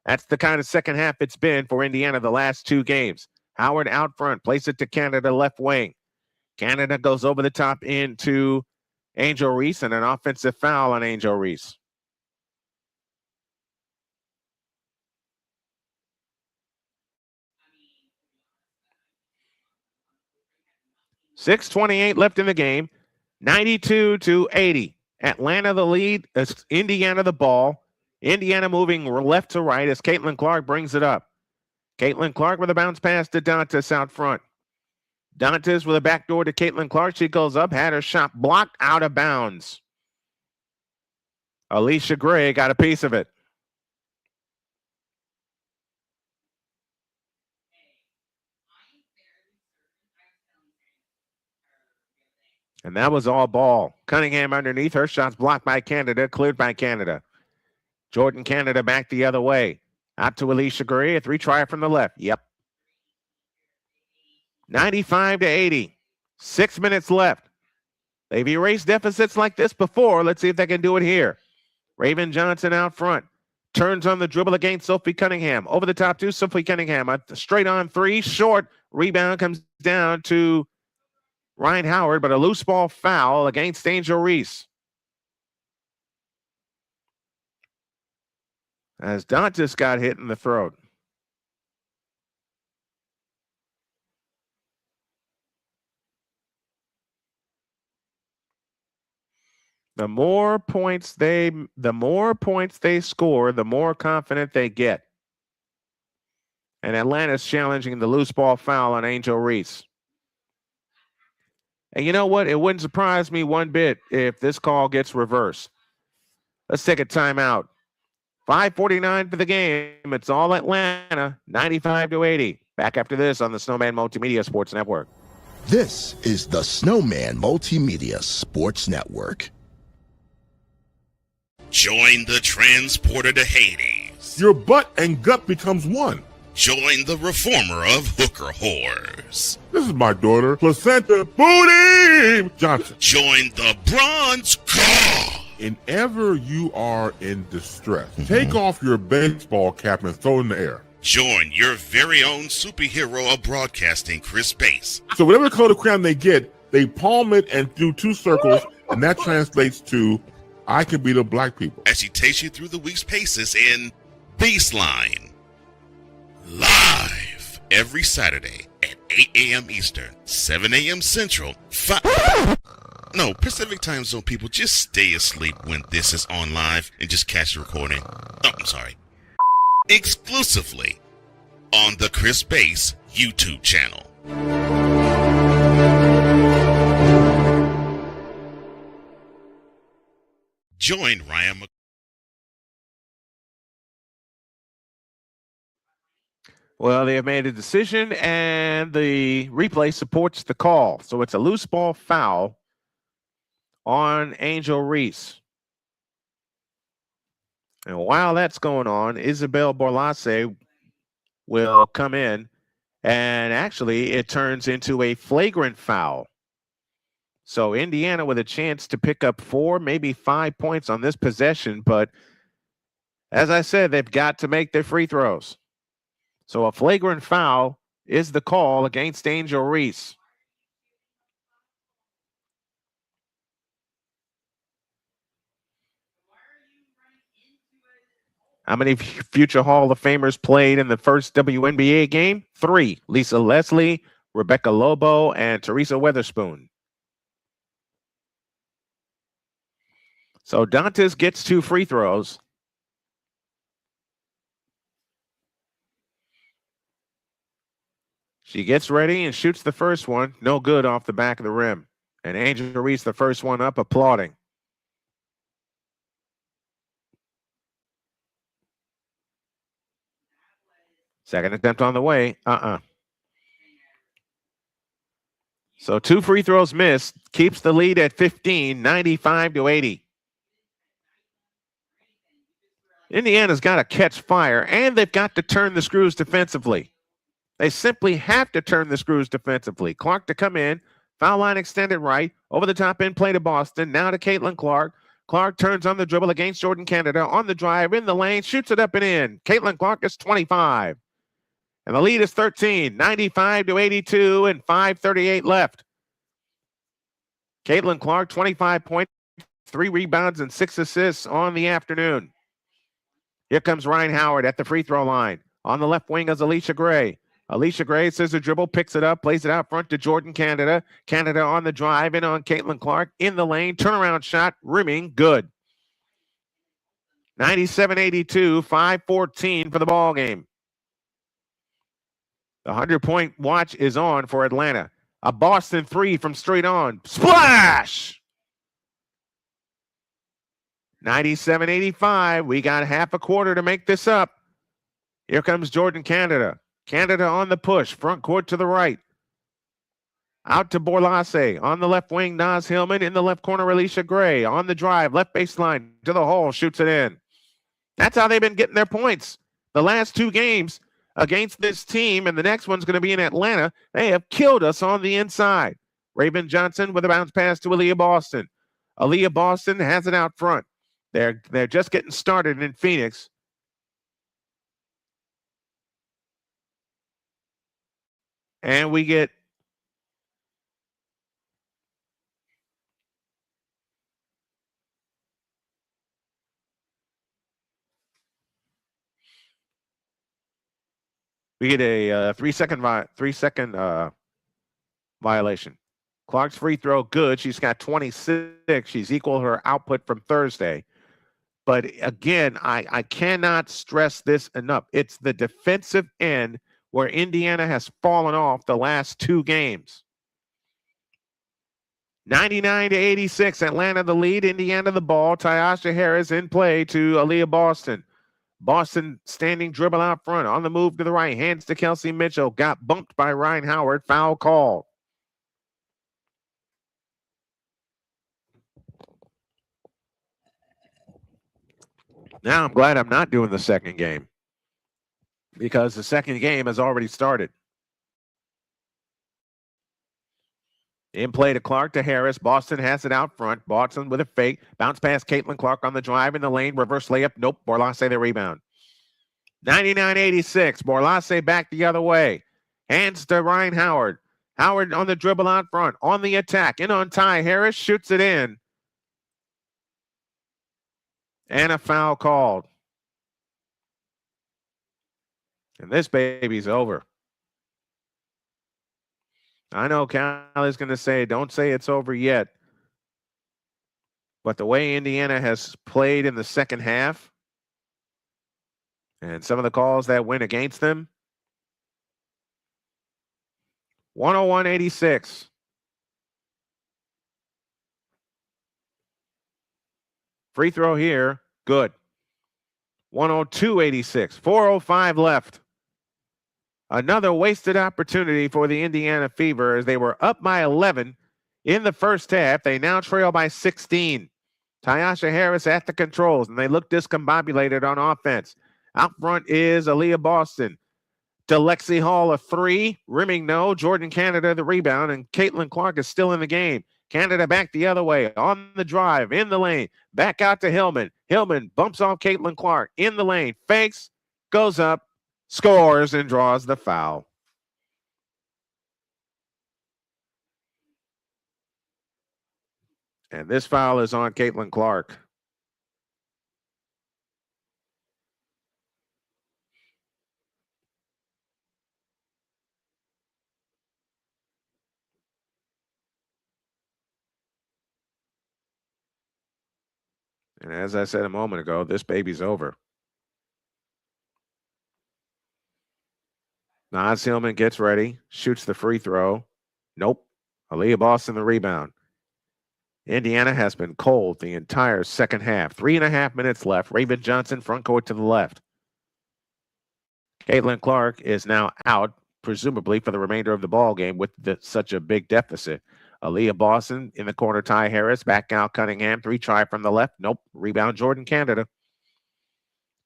That's the kind of second half it's been for Indiana the last two games. Howard out front, plays it to Canada left wing. Canada goes over the top into Angel Reese and an offensive foul on Angel Reese. .6:28 left in the game. 92-80. Atlanta the lead. Indiana the ball. Indiana moving left to right as Caitlin Clark brings it up. Caitlin Clark with a bounce pass to Dantas out front. Dantas with a backdoor to Caitlin Clark. She goes up, had her shot blocked out of bounds. Alicia Gray got a piece of it. And that was all ball. Cunningham underneath. Her shot's blocked by Canada, cleared by Canada. Jordan Canada back the other way. Out to Alicia Gray, a three-tryer from the left. Yep. 95-80. 6 minutes left. They've erased deficits like this before. Let's see if they can do it here. Raven Johnson out front. Turns on the dribble against Sophie Cunningham. Over the top to Sophie Cunningham. A straight on three. Short. Rebound comes down to Ryan Howard, but a loose ball foul against Angel Reese. As Dantas got hit in the throat. The more points they score, the more confident they get. And Atlanta's challenging the loose ball foul on Angel Reese. And you know what? It wouldn't surprise me one bit if this call gets reversed. Let's take a timeout. 5:49 for the game. It's all Atlanta, 95-80. Back after this on the Snowman Multimedia Sports Network.
This is the Snowman Multimedia Sports Network.
Join the transporter to Hades.
Your butt and gut becomes one.
Join the reformer of hooker whores.
This is my daughter, Placenta Booty Johnson.
Join the bronze car.
Whenever you are in distress, take off your baseball cap and throw it in the air.
Join your very own superhero of broadcasting, Chris Bass.
So whatever color crayon they get, they palm it and do two circles, and that translates to I can be the black people.
As she takes you through the week's paces in Baseline. Live every Saturday at 8 a.m. Eastern, 7 a.m. Central, Pacific Time Zone people, just stay asleep when this is on live and just catch the recording. Oh, I'm sorry. Exclusively on the Chris Bass YouTube channel. Join Ryan
Well, they have made a decision, and the replay supports the call. So it's a loose ball foul on Angel Reese. And while that's going on, Isabel Borlace will come in, and actually it turns into a flagrant foul. So Indiana with a chance to pick up 4, maybe 5 points on this possession, but as I said, they've got to make their free throws. So a flagrant foul is the call against Angel Reese. How many future Hall of Famers played in the first WNBA game? 3. Lisa Leslie, Rebecca Lobo, and Teresa Weatherspoon. So Dantas gets 2 free throws. She gets ready and shoots the first one. No good off the back of the rim. And Angel Reese, the first one up, applauding. Second attempt on the way. So 2 free throws missed. Keeps the lead at 15, 95-80. Indiana's got to catch fire, and they've got to turn the screws defensively. They simply have to turn the screws defensively. Clark to come in. Foul line extended right. Over the top end play to Boston. Now to Caitlin Clark. Clark turns on the dribble against Jordan Canada. On the drive, in the lane, shoots it up and in. Caitlin Clark is 25. And the lead is 13, 95-82, and 5:38 left. Caitlin Clark, 25 points, 3 rebounds, and 6 assists on the afternoon. Here comes Ryan Howard at the free throw line. On the left wing is Alicia Gray. Alicia Gray says the dribble, picks it up, plays it out front to Jordan Canada. Canada on the drive, in on Caitlin Clark, in the lane, turnaround shot, rimming, good. 97-82, 5:14 for the ball game. The 100-point watch is on for Atlanta. A Boston 3 from straight on. Splash! 97-85. We got half a quarter to make this up. Here comes Jordan Canada. Canada on the push. Front court to the right. Out to Borlase. On the left wing, Naz Hillman. In the left corner, Alicia Gray. On the drive, left baseline to the hole. Shoots it in. That's how they've been getting their points. The last 2 games against this team, and the next one's going to be in Atlanta, they have killed us on the inside. Raven Johnson with a bounce pass to Aaliyah Boston. Aaliyah Boston has it out front. They're just getting started in Phoenix. And we get a 3-second violation. Clark's free throw, good. She's got 26. She's equal her output from Thursday. But again, I cannot stress this enough. It's the defensive end where Indiana has fallen off the last 2 games. 99-86, Atlanta the lead, Indiana the ball. Tyasha Harris in play to Aaliyah Boston. Boston standing dribble out front. On the move to the right, hands to Kelsey Mitchell. Got bumped by Ryan Howard. Foul call. Now I'm glad I'm not doing the second game, because the second game has already started. In play to Clark to Harris. Boston has it out front. Boston with a fake. Bounce past Caitlin Clark on the drive in the lane. Reverse layup. Nope. Borlase the rebound. 99-86. Borlase back the other way. Hands to Ryan Howard. Howard on the dribble out front. On the attack. In on Ty Harris. Shoots it in. And a foul called. And this baby's over. I know Callie's going to say, don't say it's over yet. But the way Indiana has played in the second half, and some of the calls that went against them, 101-86. Free throw here, good. 102-86, 4:05 left. Another wasted opportunity for the Indiana Fever as they were up by 11 in the first half. They now trail by 16. Tyasha Harris at the controls, and they look discombobulated on offense. Out front is Aaliyah Boston. To Lexi Hall, a 3. Rimming no. Jordan Canada the rebound, and Caitlin Clark is still in the game. Canada back the other way. On the drive, in the lane. Back out to Hillman. Hillman bumps off Caitlin Clark. In the lane. Fakes. Goes up. Scores and draws the foul. And this foul is on Caitlin Clark. And as I said a moment ago, this baby's over. Naz Hillman gets ready, shoots the free throw. Nope. Aaliyah Boston the rebound. Indiana has been cold the entire second half. 3.5 minutes left. Raven Johnson front court to the left. Caitlin Clark is now out, presumably for the remainder of the ball game with such a big deficit. Aaliyah Boston in the corner, Ty Harris, back out Cunningham, 3 try from the left. Nope, rebound Jordan Canada.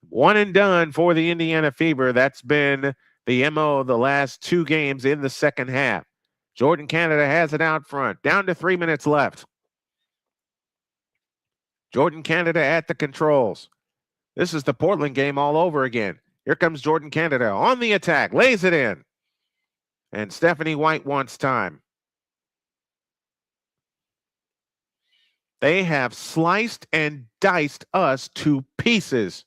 1 and done for the Indiana Fever. That's been the MO the last 2 games in the second half. Jordan Canada has it out front, down to 3 minutes left. Jordan Canada at the controls. This is the Portland game all over again. Here comes Jordan Canada on the attack, lays it in. And Stephanie White wants time. They have sliced and diced us to pieces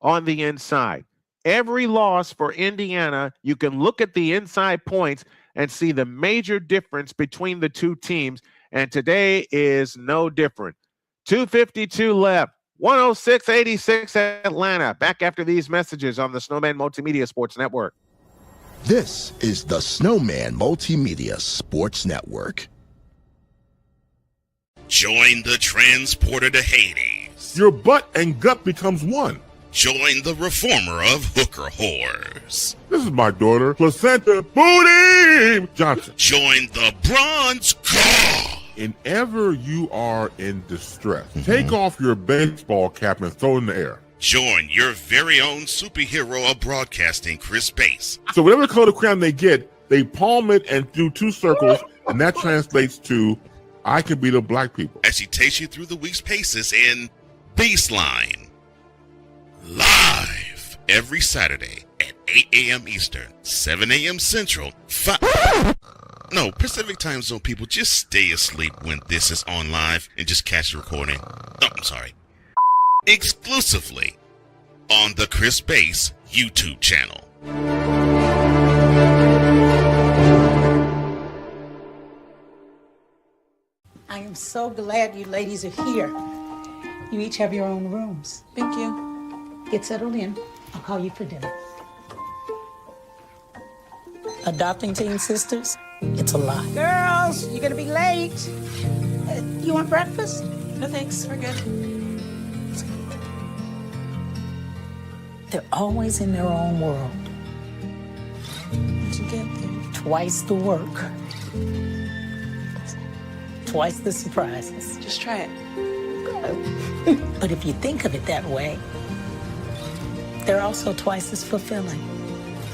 on the inside. Every loss for Indiana, you can look at the inside points and see the major difference between the 2 teams. And today is no different. 2:52 left. 106-86 Atlanta. Back after these messages on the Snowman Multimedia Sports Network.
This is the Snowman Multimedia Sports Network.
Join the transporter to Hades.
Your butt and gut becomes one.
Join the reformer of hooker whores.
This is my daughter, Placenta Booty Johnson.
Join the bronze car.
Whenever you are in distress, take off your baseball cap and throw it in the air.
Join your very own superhero of broadcasting, Chris Bass.
So whatever color crayon they get, they palm it and do 2 circles, and that translates to, I can beat up black people.
As she takes you through the week's paces in Baseline. Live every Saturday at 8 a.m. Eastern, 7 a.m. Central, No, Pacific Time Zone people, just stay asleep when this is on live and just catch the recording. Oh, I'm sorry. Exclusively on the Chris Bass YouTube channel.
I am so glad you ladies are here. You each have your own rooms.
Thank you.
Get settled in. I'll call you for dinner. Adopting teen sisters, it's a lot. Girls, you're gonna be late. You want breakfast?
No thanks, we're good.
They're always in their own world.
What'd you get there?
Twice the work. Twice the surprises.
Just try it.
But if you think of it that way, they're also twice as fulfilling.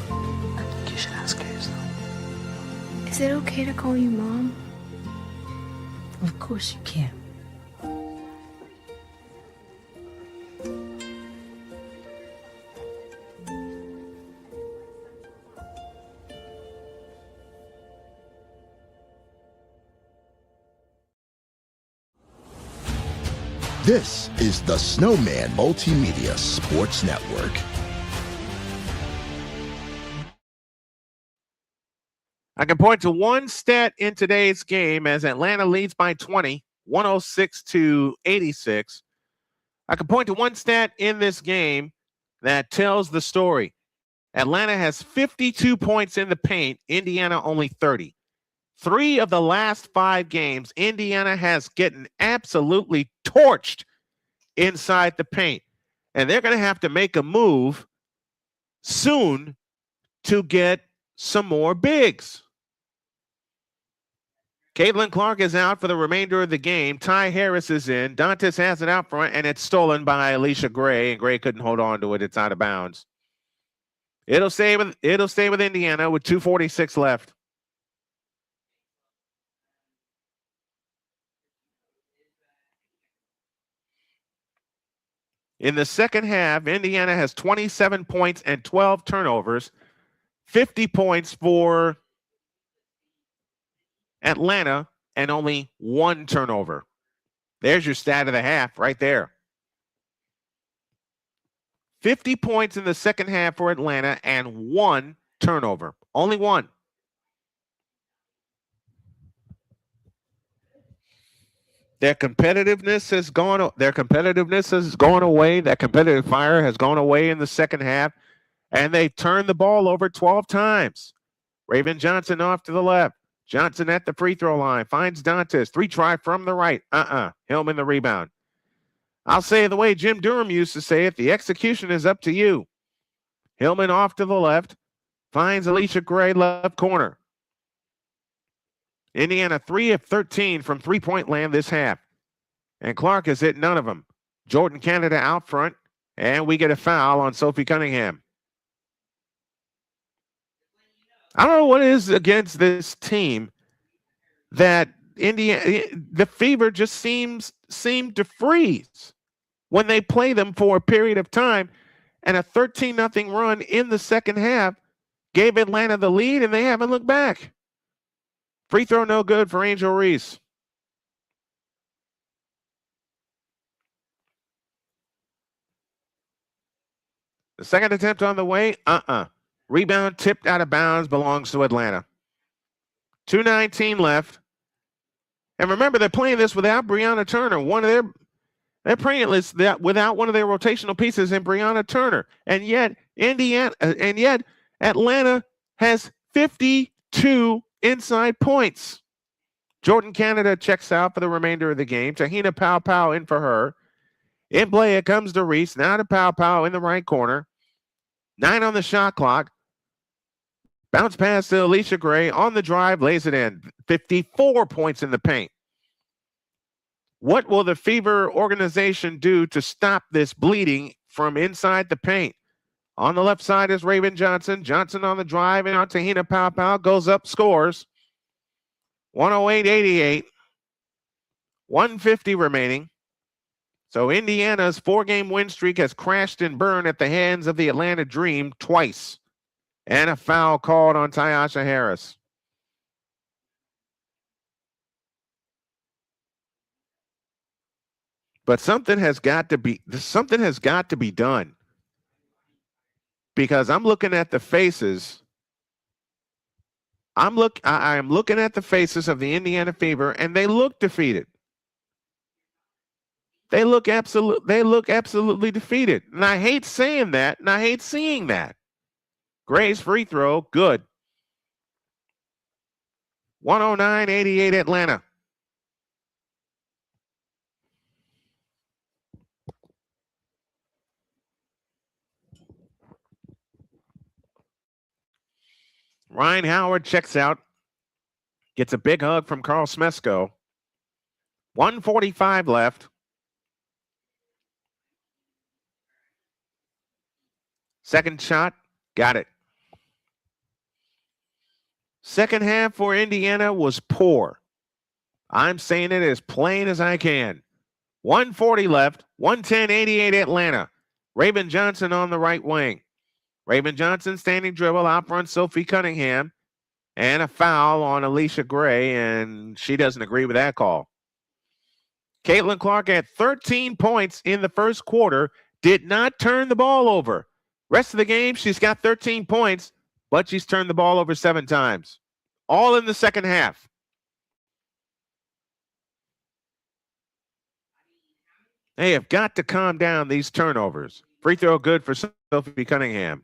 I think you should ask her yourself.
Is it okay to call you Mom?
Of course you can.
This is the Snowman Multimedia Sports Network.
I can point to one stat in today's game as Atlanta leads by 20, 106-86. I can point to one stat in this game that tells the story. Atlanta has 52 points in the paint, Indiana only 30. 3 of the last 5 games, Indiana has gotten absolutely torched inside the paint. And they're going to have to make a move soon to get some more bigs. Caitlin Clark is out for the remainder of the game. Ty Harris is in. Dantas has it out front, and it's stolen by Alicia Gray, and Gray couldn't hold on to it. It's out of bounds. It'll stay with Indiana with 2:46 left. In the second half, Indiana has 27 points and 12 turnovers, 50 points for Atlanta, and only 1 turnover. There's your stat of the half right there. 50 points in the second half for Atlanta and 1 turnover. Only 1. Their competitiveness has gone away. That competitive fire has gone away in the second half, and they've turned the ball over 12 times. Raven Johnson off to the left. Johnson at the free throw line. Finds Dantas. 3 try from the right. Hillman the rebound. I'll say it the way Jim Durham used to say it. The execution is up to you. Hillman off to the left. Finds Alicia Gray left corner. Indiana 3 of 13 from three-point land this half. And Clark has hit none of them. Jordan Canada out front. And we get a foul on Sophie Cunningham. I don't know what it is against this team that the Fever just seemed to freeze when they play them for a period of time, and a 13-0 run in the second half gave Atlanta the lead, and they haven't looked back. Free throw no good for Angel Reese. The second attempt on the way, Rebound tipped out of bounds, belongs to Atlanta. 2:19 left. And remember, they're playing this without Brianna Turner. They're playing this without one of their rotational pieces in Brianna Turner. And yet Atlanta has 52 inside points. Jordan Canada checks out for the remainder of the game. Tahina Pau in for her. In play, it comes to Reese. Now to Pau in the right corner. 9 on the shot clock. Bounce pass to Alicia Gray on the drive, lays it in. 54 points in the paint. What will the Fever organization do to stop this bleeding from inside the paint? On the left side is Raven Johnson. Johnson on the drive and on Tahina Pau goes up, scores. 108-88. 150 remaining. So Indiana's 4-game win streak has crashed and burned at the hands of the Atlanta Dream twice. And a foul called on Tyasha Harris. But something has got to be done. Because I'm looking at the faces. I am looking at the faces of the Indiana Fever, and they look defeated. They look absolutely defeated. And I hate saying that, and I hate seeing that. Gray's free throw, good. 109-88 Atlanta. Ryan Howard checks out. Gets a big hug from Carl Smesko. 1:45 left. Second shot, got it. Second half for Indiana was poor. I'm saying it as plain as I can. 1:40 left, 110-88 Atlanta. Raven Johnson on the right wing. Raven Johnson standing dribble out front, Sophie Cunningham. And a foul on Alicia Gray, and she doesn't agree with that call. Caitlin Clark had 13 points in the first quarter, did not turn the ball over. Rest of the game, she's got 13 points, but she's turned the ball over 7 times. All in the second half. They have got to calm down these turnovers. Free throw good for Sophie Cunningham.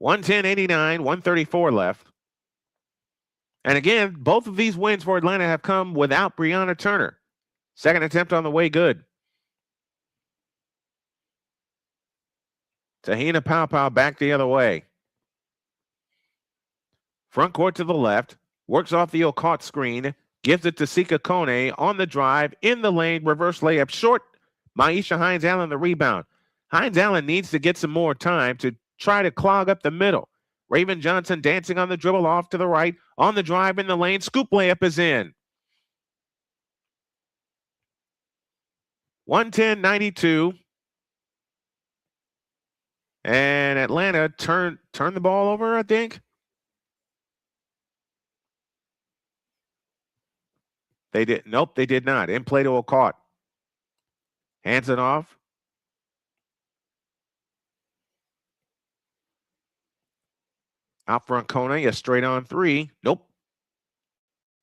110-89, 134 left. And again, both of these wins for Atlanta have come without Brianna Turner. Second attempt on the way, good. Tahina Pau back the other way. Front court to the left. Works off the Okot screen. Gives it to Sika Kone on the drive. In the lane. Reverse layup short. Maisha Hines-Allen the rebound. Hines-Allen needs to get some more time to try to clog up the middle. Raven Johnson dancing on the dribble off to the right. On the drive in the lane. Scoop layup is in. 110-92. And Atlanta turned the ball over, I think. They did. Nope, they did not. In play to Okot. Hands it off. Out front, Kone, a straight on 3. Nope.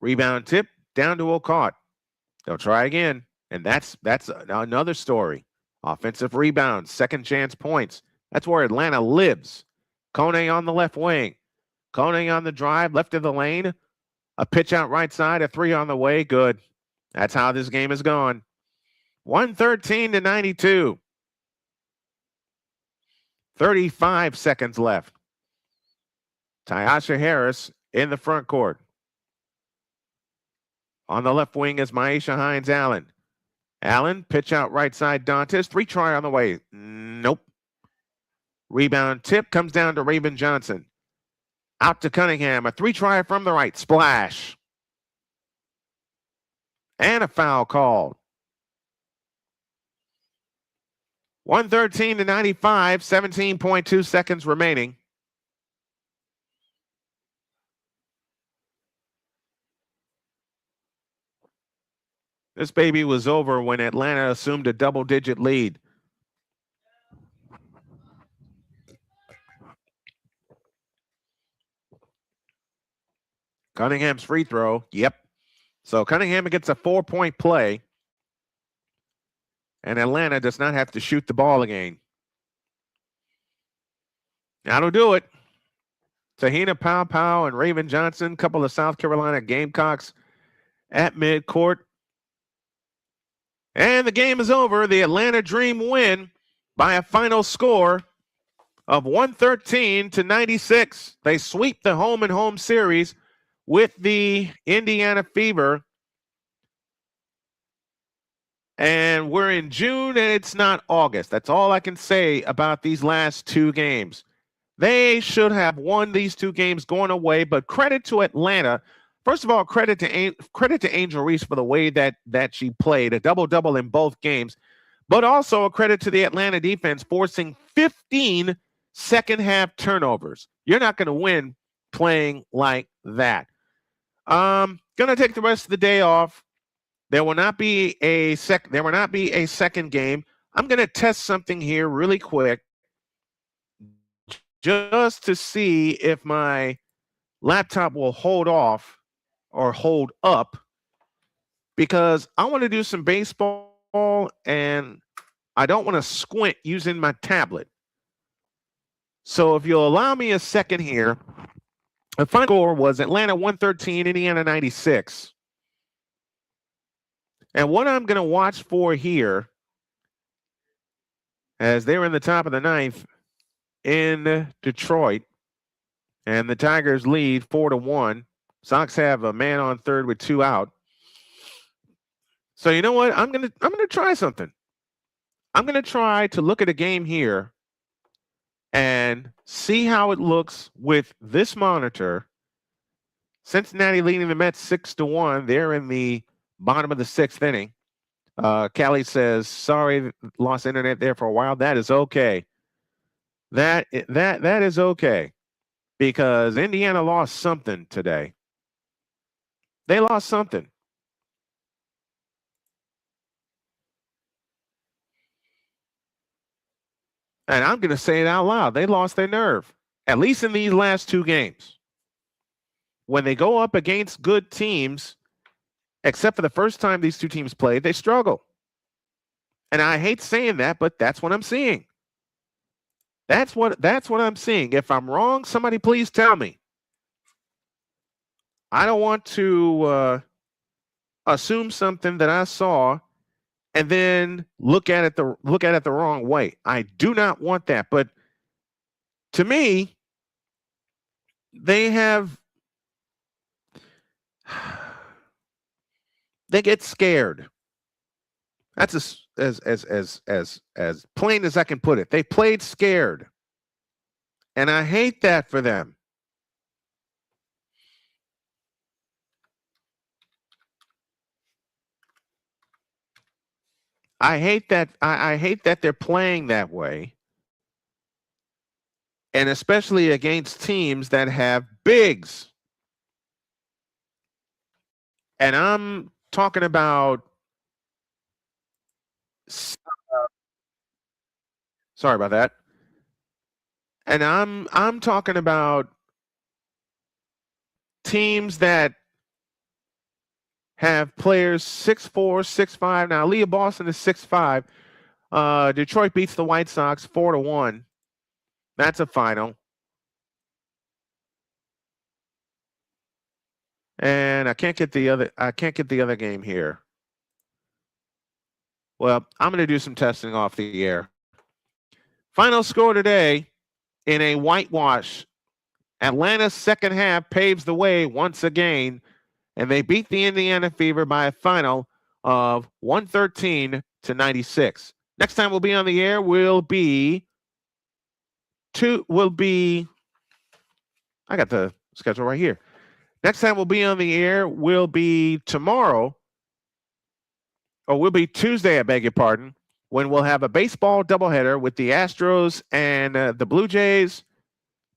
Rebound tip down to Okot. They'll try again. And that's another story. Offensive rebounds, second chance points. That's where Atlanta lives. Kone on the left wing. Kone on the drive, left of the lane. A pitch out right side, a 3 on the way. Good. That's how this game is gone. 113-92. 35 seconds left. Tyasha Harris in the front court. On the left wing is Maisha Hines-Allen. Allen, pitch out right side, Dantas. 3 try on the way. Nope. Rebound tip comes down to Raven Johnson. Out to Cunningham. A 3 try from the right. Splash. And a foul called. 113 to 95. 17.2 seconds remaining. This baby was over when Atlanta assumed a double-digit lead. Cunningham's free throw. Yep. So Cunningham gets a 4-point play. And Atlanta does not have to shoot the ball again. That'll do it. Tahina Pow and Raven Johnson, couple of South Carolina Gamecocks at midcourt. And the game is over. The Atlanta Dream win by a final score of 113 to 96. They sweep the home-and-home series with the Indiana Fever. And we're in June, and it's not August. That's all I can say about these last 2 games. They should have won these 2 games going away, but credit to Atlanta. First of all, credit to Angel Reese for the way that she played, a double-double in both games, but also a credit to the Atlanta defense forcing 15 second-half turnovers. You're not going to win playing like that. Going to take the rest of the day off. There will not be a second game. I'm going to test something here really quick just to see if my laptop will hold off or hold up, because I want to do some baseball and I don't want to squint using my tablet. So if you'll allow me a second here, the final score was Atlanta 113, Indiana 96. And what I'm going to watch for here, as they're in the top of the 9th in Detroit, and the Tigers lead 4-1. Sox have a man on third with 2 out. So you know what? I'm gonna try something. I'm gonna try to look at a game here and see how it looks with this monitor. Cincinnati leading the Mets 6-1. They're in the bottom of the 6th inning. Callie says, sorry, lost internet there for a while. That is okay. That is okay, because Indiana lost something today. They lost something. And I'm going to say it out loud. They lost their nerve, at least in these last 2 games. When they go up against good teams, except for the first time these 2 teams played, they struggle. And I hate saying that, but that's what I'm seeing. That's what I'm seeing. If I'm wrong, somebody please tell me. I don't want to assume something that I saw and then look at it the wrong way. I do not want that. But to me, they get scared. That's as plain as I can put it. They played scared. And I hate that for them. I hate that. I hate that they're playing that way. And especially against teams that have bigs. And I'm talking about sorry about that. And I'm talking about teams that have players 6'4", 6'5". Now, Leah Boston is 6'5". Detroit beats the White Sox 4-1. That's a final. And I can't get the other game here. Well, I'm going to do some testing off the air. Final score today in a whitewash. Atlanta's second half paves the way once again, and they beat the Indiana Fever by a final of 113-96. Next time we'll be on the air will be I got the schedule right here. Next time we'll be on the air will be tomorrow, or will be Tuesday, I beg your pardon, when we'll have a baseball doubleheader with the Astros and the Blue Jays.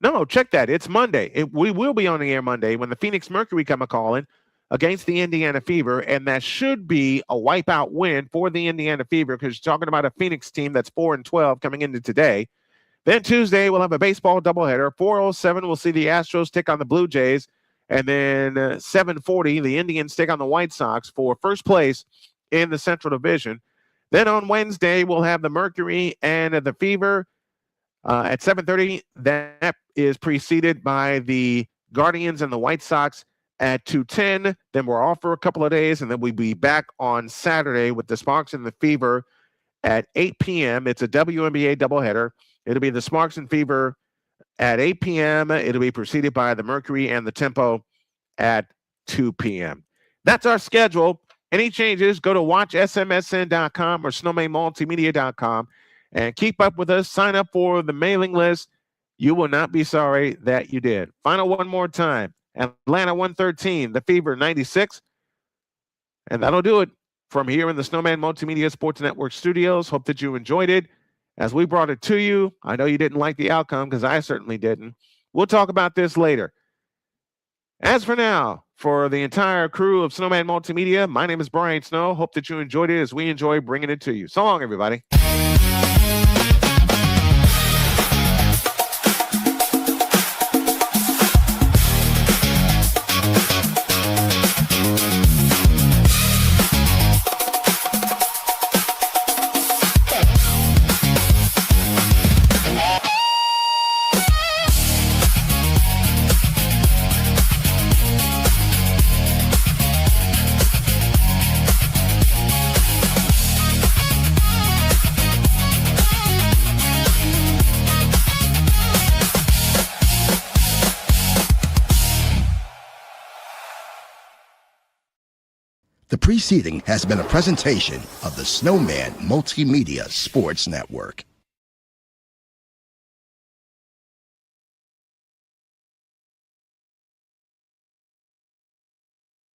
No, check that. It's Monday. We will be on the air Monday when the Phoenix Mercury come a-calling against the Indiana Fever, and that should be a wipeout win for the Indiana Fever because you're talking about a Phoenix team that's 4-12 coming into today. Then Tuesday, we'll have a baseball doubleheader. 4:07, we'll see the Astros take on the Blue Jays, and then 7:40, the Indians take on the White Sox for first place in the Central Division. Then on Wednesday, we'll have the Mercury and the Fever at 7:30. That is preceded by the Guardians and the White Sox at 2:10. Then we're off for a couple of days, and then we'll be back on Saturday with the Sparks and the Fever at 8 p.m. It's a WNBA doubleheader. It'll be the Sparks and Fever at 8 p.m. It'll be preceded by the Mercury and the Tempo at 2 p.m. That's our schedule. Any changes, go to watchsmsn.com or snowmanmultimedia.com and keep up with us. Sign up for the mailing list. You will not be sorry that you did. Final one more time. Atlanta 113, the Fever 96. And that'll do it from here in the Snowman Multimedia Sports Network studios. Hope that you enjoyed it as we brought it to you. I know you didn't like the outcome because I certainly didn't. We'll talk about this later. As for now, for the entire crew of Snowman Multimedia, my name is Brian Snow. Hope that you enjoyed it as we enjoy bringing it to you. So long, everybody.
The preceding has been a presentation of the Snowman Multimedia Sports Network.